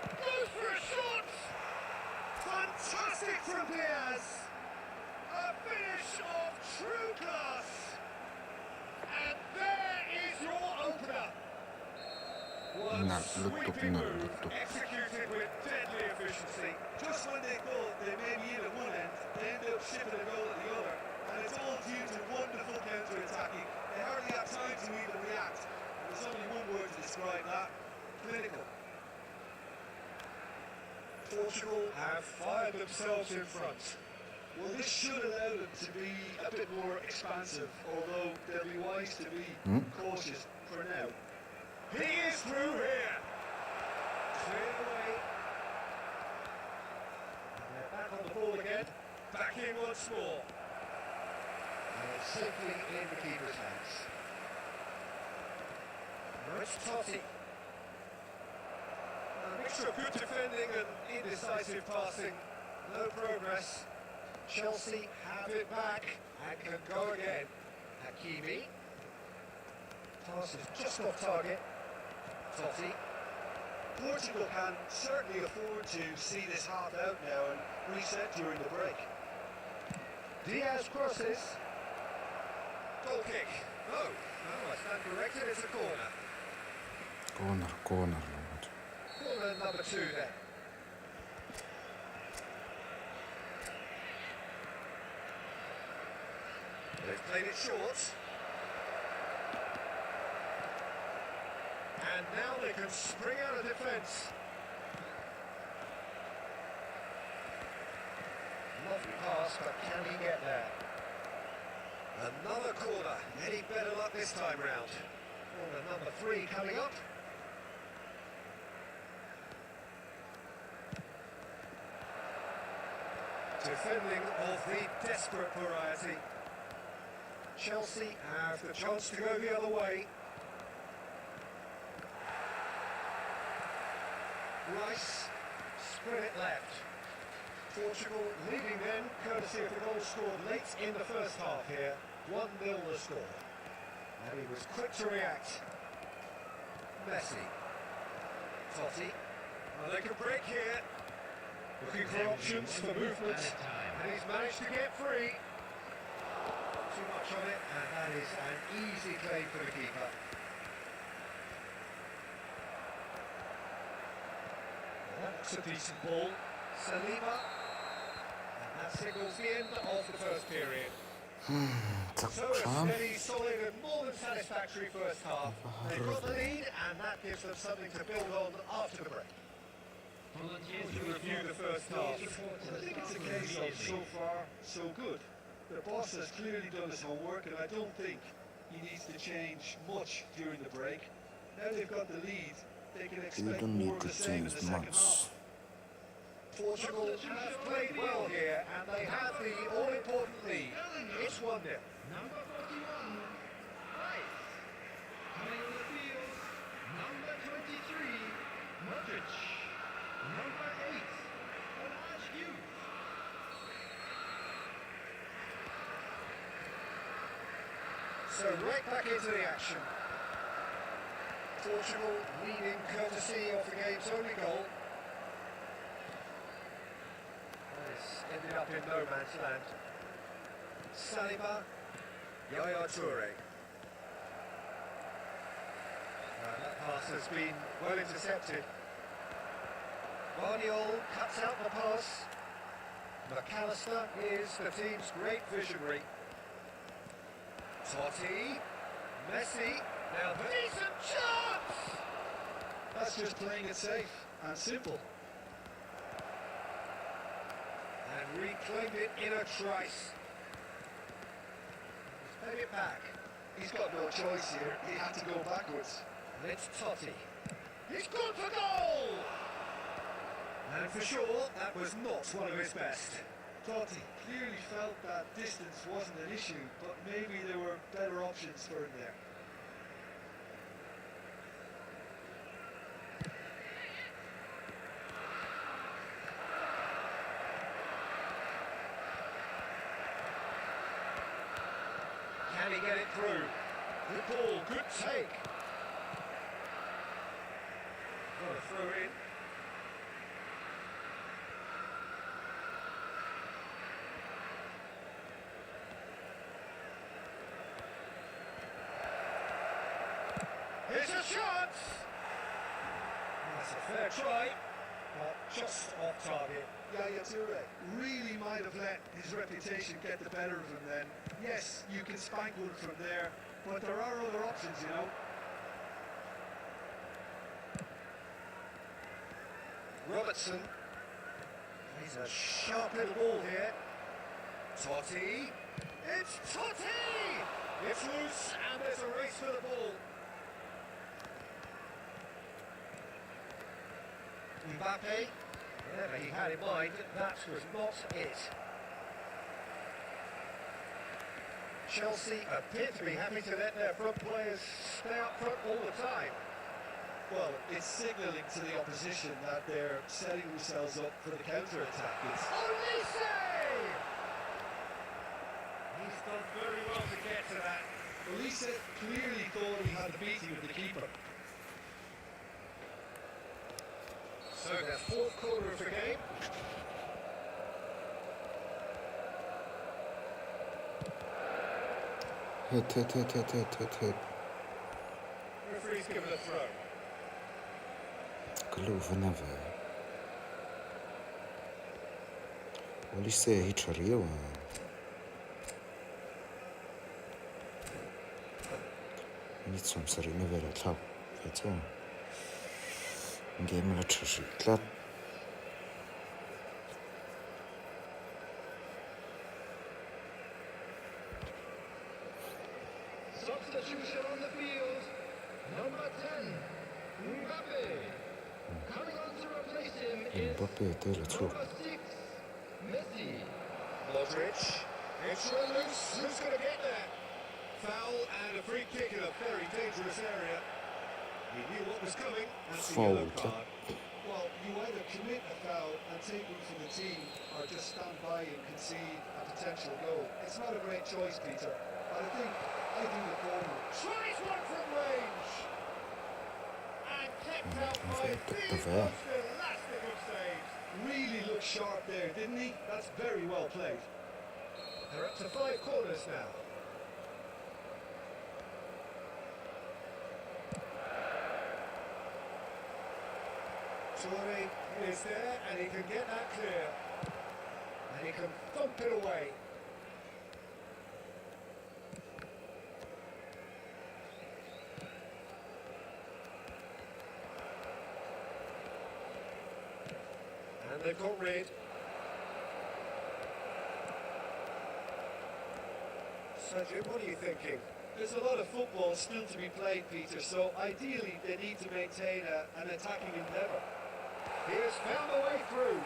Goes for a shot! Fantastic from Diaz! A finish of true class! And there is your opener! One sweeping move, executed with deadly efficiency. Just when they thought they may be in at one end, they end up shipping a goal at the other. And it's all due to wonderful counter-attacking. They hardly have time to even react. There's only one word to describe that: clinical. Portugal have fired themselves in front. Well, this should allow them to be a bit more expansive, although they'll be wise to be cautious for now. He is through here. Cleared away. And they're back on the ball again. Back in once more. And it's safely in the keeper's hands. Now it's Totti. A mixture of good defending and indecisive passing. No progress. Chelsea have it back and can go again. Hakimi. Pass is just off target. Totti. Portugal can certainly afford to see this half out now and reset during the break. Diaz crosses. Goal kick. No, I stand corrected, it's a corner. Corner. Corner number 2 then. They've played it short. And now they can spring out of defence. Lovely pass, but can he get there? Another corner. Any better luck this time round? Corner number 3 coming up. Defending of the desperate variety. Chelsea have the chance to go the other way. Rice, spread it left. Portugal leading then, courtesy of the goal scored late in the first half here. 1-0 the score. And he was quick to react. Messi. Totti. Well, they can break here. Looking for options for movement. And he's managed to get free. Not too much on it, and that is an easy play for the keeper. That's a decent ball. Saliba. And that signals the end of the first period. So a steady, solid and more than satisfactory first half. They've got the lead and that gives them something to build on after the break. To review the first half. I think it's a case of so far, so good. The boss has clearly done his homework, and I don't think he needs to change much during the break. Now they've got the lead, they can expect more of the same in the second half. Portugal have played well here, and they have the all-important lead. It's 1-0. Number 41, Rice. Coming on the field, number 23, Modric. Number 8, Olaj Hughes. So right back into the action. Portugal leading courtesy of the game's only goal. This ended up in no man's land. Saliba, Yaya Toure. That pass has been well intercepted. Guardiola cuts out the pass. McAllister is the team's great visionary. Totti, Messi, now the decent chance! That's just playing it safe and simple. And reclaimed it in a trice. He's paid it back. He's got no choice here. He had to go backwards. And it's Totti. He's gone for goal! And for sure, that was not one of his best. Totti clearly felt that distance wasn't an issue, but maybe there were better options for him there. Can he get it through? Good ball, good take. Got a throw in. Here's a chance! That's a fair try, but just off target. Yaya Toure really might have let his reputation get the better of him then. Yes, you can spank one from there, but there are other options, you know. Robertson. He's a sharp little ball here. Totti. It's Totti! It's loose and there's a race for the ball. Mbappe. Whatever he had in mind, that was not it. Chelsea appear to be happy to let their front players stay up front all the time. Well, it's signalling to the opposition that they're setting themselves up for the counter-attack. It's Olise! He's done very well to get to that. Olise clearly thought he had the beating of the keeper. So the fourth quarter of the game. Hit. Referee's given a throw. Geloof never. Olise hit real. Niet soms er in weer klap. Weet je. Game la tshshi klap. Substitution on the field. Number 10, Mbappe. Coming on to replace him is Mbappe était le truc. number 6, Messi. Modric. It's run loose. Who's going to get there? Foul and a free kick in a very dangerous area. He knew what was coming. That's a yellow Foul. card. Well, you either commit a foul and take one from the team, or just stand by and concede a potential goal. It's not a great choice, Peter. But I think the former. Tries one from range. And kept out by Fait the de most verre. elastic of saves. Really looked sharp there, didn't he? That's very well played. They're up to 5 corners now. Toure is there and he can get that clear. And he can thump it away. And they've got rid. Sergio, what are you thinking? There's a lot of football still to be played, Peter, so ideally they need to maintain an attacking endeavour. He has found a way through.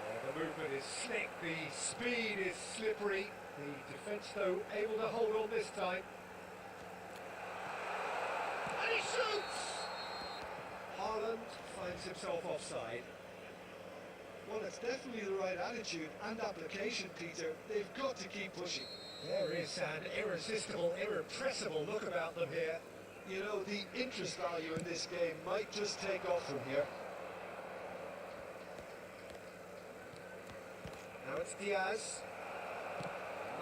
Oh, the movement is slick, the speed is slippery. The defence, though, able to hold on this time. And he shoots! Haaland finds himself offside. Well, it's definitely the right attitude and application, Peter. They've got to keep pushing. There is an irresistible, irrepressible look about them here. You know, the interest value in this game might just take off from here. Now it's Diaz.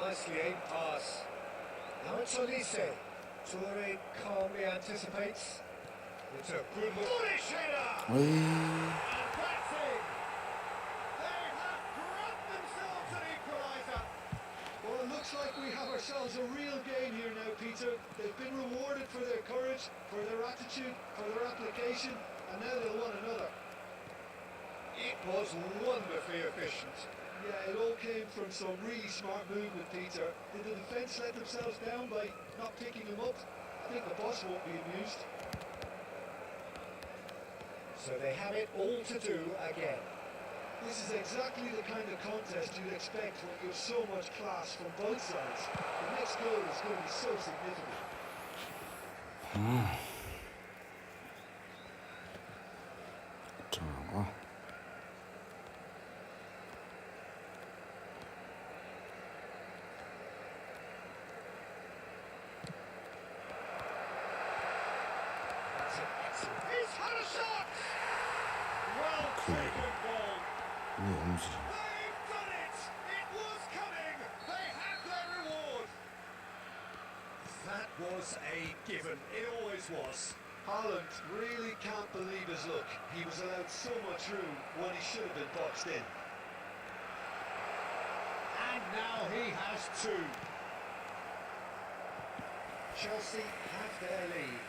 Nicely aimed pass. Now it's Olise. Toure calmly anticipates. It's a good bullish header! Oui. And that's it! They have Looks like we have ourselves a real game here now, Peter. They've been rewarded for their courage, for their attitude, for their application, and now they'll want another. It was wonderfully efficient. Yeah, it all came from some really smart movement, Peter. Did the defence let themselves down by not picking him up? I think the boss won't be amused. So they have it all to do again. This is exactly the kind of contest you'd expect when you have so much class from both sides. The next goal is going to be so significant. Tamam. He's had a shot! Well taken ball. Ne olmuş? They've done it! It was coming! They had their reward! That was a given. It always was. Haaland really can't believe his luck. He was allowed so much room when he should have been boxed in. And now he has two. Chelsea have their lead.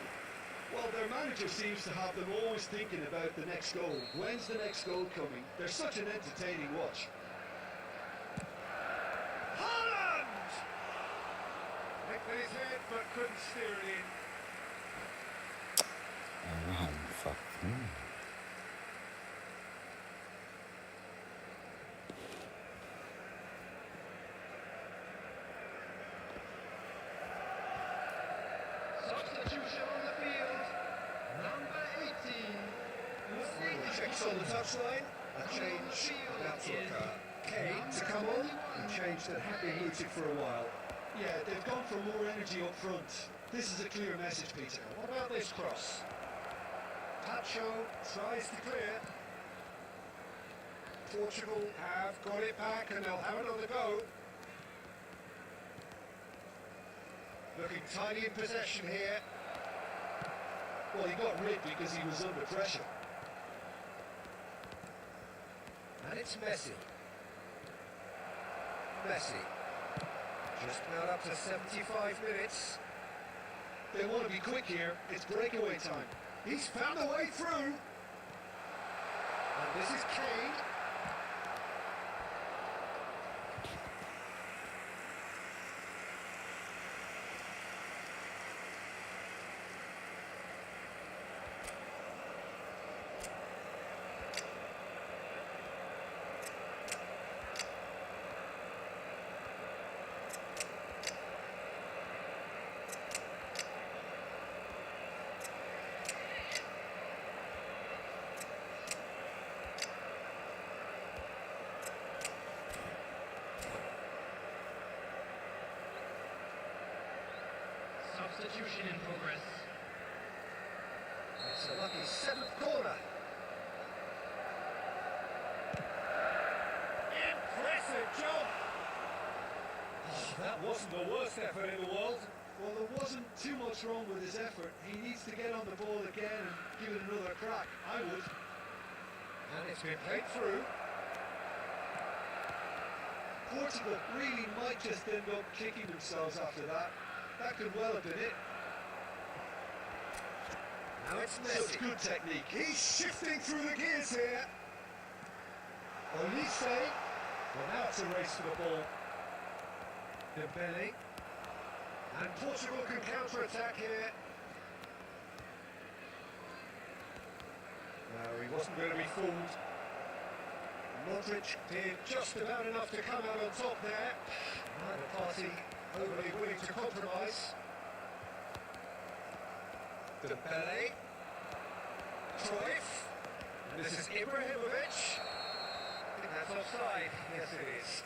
Well, their manager seems to have them always thinking about the next goal. When's the next goal coming? They're such an entertaining watch. Haaland! Nicked with his head but couldn't steer it in. Allah'ım fuck. Substitution on the field. Number 18. Checks on the touchline. A change about to occur. Kane to come on. A change that had been mooted for a while. Yeah, they've gone for more energy up front. This is a clear message, Peter. What about this cross? Pacho tries to clear. Portugal have got it back and they'll have another go. Looking tidy in possession here. Well, he got rid because he was under pressure. And it's Messi. Messi. Just about up to 75 minutes. They want to be quick here. It's breakaway time. He's found a way through. And this is Kane. Substitution in progress. It's a lucky seventh corner. Impressive job! Oh, that wasn't the worst effort in the world. Well, there wasn't too much wrong with his effort. He needs to get on the ball again and give it another crack. I would. And it's been played through. Portugal really might just end up kicking themselves after that. That could well have been it. Now it's Such Messi. good technique. He's shifting through the gears here. Olise. Well, now it's a race for the ball. Dembele. And Portugal can counter-attack here. No, he wasn't going to be fooled. Modric did just about enough to come out on top there. Neither party overly willing to compromise. Dembele. Cruyff. And this is Ibrahimovic. I think that's offside. Yes, it is.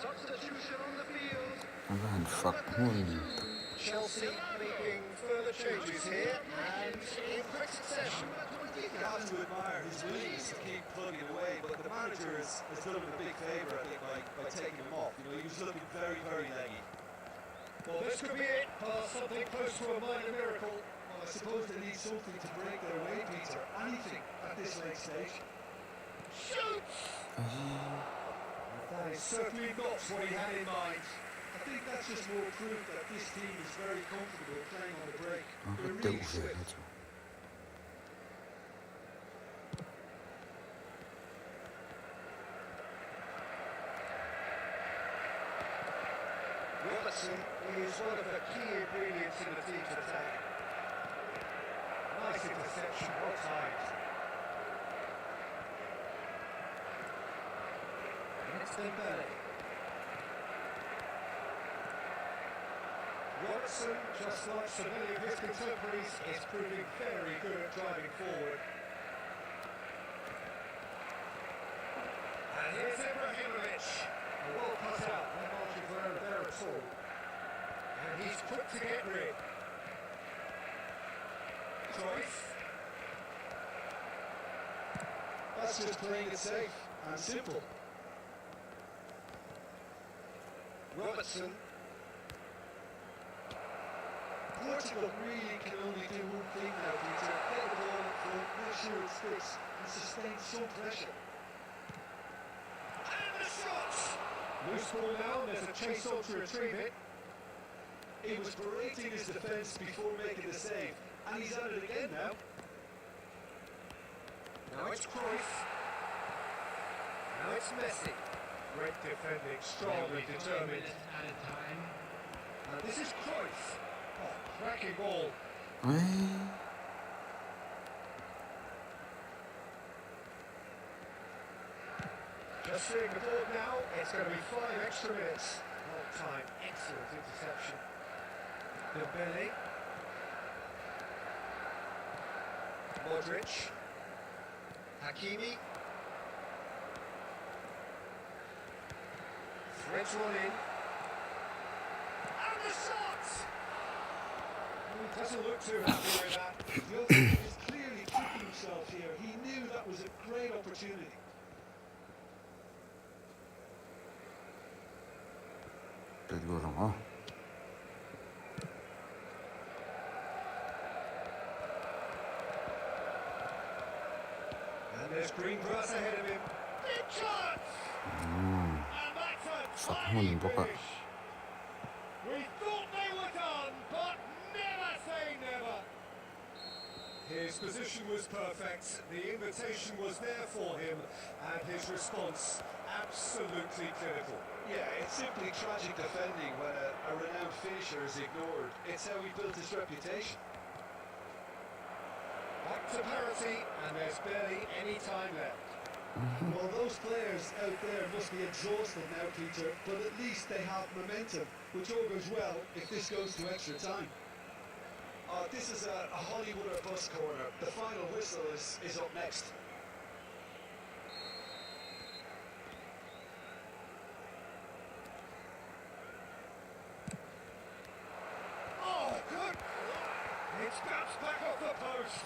Substitution on the field. Allah'ım Chelsea making further changes here and in quick succession. You have to admire his willingness to keep plugging away, but the manager has done him a big favour, I think, by taking him off. You know, he was looking very, very leggy. Well, this could be it, something close to a minor miracle. Well, I suppose they need something to break their way, Peter. Anything at this late stage. Shoots! That is certainly not what he had in mind. I think that's just more proof that this team is very comfortable playing on the break. They're really swift. Robertson is one of the key ingredients in the team's attack. Nice interception, well timed. It's Dembele. Robertson, just like so many of his contemporaries, is proving very good at driving forward. And here's Ibrahimovic. A well cut out, no margin for error there at all. And he's quick to get rid. Cruyff. That's just playing it safe and simple. Robertson. Portugal really can only do one thing now, Peter. Get the ball up front, make sure it sticks, and sustain some pressure. And the shot! Loose ball now, and there's a chase on to retrieve it. He was berating his defence before making the save, and he's at it again now. Now it's Cruyff. Now it's Messi. Great defending, strongly determined. And this is Cruyff. Oh, cracking ball. Just seeing the board now, it's going to be 5 extra minutes. Well timed, excellent interception. Dembele. Modric. Hakimi. Threads one in. And the shot! He doesn't look too happy with that. The other is clearly kicking himself here. He knew that was a great opportunity. And there's green grass ahead of him. Big chance! And that's a tiny finish. We thought they were done, but never say never. His position was perfect, the invitation was there for him, and his response absolutely clinical. Yeah, it's simply tragic defending when a renowned finisher is ignored. It's how he built his reputation. Back to parity, and there's barely any time left. Well, those players out there must be exhausted now, Peter, but at least they have momentum, which all goes well if this goes to extra time. This is a Hollywood or bus corner. The final whistle is up next. Oh, good! It's bounced back off the post.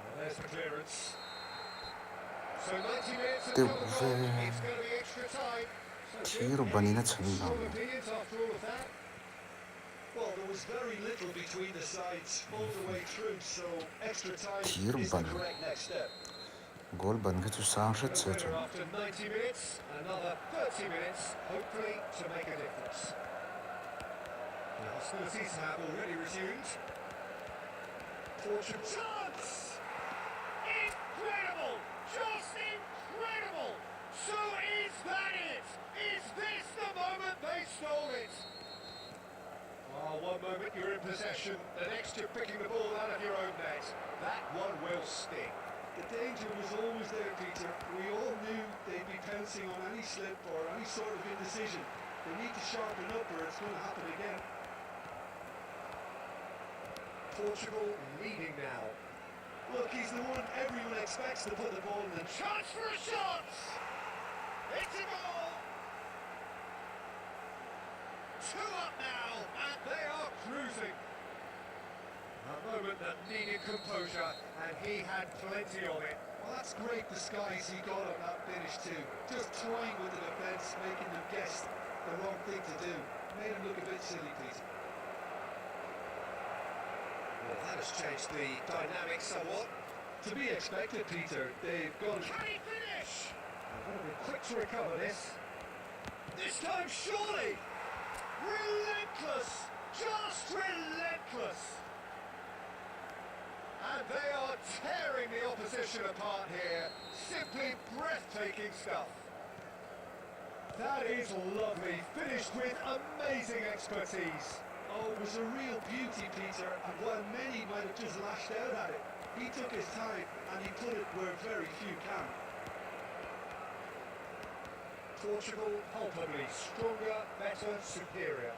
Well, there's the clearance. So 90 minutes of double goal. It's going to be extra time. Strong opinions after all of that. Well, there was very little between the sides all the way through, so extra time is the correct next step. Goal ban cái chú sang rất sớm. After 90 minutes, another 30 minutes, hopefully to make a difference. The hostilities have already resumed. Portugal. Chance! Incredible! Just incredible! So is that it? Is this the moment they stole it? Well, one moment you're in possession, the next you're picking the ball out of your own net. That one will sting. The danger was always there, Peter. We all knew they'd be pouncing on any slip or any sort of indecision. They need to sharpen up or it's going to happen again. Portugal leading now. Look, he's the one everyone expects to put the ball in the... Chance for a shot! It's a goal! 2 now, and they are cruising. A moment that needed composure, and he had plenty of it. Well, that's great disguise he got on that finish too. Just toying with the defence, making them guess the wrong thing to do. Made him look a bit silly, Pete. Well, that has changed the dynamic somewhat. To be expected, Peter. They've gone... Can he finish? I've got to be quick to recover this. This time, surely! Relentless! Just relentless! And they are tearing the opposition apart here. Simply breathtaking stuff. That is lovely, finished with amazing expertise. Oh, it was a real beauty, Peter, and while many might have just lashed out at it, he took his time and he put it where very few can. Portugal palpably stronger, better, superior.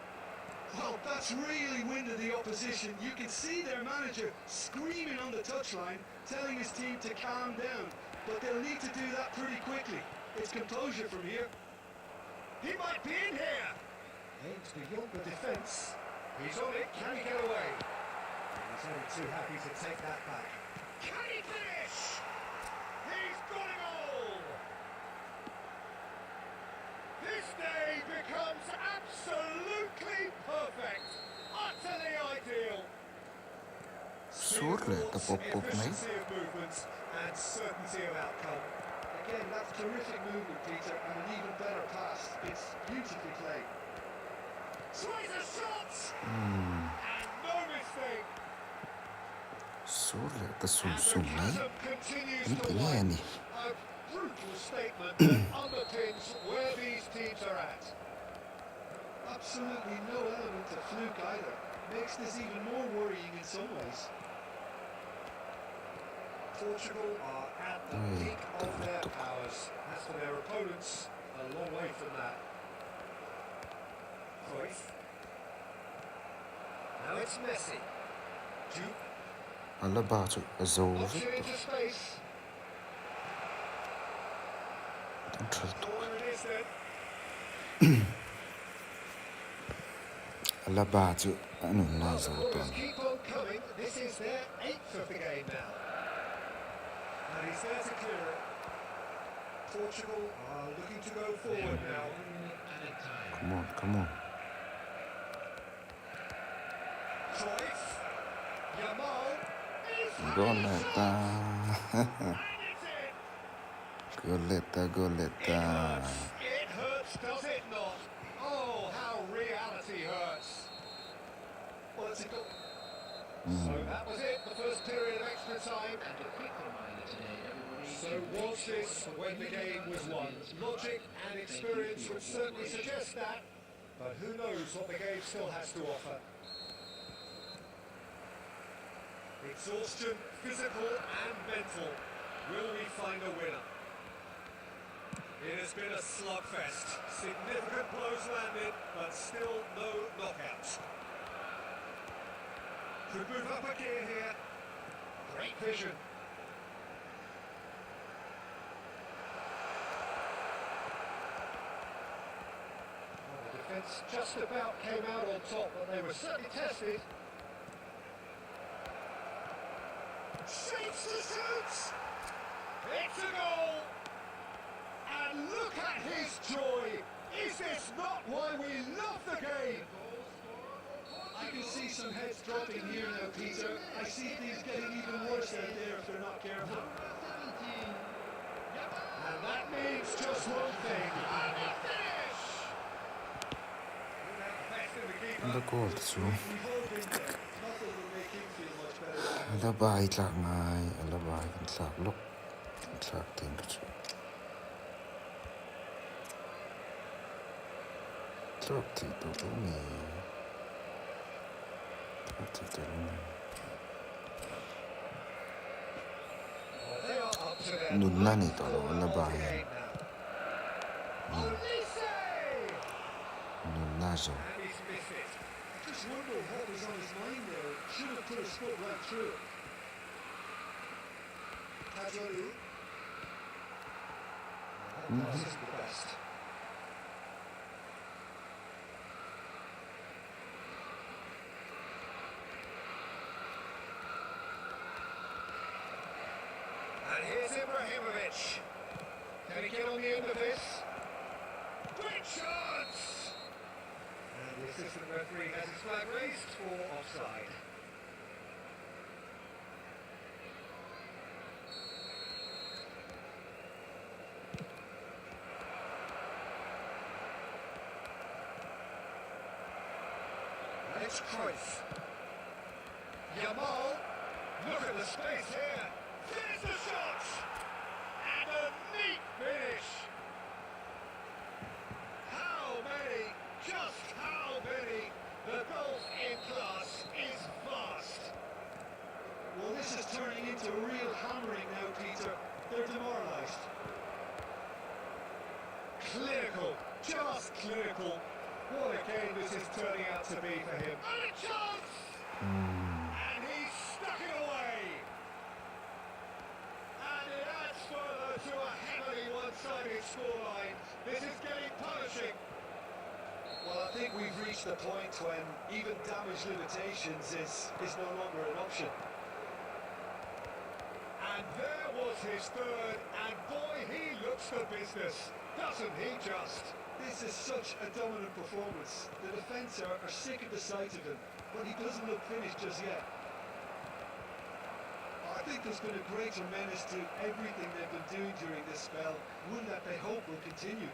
Well, that's really winded the opposition. You can see their manager screaming on the touchline, telling his team to calm down, but they'll need to do that pretty quickly. It's composure from here. He might be in here! Aims beyond the defence. He's on it, can he get away? He's only too happy to take that back. Can he finish? He's got it all! This day becomes absolutely perfect, utterly ideal. Surely the pop Efficiency of movement and certainty of outcome. Again, that's terrific movement, Peter, and an even better pass. It's beautifully played. Tries a shot! And no mistake. Surely the And the Sunai. chasm continues Ini to kayaknya widen. nih. A brutal statement that underpins where these teams are at. Absolutely no element of fluke either. Makes this even more worrying in some ways. Portugal are at the peak of their powers. As for their opponents, a long way from that. Cruyff. Now it's Messi. Duke. Ala bacu azov. Option into space. Corner it is then. Ala bacu anu na The azov corners to. keep on coming. This is their 8th of the game now. And he's there to clear it. Portugal are looking to go forward now. Come on, come on. Cruyff. Yamal. He's Goleta. and it's in. Goleta, It goleta. hurts. It hurts, does it not? Oh, how reality hurts. Well, it's a goal. So that was it, the first period of extra time. So was this when the game was won? Logic and experience would certainly suggest that, but who knows what the game still has to offer. Exhaustion, physical and mental. Will we find a winner? It has been a slugfest. Significant blows landed, but still no knockouts. Could move up a gear here. Great vision. Well, the defence just about came out on top, but they were certainly tested. Shapes to shoot! It's a goal! And look at his joy! Is this not why we love the game? I can see some heads dropping here now, Peter. I see things getting even worse out there if they're not careful. And that means just one thing. And a finish! Best in the keeper. Ala goal tu. We've all been there. Nothing will make him feel much better. Ala bai tlak ngai. Ala bai kan tlak lok. Tlak tin tu. Tlak ti tu tu ni. Tlak ti tu ni. Well, they are up to their Nun na ni to lo ala bai. Olise! Nun na zo. And he's missed it. Just wonder what was on his mind there. Should have put his foot right through it. Tajoru. That pass isn't the best. Here's Ibrahimovic. Can he get on the end of this? Great chance! And the assistant referee has his flag raised for offside. It's Cruyff. Yamal. Look at the space here. There's the shot! And a neat finish. How many? Just how many? The golf in class is vast. Well, this is turning into a real hammering now, Peter. They're demoralised. Clinical, just clinical. What a game this is turning out to be for him. And a chance! And he's stuck it away. And it adds further to a heavily one-sided scoreline. This is getting punishing. Well, I think we've reached the point when even damage limitations is no longer an option. And there was his third, and boy, he looks the business, doesn't he just? This is such a dominant performance. The defence are sick of the sight of him, but he doesn't look finished just yet. I think there's been a greater menace to everything they've been doing during this spell, one that they hope will continue.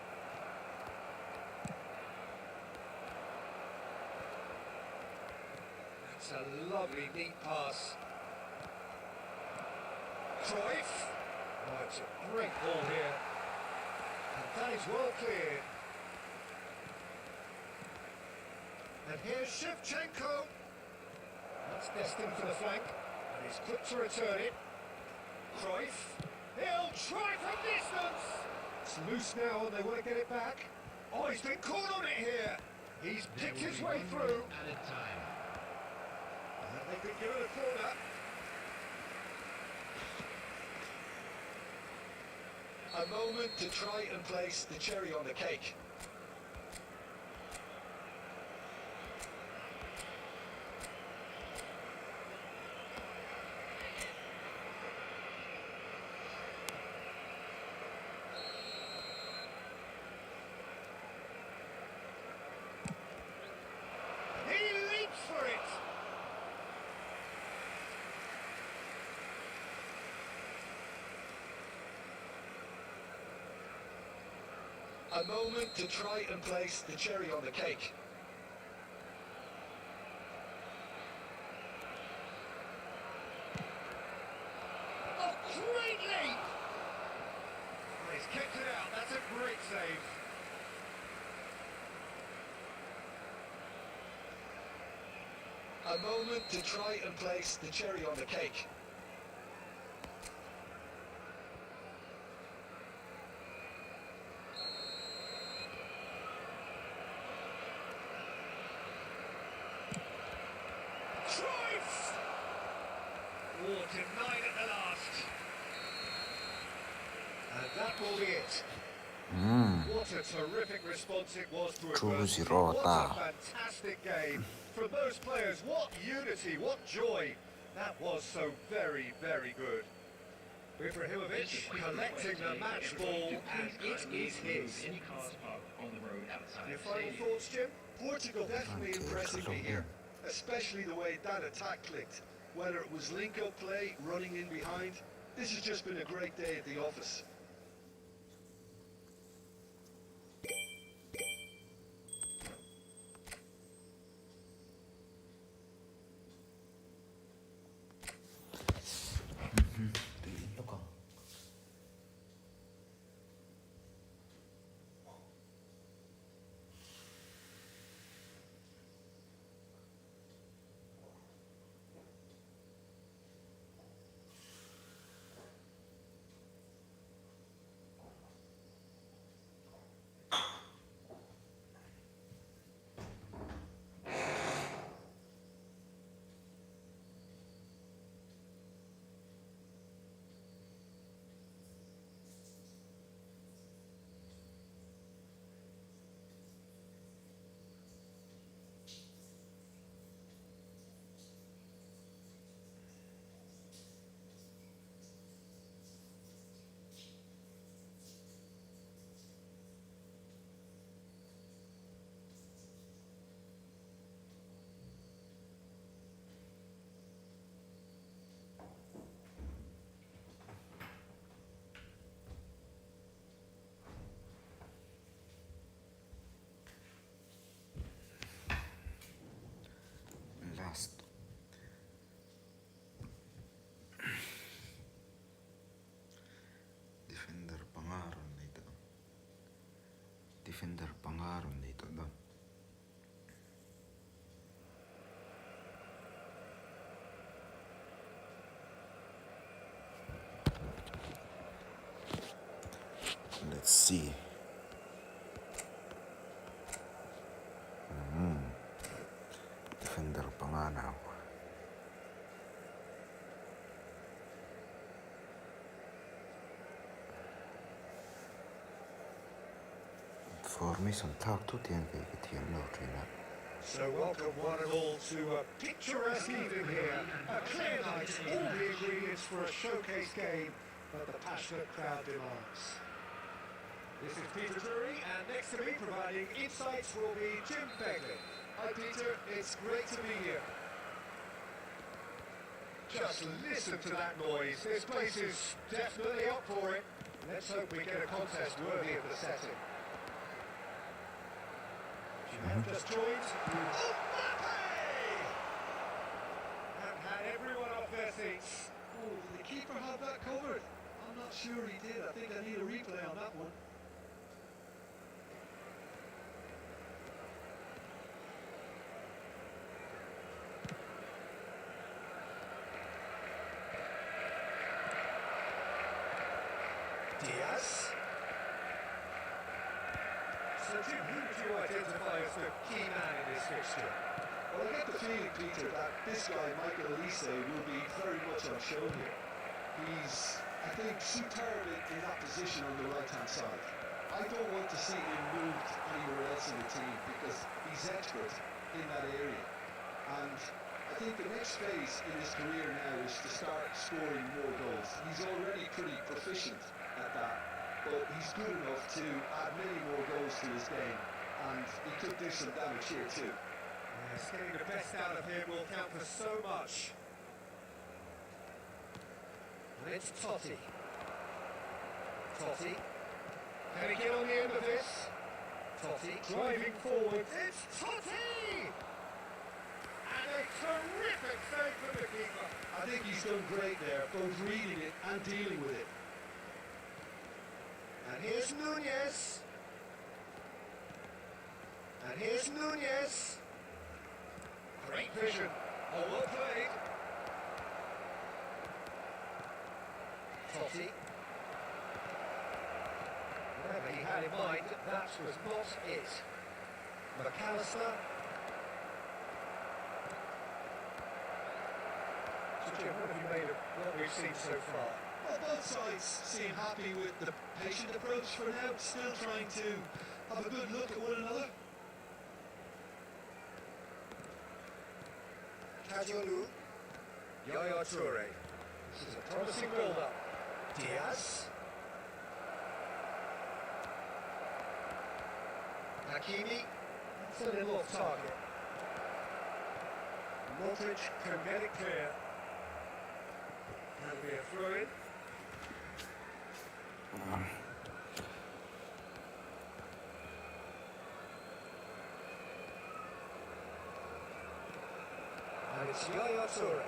That's a lovely, neat pass. Cruyff. Oh, it's a great ball here. And that is well cleared. And here's Shevchenko. That's destined for the flank. And he's quick to return it. Cruyff. He'll try from distance. It's loose now and they want to get it back. Oh, he's been caught on it here. He's picked his way through. Added time. And they've been given a corner. A moment to try and place the cherry on the cake. He leaps for it. A moment to try and place the cherry on the cake. Oh, great leap! Well, he's kicked it out. That's a great save. A moment to try and place the cherry on the cake. Cruyff! Oh, denied at the last. And that will be it. What a terrific response it was to adversity. 2-0 What ta. a fantastic game. From those players, what unity, what joy. That was so very, very good. Ibrahimovic collecting the match ball, and it is his. Any cars parked on the road outside Your the final stadium. thoughts, Jim? Portugal definitely impressing me here, especially the way that attack clicked. Whether it was link-up play, running in behind, this has just been a great day at the office. defender pangaron dito daw. Let's see. Defender panganaw. Formation thak tu tian ke thian lo trina. So welcome one and all to a picturesque evening here. A clear night, all the ingredients for a showcase game that the passionate crowd demands. This is Peter Drury, and next to me providing insights will be Jim Begley. Hi Peter, it's great to be here. Just listen to that noise. This place is definitely up for it. Let's hope we get a contest worthy of the setting. Have just joined. And had everyone off their seats. Oh, did the keeper have that covered? I'm not sure he did. I think I need a replay on that one. Diaz. So Jim, who would you identify as the key man in this fixture? Well, I get the feeling, Peter, that this guy, Michael Elise, will be very much on show here. He's, I think, superb in that position on the right-hand side. I don't want to see him moved anywhere else in the team because he's expert in that area. And I think the next phase in his career now is to start scoring more goals. He's already pretty proficient at that, but he's good enough to add many more goals to his game, and he could do some damage here too. Yes, getting the best out of him will count for so much. And it's Totti. Totti. Can he get on the end of this? Totti driving forward. It's Totti! And a terrific save from the keeper. I think he's done great there, both reading it and dealing with it. And here's Nunez. And here's Nunez. Great vision. Oh, well played. Totti. Whatever he had in mind, that was not it. McAllister. So Jim, what have you made of what we've seen so far? Well, both sides seem happy with the patient approach for now, still trying to have a good look at one another. Kajolu. Yaya Toure. This is a promising build-up. Diaz. Hakimi. It's a little off target. Modric can get it clear. That'll be a throw-in. And it's Yaya Toure.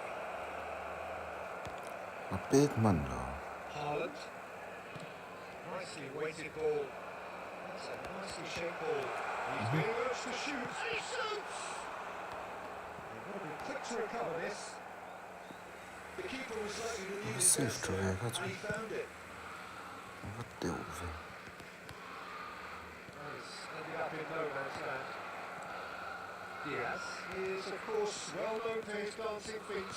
Lapit man lo. Haaland. Nicely weighted ball. That's a nicely shaped ball. He's being urged to shoot. And he shoots! They've got to be quick to recover this. The keeper was likely to need his Safe best to there, react, and he found it. Vad det over. Nice. Ended up in no man's land. Diaz is, of course, well known for his dancing feet.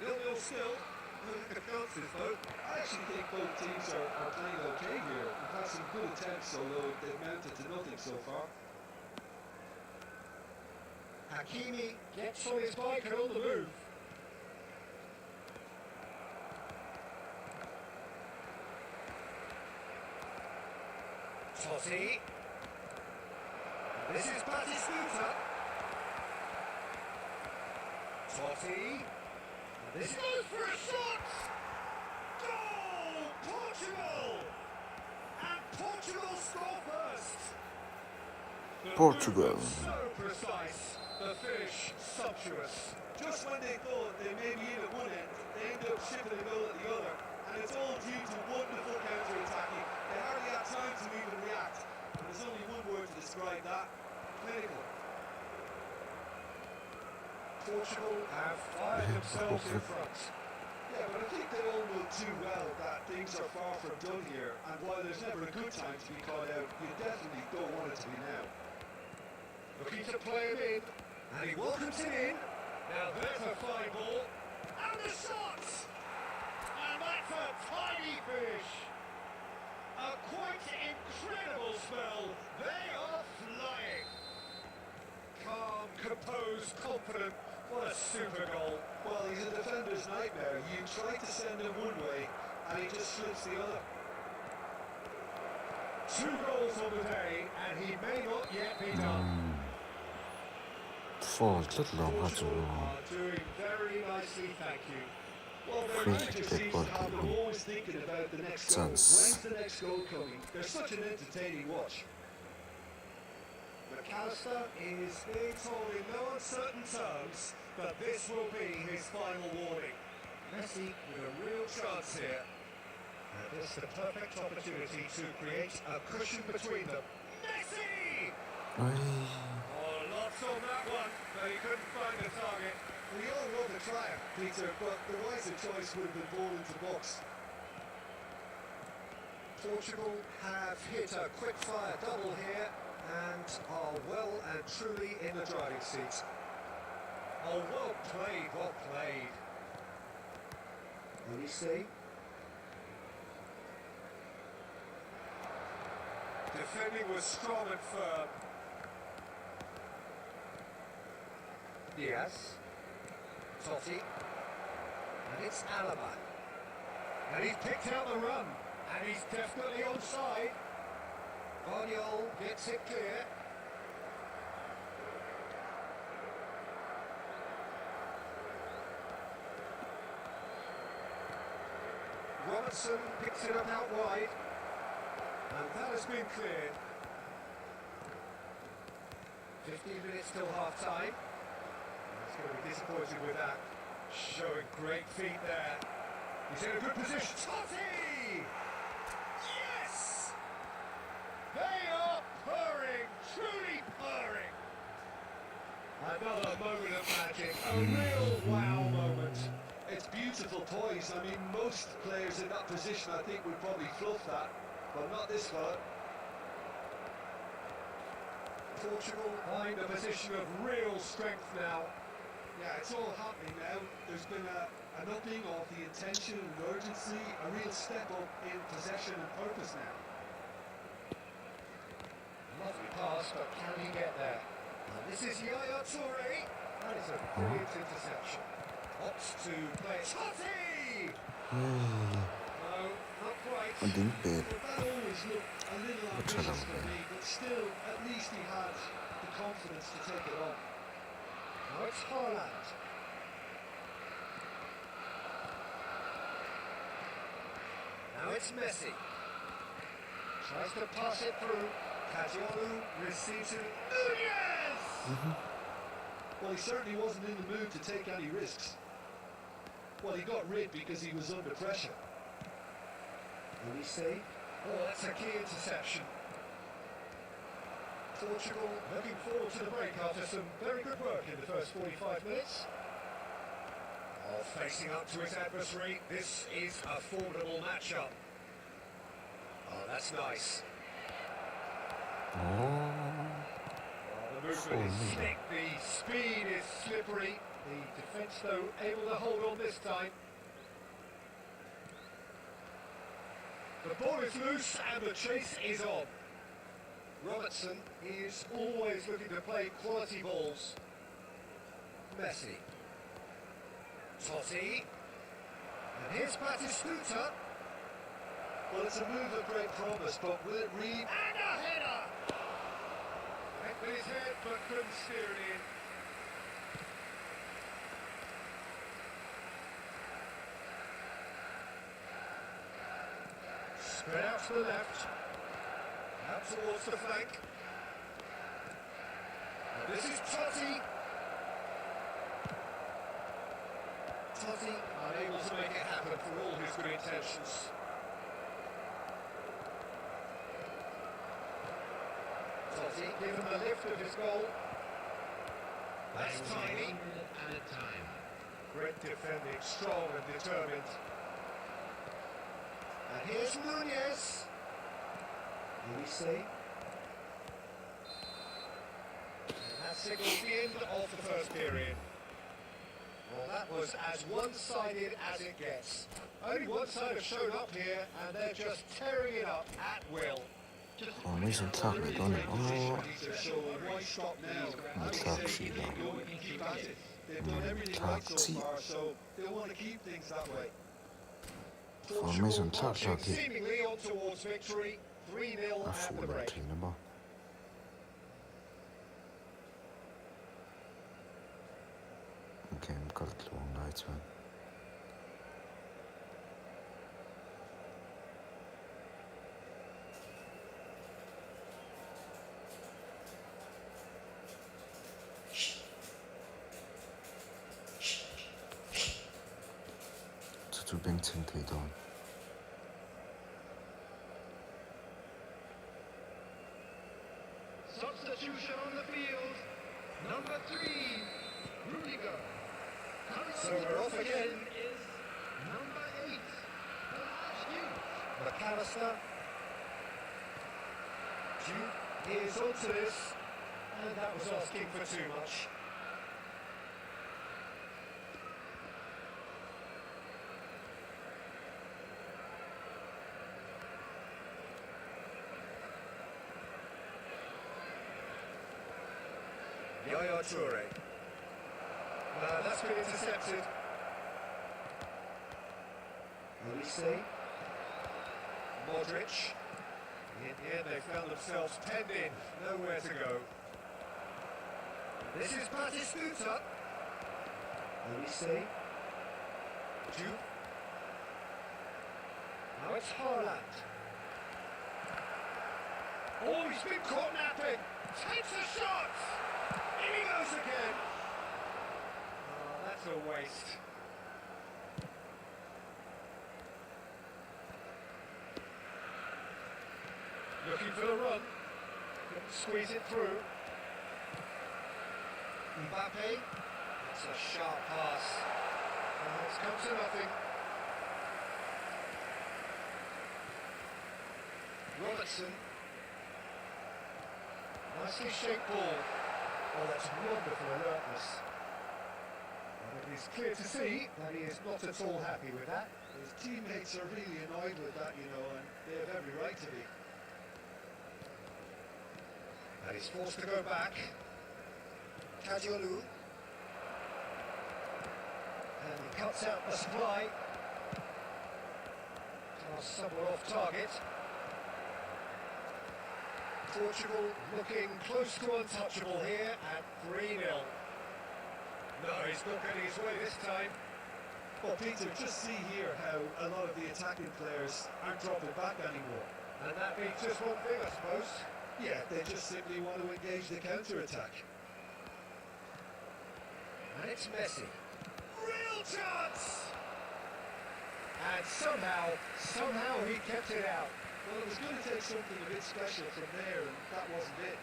0-0 still. Look at the chances, though. I actually think both teams are playing okay here. We've had some good attempts, although they've mounted to nothing so far. Hakimi gets on his bike and on the move. Totti. This is Batistuta. Totti. This goes for a shot! Goal! Portugal! And Portugal score first! The Portugal. movement so precise, the finish sumptuous. Just when they thought they may be in at one end, they end up shipping a goal at the other, and it's all due to wonderful counter-attacking. They hardly had time to even react. There's only one word to describe that: clinical. Portugal have fired themselves in front. Yeah, but I think they all know too well that things are far from done here, and while there's never a good time to be caught out, you definitely don't want it to be now. Looking to play him in, and he welcomes it in. Now there's a fine ball, and the shot! And that's a tiny finish. A quite incredible spell. They are flying. Calm, composed, confident. What a super goal. Well, he's a defender's nightmare. You try to send him one way, and he just slips the other. 2 goals on the day, and he may not yet be done. Forhold lidt langere til Are doing very nicely, thank you. Well, their Free manager kick seems ball to have them people. always thinking about the next goal. Sense. When's the next goal coming? They're such an entertaining watch. McAllister is being told in no uncertain terms that this will be his final warning. Messi with a real chance here. And this is the perfect opportunity to create a cushion between them. Messi! Ej, Oh, lots on that one, but he couldn't find the target. We all love a try, Peter, but the wiser choice would have been ball into box. Portugal have hit a quick-fire double here and are well and truly in the driving seat. Oh, well played, well played. Will you see? Defending was strong and firm. Diaz. Totti. And it's Alaba. And he's picked out the run. And he's definitely onside. Vardiol gets it clear. Robertson picks it up out wide. And that has been cleared. 15 minutes till half-time. He's going to be disappointed with that. Showing great feet there. He's in a good position. Totti! Yes! They are purring, truly purring. Another moment of magic, a real wow moment. It's beautiful poise. I mean, most players in that position, I think, would probably fluff that, but not this fella. Portugal find a position of real strength now. Yeah, it's all happening now. There's been an upping of the intention and urgency, a real step up in possession and purpose now. Lovely pass, but can he get there? And this is Yaya Toure. That is a brilliant interception. Opts to play it. Totti! No, not quite. og det er ikke bad. But that always looked a little ambitious for me, but still, at least he had the confidence to take it on. Now it's Haaland. Now it's Messi. Tries to pass it through. Cadiolu receives it. Nunez! Well, he certainly wasn't in the mood to take any risks. Well, he got rid because he was under pressure. Will we see? Oh, that's a key interception. Portugal looking forward to the break after some very good work in the first 45 minutes. Oh, facing up to his adversary, this is a formidable matchup. Oh, that's nice. Åh, The movement is slick, the speed is slippery. The defence, though, able to hold on this time. The ball is loose and the chase is on. Robertson is always looking to play quality balls. Messi. Totti. And here's Batistuta. Well, it's a move of great promise, but will it read? And a header! Hit with his head, but couldn't steer it in. Spread out to the left. Out towards the flank. And this is Totti. Totti unable to make it happen for all his good intentions. Has he given the lift of his goal? That's tiny. At a time. Great defending, strong and determined. And here's Nunez. Here we see. And that signals the end of the first period. Well, that was as one-sided as it gets. Only one side have shown up here, and they're just tearing it up at will. 我没想跳给多你哦， So why stop now? I'm toxic now. Go and keep at it. They've done everything right so Toxic. far, so they want to keep things that way. 我没想跳 Portugal 给， seemingly on towards victory. 3-0 那 at 服 the 了 break. 停了吧。OK，مكرت لهم لايتمان.这边成推动。 Substitution on the field. Number 3, Rudiger. So we're off again. Is number 8, the last youth. McAllister. Duke is onto this, and that was asking for too much. Yaya Toure. That's been intercepted. Olise. Modric. In the end, they found themselves penned in, nowhere to go. This is Batistuta. Olise. Duke. Now it's Haaland. Oh, he's been caught napping. Takes a shot. In he goes again. Oh, that's a waste. Looking for the run. Couldn't squeeze it through. Mbappe. It's a sharp pass. And it's come to nothing. Robertson. Nicely shaped ball. Oh, that's wonderful alertness. And it is clear to see that he is not at all happy with that. His teammates are really annoyed with that, you know, and they have every right to be. And he's forced to go back. Kadiolu. And he cuts out the supply. Somewhere off target. Portugal looking close to untouchable here at 3-0. No, he's not getting his way this time. Well, Peter, just see here how a lot of the attacking players aren't dropping back anymore. And that means just one thing, I suppose. Yeah, they just simply want to engage the counter-attack. And it's Messi. Real chance! And somehow he kept it out. Well, it was going to take something a bit special from there, and that wasn't it.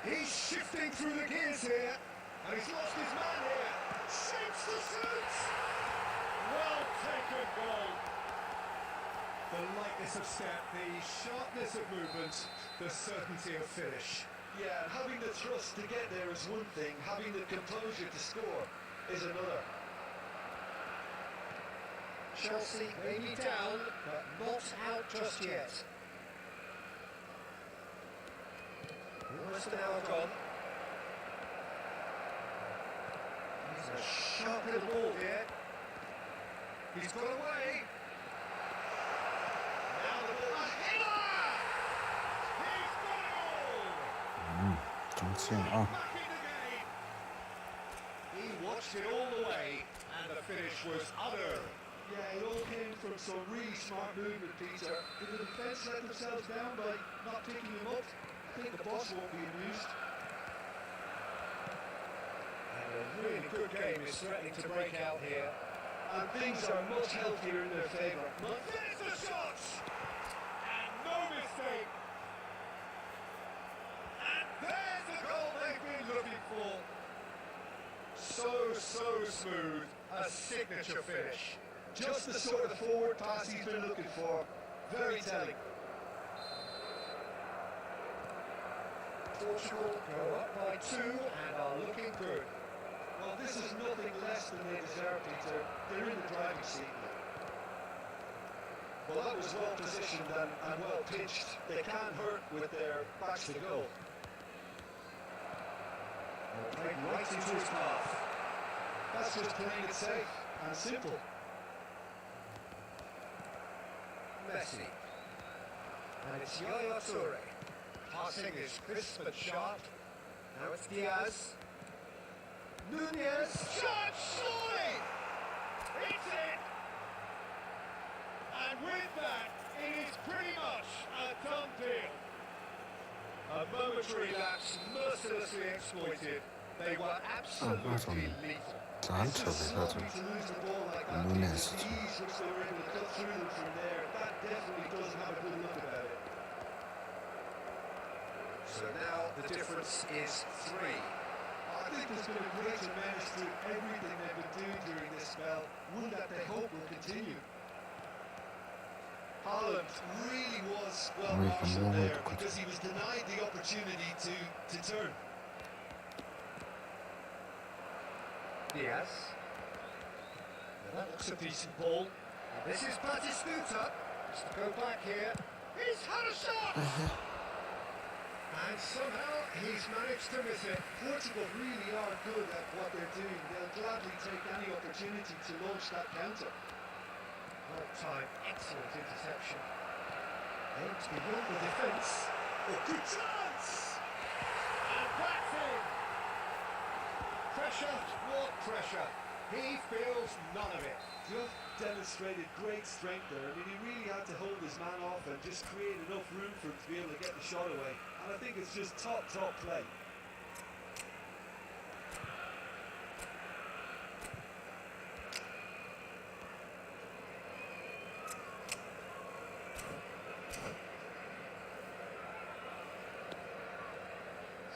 He's shifting through the gears here. And he's lost his man here. Shapes the suits. Well taken goal. The lightness of step, the sharpness of movement, the certainty of finish. Yeah, having the thrust to get there is one thing, having the composure to score is another. Chelsea may be down, but not out just yet. Almost an hour gone. He's a sharp little ball here. He's got away. Now the ball. A header! He's got it all! 中线啊， Back in the game. He watched it all the way, and the finish was utter. Yeah, it all came from some really smart movement, Peter. Did the defence let themselves down by not picking him up? I think the boss won't be amused. And a really good game is threatening to break out here. And things are much healthier in their favour. There's the shot! And no mistake! so smooth. A signature finish. Just the sort of forward pass he's been looking for. Very telling. Portugal go up by 2 and are looking good. Well, this is nothing less than they deserve, Peter. They're in the driving seat now. Well, that was well positioned and well pitched. They can't hurt with their backs to goal. Played right into his path. That's just playing it safe and simple. Messi. And it's Yaya Toure. Passing is crisp and sharp. Now it's Diaz. Nunez. Shot, surely! It's in! And with that, it is pretty much a done deal. A momentary lapse mercilessly exploited. They were absolutely lethal. Zanto wychodzą. Nunes. The ease which they were able to cut through them from there, that definitely doesn't have a good look about it. So now the difference is 3. I think there's been a great tremendous to everything they've been doing during this spell, one that they hope will continue. Haaland really was well marshaled there because he was denied the opportunity to turn. Diaz. Now that looks a decent ball. And this is Batistuta. Has to go back here. He's had a shot! And somehow he's managed to miss it. Portugal really are good at what they're doing. They'll gladly take any opportunity to launch that counter. Well time, excellent interception. Aims beyond the defence. Oh, good chance! And that's in! Pressure, what pressure? He feels none of it. Just demonstrated great strength there. I mean, he really had to hold his man off and just create enough room for him to be able to get the shot away. And I think it's just top play.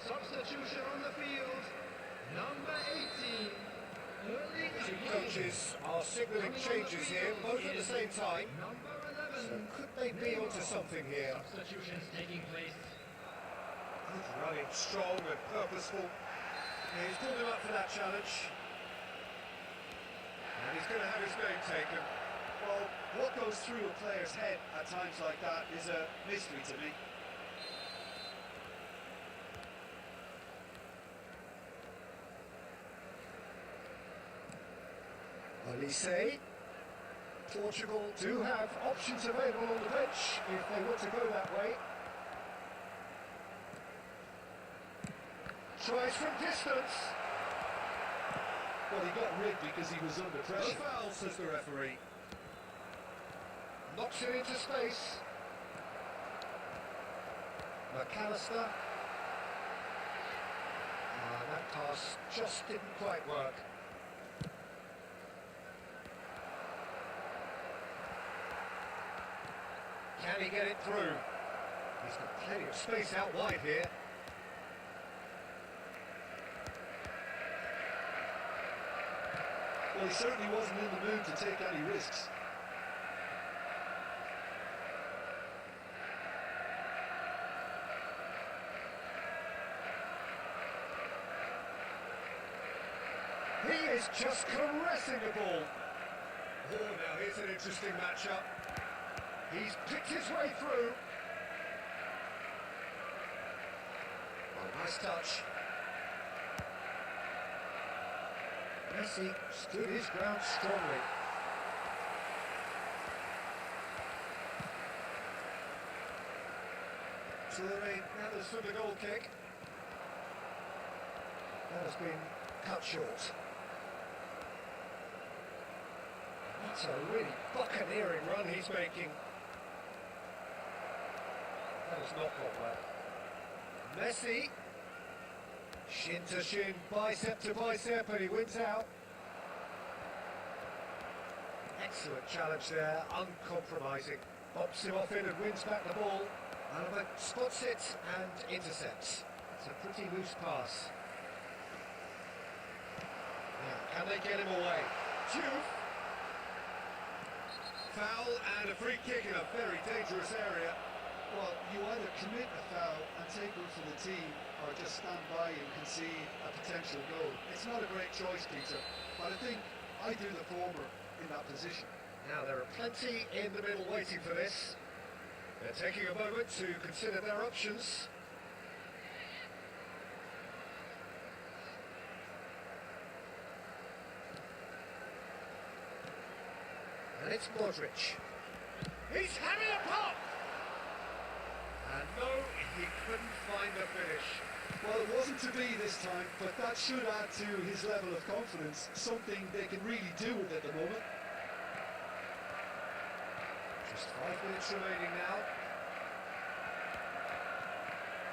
Substitution on the field. Number 18. Early Two coaches are signalling changes here, both at the same time. Number So 11. could they be onto something here? Substitutions taking place. Running strong and purposeful. He's pulled him up for that challenge. And he's going to have his name taken. Well, what goes through a player's head at times like that is a mystery to me. Olise. Portugal do have options available on the bench if they want to go that way. Tries from distance. Well, he got rigged because he was under No pressure. foul, says the referee. Knocks it into space. McAllister. That pass just didn't quite work. Can he get it through? He's got plenty of space out wide here. Well, he certainly wasn't in the mood to take any risks. He is just caressing the ball. Oh, now here's an interesting matchup. He's picked his way through. Oh, nice touch. Messi stood his ground strongly. Toure gathers for the goal kick. That has been cut short. That's a really buccaneering run he's making. That has not gone well. Messi. Shin to shin, bicep to bicep, and he wins out. Excellent challenge there, uncompromising. Bops him off in and wins back the ball. Alaba spots it and intercepts. It's a pretty loose pass. Can they get him away? Juve. Foul and a free kick in a very dangerous area. Well, you either commit a foul and take one for the team, or just stand by and concede a potential goal. It's not a great choice, Peter, but I think I do the former in that position. Now there are plenty in the middle waiting for this. They're taking a moment to consider their options. And it's Modric. He's having a pop! And no, he couldn't find the finish. Well, it wasn't to be this time, but that should add to his level of confidence, something they can really do with at the moment. Just 5 minutes remaining now.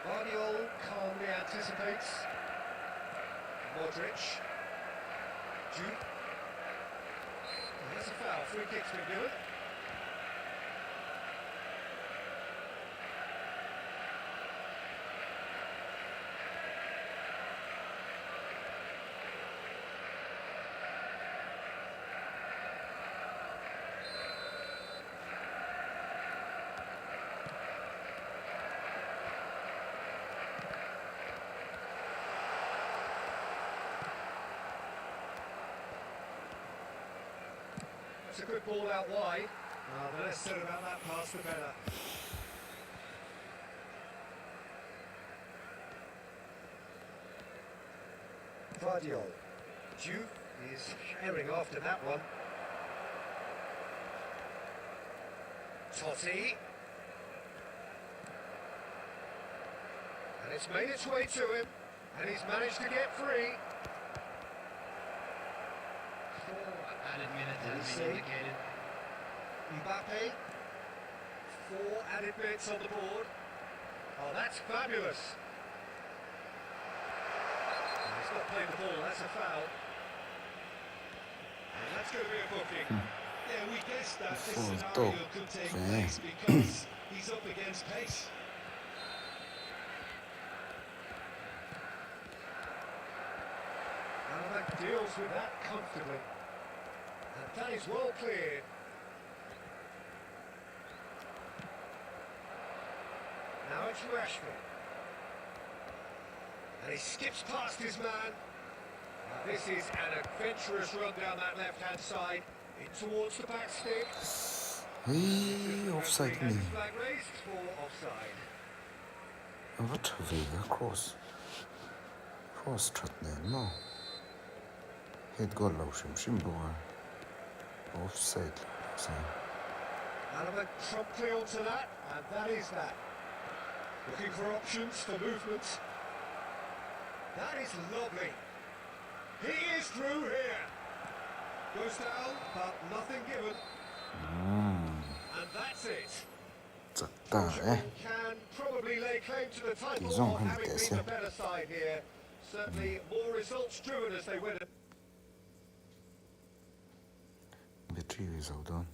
Guardiola calmly anticipates. Modric. Jude. That's a foul. Free kick's been given. It's a good ball out wide. The less said about that pass, the better. Guardiola. Juve is herring after that one. Totti. And it's made its way to him. And he's managed to get free. Added minute has been indicated. Mbappe. 4 added minutes on the board. Oh, that's fabulous. He's not playing the ball, that's a foul. And that's going to be a booking. Yeah, we guessed that this scenario could take place because he's up against pace. Alaba deals with that comfortably. And that is well cleared. Now it's Rashford. And he skips past his man. Now this is an adventurous run down that left-hand side. In towards the back stick. Offside Has me. his flag raised for offside. Wat weer cross. Cross trotne no. Het goal lotion shimbua. Offside. Alaba promptly onto that, and that is that. Looking for options for movement. That is lovely. He is through here. Goes down, but nothing given. And that's it. Zakta, Can probably lay claim to the title Disons of having vitesse. been the better side here. Certainly more results driven as they win it. Betrivi zaudan.